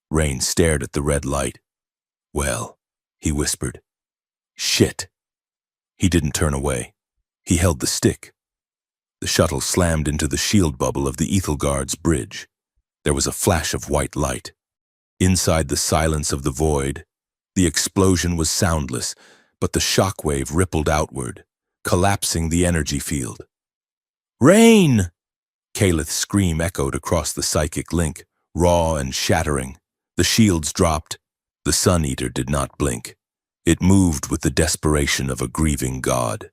Rain stared at the red light. Well, he whispered. Shit. He didn't turn away. He held the stick. The shuttle slammed into the shield bubble of the Ethelgard's bridge. There was a flash of white light. Inside the silence of the void, the explosion was soundless, but the shockwave rippled outward, collapsing the energy field. "Rain!" Kaleth's scream echoed across the psychic link, raw and shattering. The shields dropped. The Sun Eater did not blink. It moved with the desperation of a grieving god.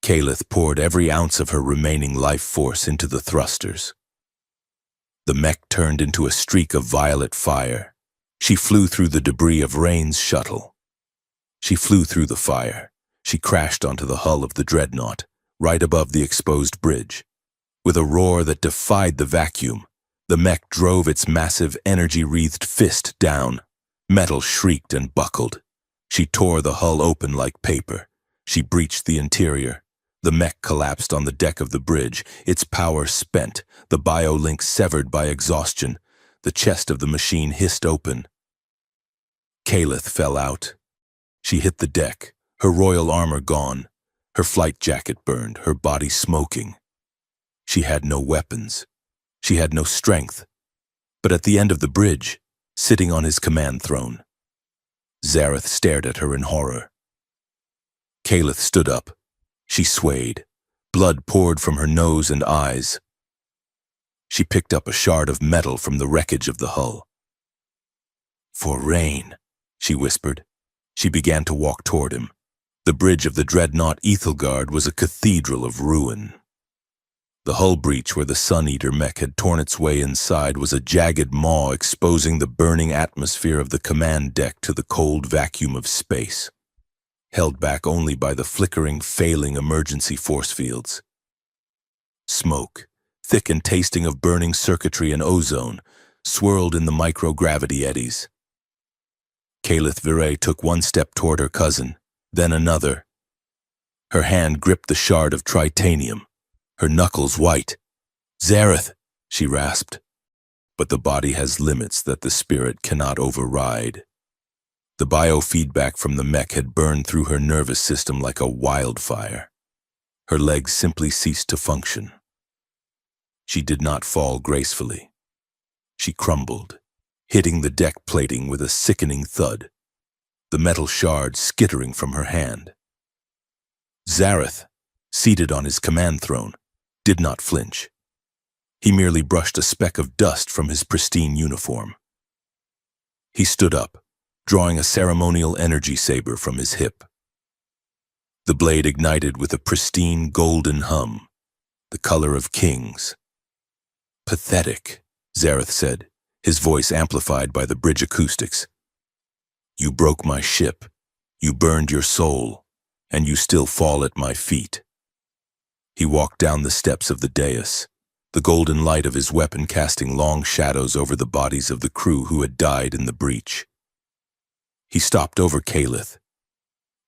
Kaleth poured every ounce of her remaining life force into the thrusters. The mech turned into a streak of violet fire. She flew through the debris of Rain's shuttle. She flew through the fire. She crashed onto the hull of the dreadnought, right above the exposed bridge. With a roar that defied the vacuum, the mech drove its massive, energy-wreathed fist down. Metal shrieked and buckled. She tore the hull open like paper. She breached the interior. The mech collapsed on the deck of the bridge, its power spent, the biolink severed by exhaustion. The chest of the machine hissed open. Kaleth fell out. She hit the deck, her royal armor gone, her flight jacket burned, her body smoking. She had no weapons. She had no strength. But at the end of the bridge, sitting on his command throne, Zareth stared at her in horror. Kaleth stood up. She swayed. Blood poured from her nose and eyes. She picked up a shard of metal from the wreckage of the hull. "For Rain," she whispered. She began to walk toward him. The bridge of the dreadnought Ethelgard was a cathedral of ruin. The hull breach where the Sun Eater mech had torn its way inside was a jagged maw exposing the burning atmosphere of the command deck to the cold vacuum of space, held back only by the flickering, failing emergency force fields. Smoke, thick and tasting of burning circuitry and ozone, swirled in the microgravity eddies. Kaleth Viray took one step toward her cousin, then another. Her hand gripped the shard of tritanium, her knuckles white. "Zareth," she rasped. But the body has limits that the spirit cannot override. The biofeedback from the mech had burned through her nervous system like a wildfire. Her legs simply ceased to function. She did not fall gracefully. She crumbled, hitting the deck plating with a sickening thud, the metal shard skittering from her hand. Zareth, seated on his command throne, did not flinch. He merely brushed a speck of dust from his pristine uniform. He stood up, drawing a ceremonial energy saber from his hip. The blade ignited with a pristine golden hum, the color of kings. "Pathetic," Zareth said, his voice amplified by the bridge acoustics. "You broke my ship, you burned your soul, and you still fall at my feet." He walked down the steps of the dais, the golden light of his weapon casting long shadows over the bodies of the crew who had died in the breach. He stopped over Kaleth.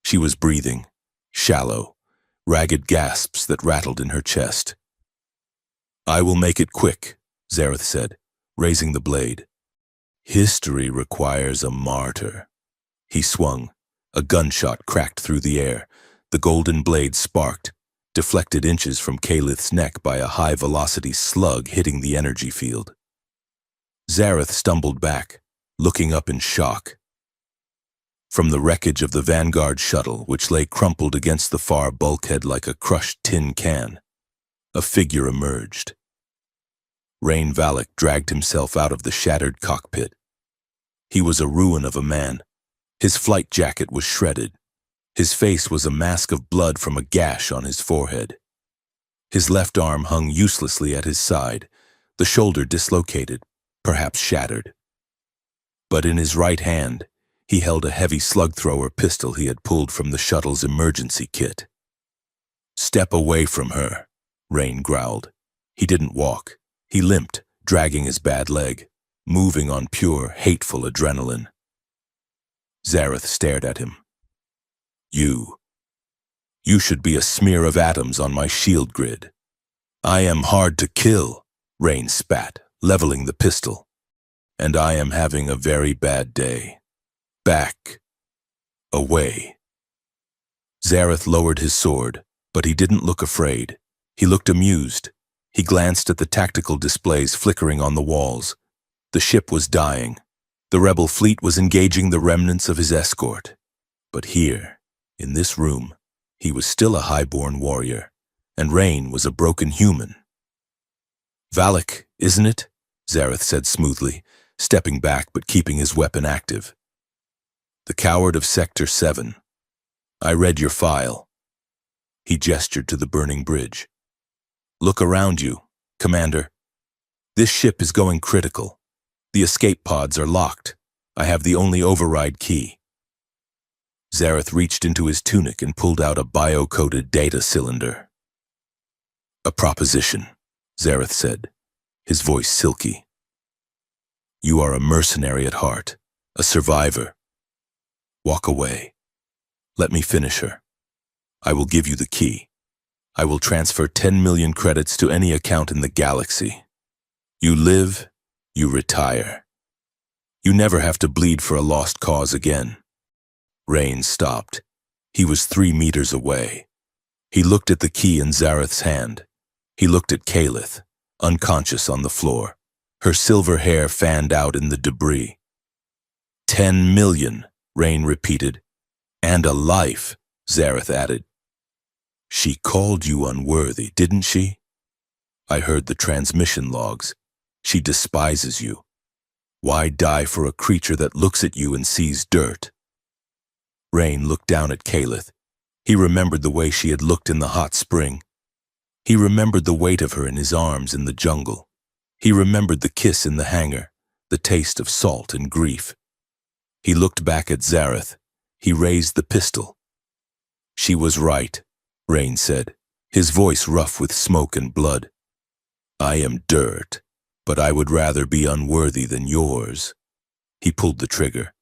She was breathing, shallow, ragged gasps that rattled in her chest. "I will make it quick," Zareth said, raising the blade. "History requires a martyr." He swung. A gunshot cracked through the air. The golden blade sparked, deflected inches from Kaleth's neck by a high-velocity slug hitting the energy field. Zareth stumbled back, looking up in shock. From the wreckage of the Vanguard shuttle, which lay crumpled against the far bulkhead like a crushed tin can, a figure emerged. Rain Valak dragged himself out of the shattered cockpit. He was a ruin of a man. His flight jacket was shredded. His face was a mask of blood from a gash on his forehead. His left arm hung uselessly at his side, the shoulder dislocated, perhaps shattered. But in his right hand, he held a heavy slug-thrower pistol he had pulled from the shuttle's emergency kit. "Step away from her," Rain growled. He didn't walk. He limped, dragging his bad leg, moving on pure, hateful adrenaline. Zareth stared at him. You should be a smear of atoms on my shield grid." "I am hard to kill," Rain spat, leveling the pistol. "And I am having a very bad day. Back. Away." Zareth lowered his sword, but he didn't look afraid. He looked amused. He glanced at the tactical displays flickering on the walls. The ship was dying. The rebel fleet was engaging the remnants of his escort. But here, in this room, he was still a highborn warrior, and Rain was a broken human. "Valak, isn't it?" Zareth said smoothly, stepping back but keeping his weapon active. "The coward of Sector 7. I read your file." He gestured to the burning bridge. "Look around you, Commander. This ship is going critical. The escape pods are locked. I have the only override key." Zareth reached into his tunic and pulled out a bio-coded data cylinder. "A proposition," Zareth said, his voice silky. "You are a mercenary at heart, a survivor. Walk away. Let me finish her. I will give you the key. I will transfer 10 million credits to any account in the galaxy. You live, you retire. You never have to bleed for a lost cause again." Rain stopped. He was 3 meters away. He looked at the key in Zareth's hand. He looked at Kalith, unconscious on the floor, her silver hair fanned out in the debris. 10 million, Rain repeated. "And a life," Zareth added. "She called you unworthy, didn't she? I heard the transmission logs. She despises you. Why die for a creature that looks at you and sees dirt?" Rain looked down at Kalith. He remembered the way she had looked in the hot spring. He remembered the weight of her in his arms in the jungle. He remembered the kiss in the hangar, the taste of salt and grief. He looked back at Zareth. He raised the pistol. "She was right," Rain said, his voice rough with smoke and blood. "I am dirt, but I would rather be unworthy than yours." He pulled the trigger.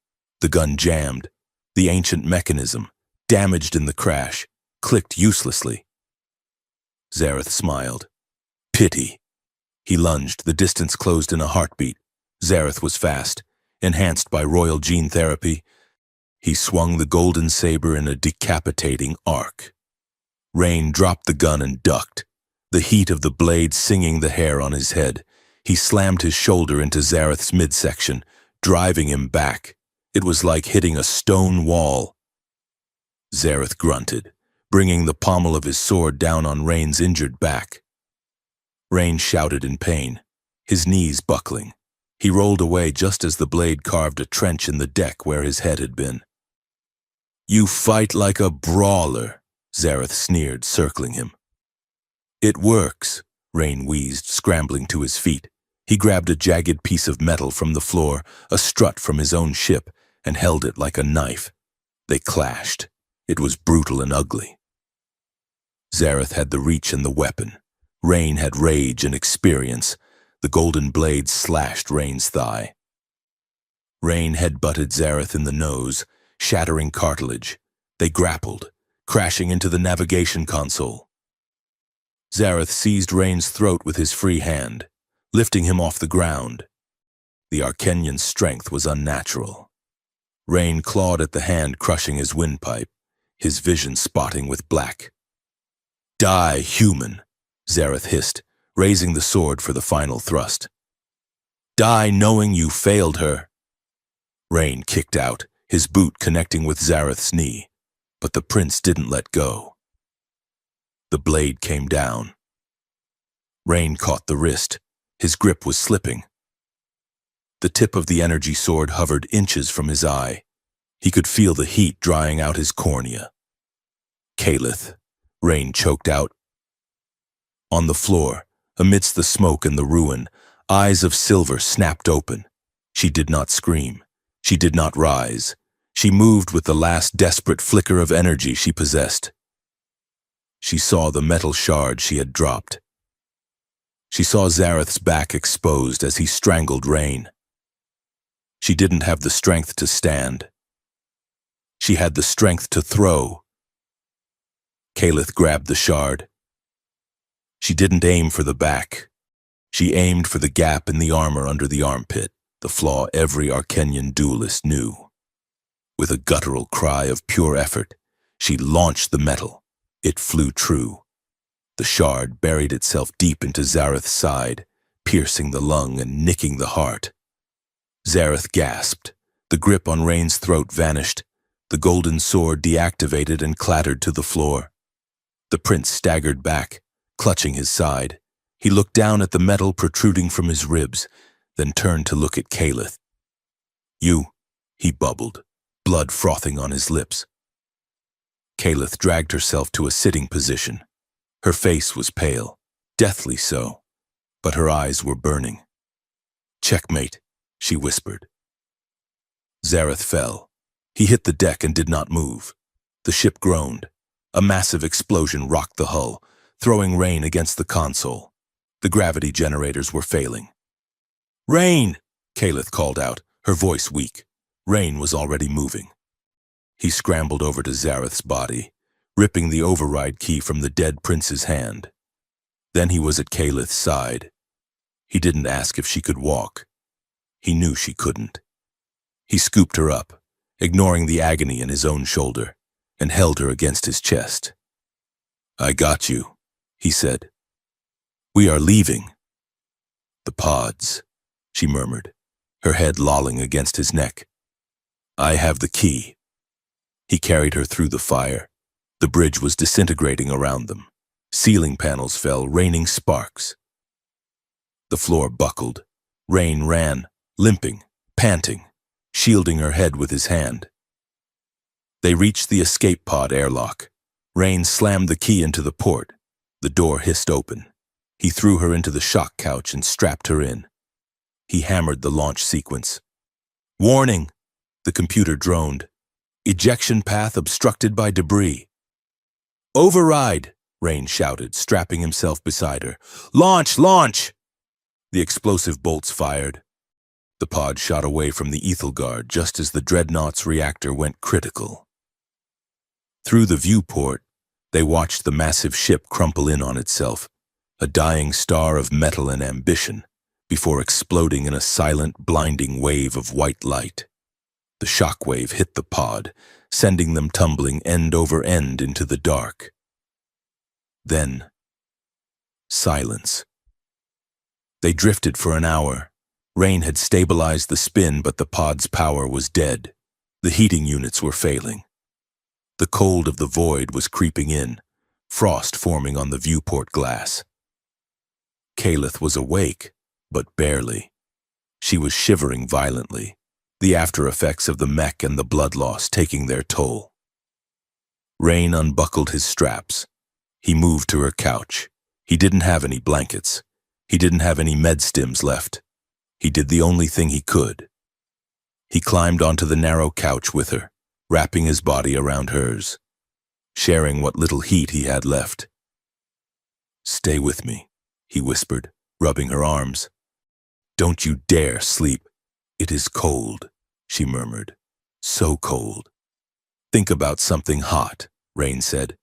The gun jammed. The ancient mechanism, damaged in the crash, clicked uselessly. Zareth smiled. "Pity." He lunged. The distance closed in a heartbeat. Zareth was fast, enhanced by royal gene therapy. He swung the golden saber in a decapitating arc. Rain dropped the gun and ducked, the heat of the blade singing the hair on his head. He slammed his shoulder into Zareth's midsection, driving him back. It was like hitting a stone wall. Zareth grunted, bringing the pommel of his sword down on Rain's injured back. Rain shouted in pain, his knees buckling. He rolled away just as the blade carved a trench in the deck where his head had been. "You fight like a brawler," Zareth sneered, circling him. "It works," Rain wheezed, scrambling to his feet. He grabbed a jagged piece of metal from the floor, a strut from his own ship, and held it like a knife. They clashed. It was brutal and ugly. Zareth had the reach and the weapon. Rain had rage and experience. The golden blade slashed Rain's thigh. Rain headbutted Zareth in the nose, shattering cartilage. They grappled, crashing into the navigation console. Zareth seized Rain's throat with his free hand, lifting him off the ground. The Arkenyan's strength was unnatural. Rain clawed at the hand crushing his windpipe, his vision spotting with black. "Die, human," Zareth hissed, raising the sword for the final thrust. "Die knowing you failed her." Rain kicked out, his boot connecting with Zareth's knee, but the prince didn't let go. The blade came down. Rain caught the wrist. His grip was slipping. The tip of the energy sword hovered inches from his eye. He could feel the heat drying out his cornea. "Kalith," Rain choked out. On the floor, amidst the smoke and the ruin, eyes of silver snapped open. She did not scream. She did not rise. She moved with the last desperate flicker of energy she possessed. She saw the metal shard she had dropped. She saw Zareth's back exposed as he strangled Rain. She didn't have the strength to stand. She had the strength to throw. Kalith grabbed the shard. She didn't aim for the back. She aimed for the gap in the armor under the armpit, the flaw every Arkenyan duelist knew. With a guttural cry of pure effort, she launched the metal. It flew true. The shard buried itself deep into Zareth's side, piercing the lung and nicking the heart. Zareth gasped. The grip on Rain's throat vanished. The golden sword deactivated and clattered to the floor. The prince staggered back, clutching his side. He looked down at the metal protruding from his ribs, then turned to look at Calith. "You," he bubbled, blood frothing on his lips. Calith dragged herself to a sitting position. Her face was pale, deathly so, but her eyes were burning. "Checkmate," she whispered. Zareth fell. He hit the deck and did not move. The ship groaned. A massive explosion rocked the hull, throwing Rain against the console. The gravity generators were failing. "Rain!" Calith called out, her voice weak. Rain was already moving. He scrambled over to Zareth's body, ripping the override key from the dead prince's hand. Then he was at Calith's side. He didn't ask if she could walk. He knew she couldn't. He scooped her up, ignoring the agony in his own shoulder, and held her against his chest. "I got you," he said. "We are leaving." "The pods," she murmured, her head lolling against his neck. "I have the key." He carried her through the fire. The bridge was disintegrating around them. Ceiling panels fell, raining sparks. The floor buckled. Rain ran, limping, panting, shielding her head with his hand. They reached the escape pod airlock. Rain slammed the key into the port. The door hissed open. He threw her into the shock couch and strapped her in. He hammered the launch sequence. "Warning!" The computer droned. "Ejection path obstructed by debris." "Override!" Rain shouted, strapping himself beside her. "Launch! Launch!" The explosive bolts fired. The pod shot away from the Ethel Guard just as the Dreadnought's reactor went critical. Through the viewport, they watched the massive ship crumple in on itself, a dying star of metal and ambition, before exploding in a silent, blinding wave of white light. The shockwave hit the pod, sending them tumbling end over end into the dark. Then, silence. They drifted for an hour. Rain had stabilized the spin, but the pod's power was dead. The heating units were failing. The cold of the void was creeping in, frost forming on the viewport glass. Calith was awake, but barely. She was shivering violently, the after effects of the mech and the blood loss taking their toll. Rain unbuckled his straps. He moved to her couch. He didn't have any blankets. He didn't have any med stims left. He did the only thing he could. He climbed onto the narrow couch with her, wrapping his body around hers, sharing what little heat he had left. "Stay with me," he whispered, rubbing her arms. "Don't you dare sleep. It is cold," she murmured. "So cold." "Think about something hot," Rain said.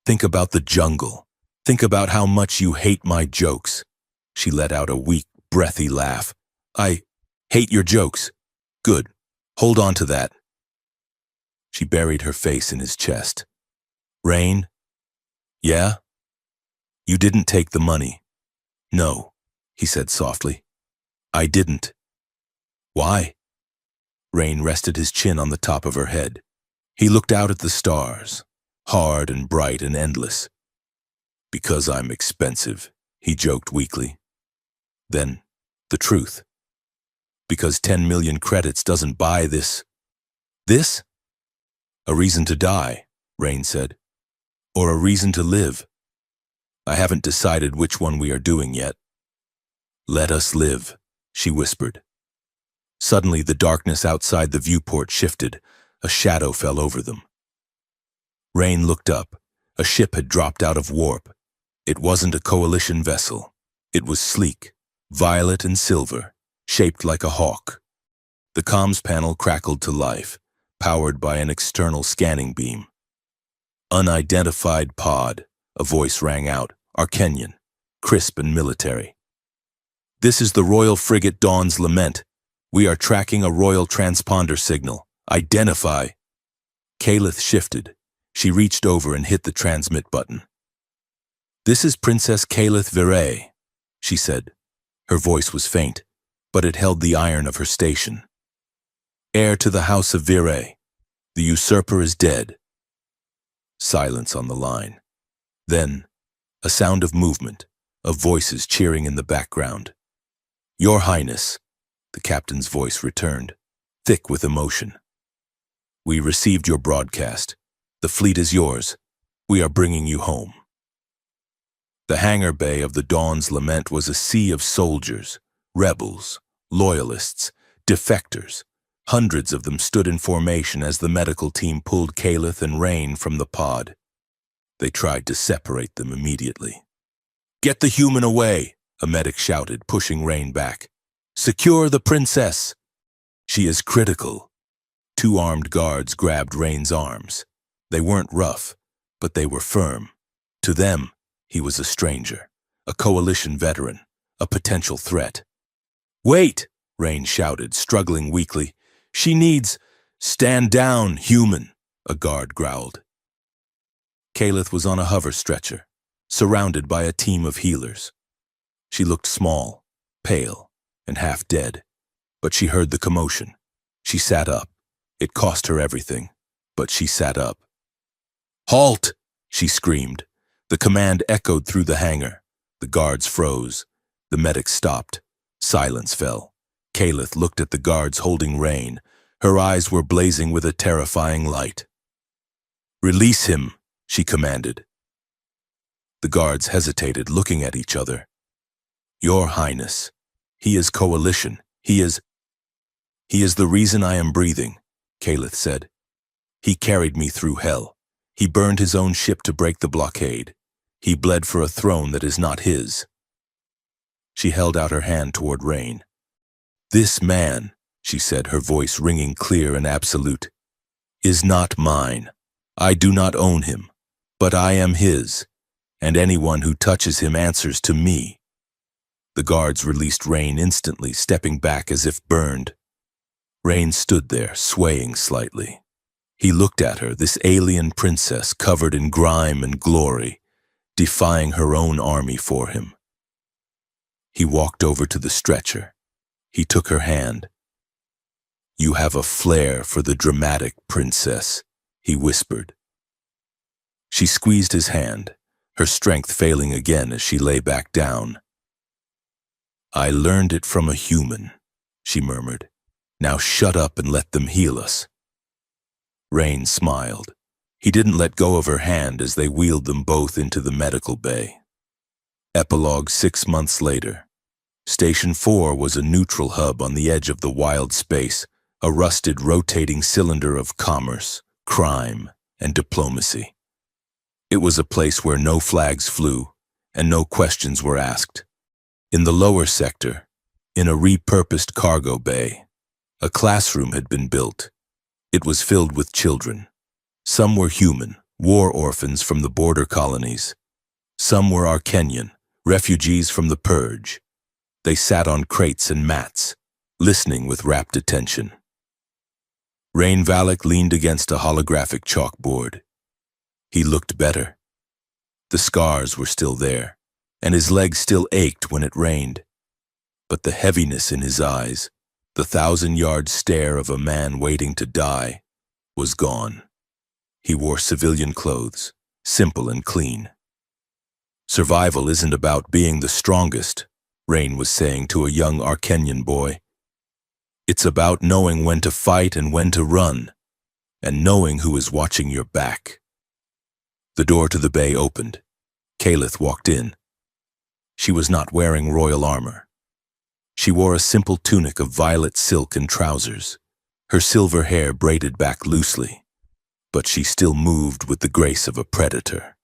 "Think about the jungle. Think about how much you hate my jokes." She let out a weak, breathy laugh. "I hate your jokes. Good. Hold on to that." She buried her face in his chest. "Rain?" "Yeah?" "You didn't take the money." "No," he said softly. "I didn't." "Why?" Rain rested his chin on the top of her head. He looked out at the stars, hard and bright and endless. "Because I'm expensive," he joked weakly. Then, the truth. "Because 10 million credits doesn't buy this." "This?" "A reason to die," Rain said. "Or a reason to live. I haven't decided which one we are doing yet." "Let us live," she whispered. Suddenly, the darkness outside the viewport shifted. A shadow fell over them. Rain looked up. A ship had dropped out of warp. It wasn't a coalition vessel. It was sleek, violet and silver, shaped like a hawk. The comms panel crackled to life, powered by an external scanning beam. "Unidentified pod," a voice rang out, Arcanian, crisp and military. "This is the Royal Frigate Dawn's Lament. We are tracking a royal transponder signal. Identify." Calith shifted. She reached over and hit the transmit button. "This is Princess Calith Viray," she said. Her voice was faint, but it held the iron of her station. "Heir to the House of Viray. The usurper is dead. Silence on the line. Then, a sound of movement, of voices cheering in the background. Your Highness, the captain's voice returned, thick with emotion. We received your broadcast. The fleet is yours. We are bringing you home. The hangar bay of the Dawn's Lament was a sea of soldiers, rebels, loyalists, defectors. Hundreds of them stood in formation as the medical team pulled Caleth and Rain from the pod. They tried to separate them immediately. Get the human away, a medic shouted, pushing Rain back. Secure the princess. She is critical. Two armed guards grabbed Rain's arms. They weren't rough, but they were firm. To them, he was a stranger, a coalition veteran, a potential threat. Wait, Rain shouted, struggling weakly. She needs— Stand down, human, a guard growled. Caleth was on a hover stretcher, surrounded by a team of healers. She looked small, pale, and half dead, but she heard the commotion. She sat up. It cost her everything, but she sat up. Halt! She screamed. The command echoed through the hangar. The guards froze. The medic stopped. Silence fell. Caleth looked at the guards holding Rain. Her eyes were blazing with a terrifying light. Release him, she commanded. The guards hesitated, looking at each other. Your Highness, he is coalition. He is the reason I am breathing, Caleth said. He carried me through hell. He burned his own ship to break the blockade. He bled for a throne that is not his. She held out her hand toward Rain. This man, she said, her voice ringing clear and absolute, is not mine. I do not own him, but I am his, and anyone who touches him answers to me. The guards released Rain instantly, stepping back as if burned. Rain stood there, swaying slightly. He looked at her, this alien princess covered in grime and glory, defying her own army for him. He walked over to the stretcher. He took her hand. You have a flair for the dramatic, princess, he whispered. She squeezed his hand, her strength failing again as she lay back down. I learned it from a human, she murmured. Now shut up and let them heal us. Rain smiled. He didn't let go of her hand as they wheeled them both into the medical bay. Epilogue 6 months later. Station 4 was a neutral hub on the edge of the wild space, a rusted rotating cylinder of commerce, crime, and diplomacy. It was a place where no flags flew and no questions were asked. In the lower sector, in a repurposed cargo bay, a classroom had been built. It was filled with children. Some were human, war orphans from the border colonies. Some were Arcanian, refugees from the Purge. They sat on crates and mats, listening with rapt attention. Rain Valak leaned against a holographic chalkboard. He looked better. The scars were still there, and his legs still ached when it rained. But the heaviness in his eyes, the 1,000-yard stare of a man waiting to die, was gone. He wore civilian clothes, simple and clean. Survival isn't about being the strongest, Rain was saying to a young Arcanian boy. It's about knowing when to fight and when to run, and knowing who is watching your back. The door to the bay opened. Caleth walked in. She was not wearing royal armor. She wore a simple tunic of violet silk and trousers, her silver hair braided back loosely, but she still moved with the grace of a predator.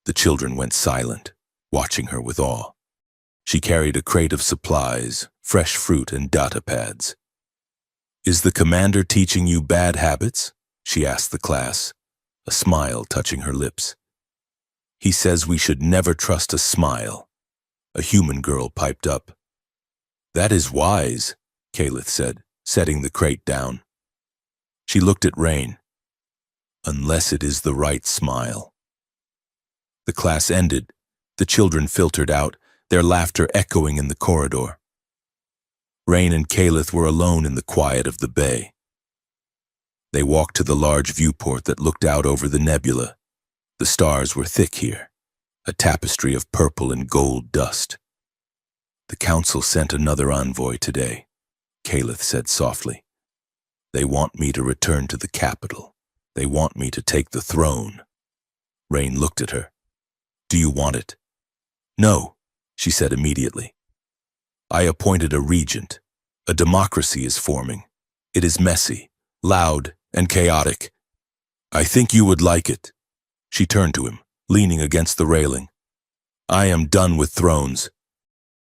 The children went silent, watching her with awe. She carried a crate of supplies, fresh fruit and data pads. Is the commander teaching you bad habits? She asked the class, a smile touching her lips. He says we should never trust a smile. A human girl piped up. That is wise, Caleth said, setting the crate down. She looked at Rain. Unless it is the right smile. The class ended. The children filtered out, their laughter echoing in the corridor. Rain and Caleth were alone in the quiet of the bay. They walked to the large viewport that looked out over the nebula. The stars were thick here, a tapestry of purple and gold dust. "The council sent another envoy today," Calith said softly. "They want me to return to the capital. They want me to take the throne." Rain looked at her. "Do you want it?" "No," she said immediately. "I appointed a regent. A democracy is forming. It is messy, loud, and chaotic. I think you would like it." She turned to him, leaning against the railing. "I am done with thrones.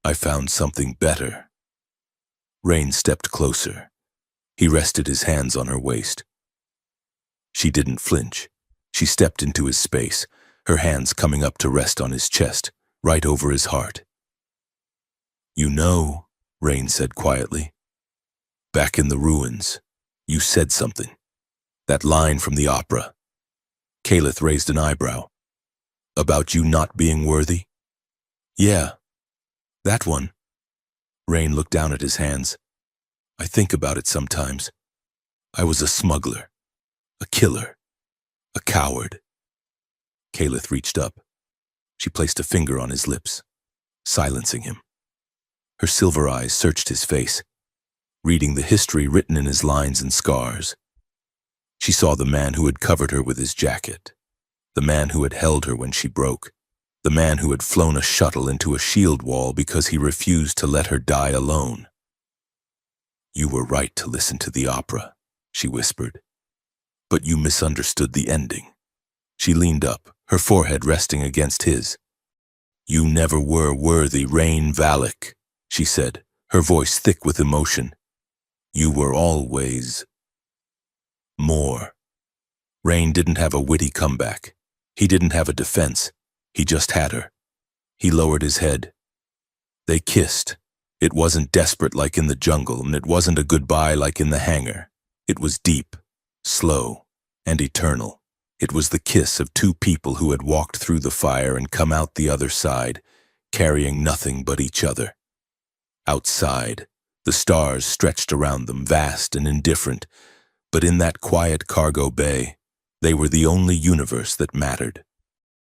I found something better." Rain stepped closer. He rested his hands on her waist. She didn't flinch. She stepped into his space, her hands coming up to rest on his chest, right over his heart. "You know," Rain said quietly, "back in the ruins, you said something. That line from the opera." Calith raised an eyebrow. "About you not being worthy?" "Yeah, that one." Rain looked down at his hands. "I think about it sometimes. I was a smuggler, a killer, a coward." Calith reached up. She placed a finger on his lips, silencing him. Her silver eyes searched his face, reading the history written in his lines and scars. She saw the man who had covered her with his jacket, the man who had held her when she broke, the man who had flown a shuttle into a shield wall because he refused to let her die alone. "You were right to listen to the opera," she whispered. "But you misunderstood the ending." She leaned up, her forehead resting against his. "You never were worthy, Rain Valak," she said, her voice thick with emotion. "You were always more." Rain didn't have a witty comeback. He didn't have a defense. He just had her. He lowered his head. They kissed. It wasn't desperate like in the jungle, and it wasn't a goodbye like in the hangar. It was deep, slow, and eternal. It was the kiss of two people who had walked through the fire and come out the other side, carrying nothing but each other. Outside, the stars stretched around them, vast and indifferent, but in that quiet cargo bay, they were the only universe that mattered.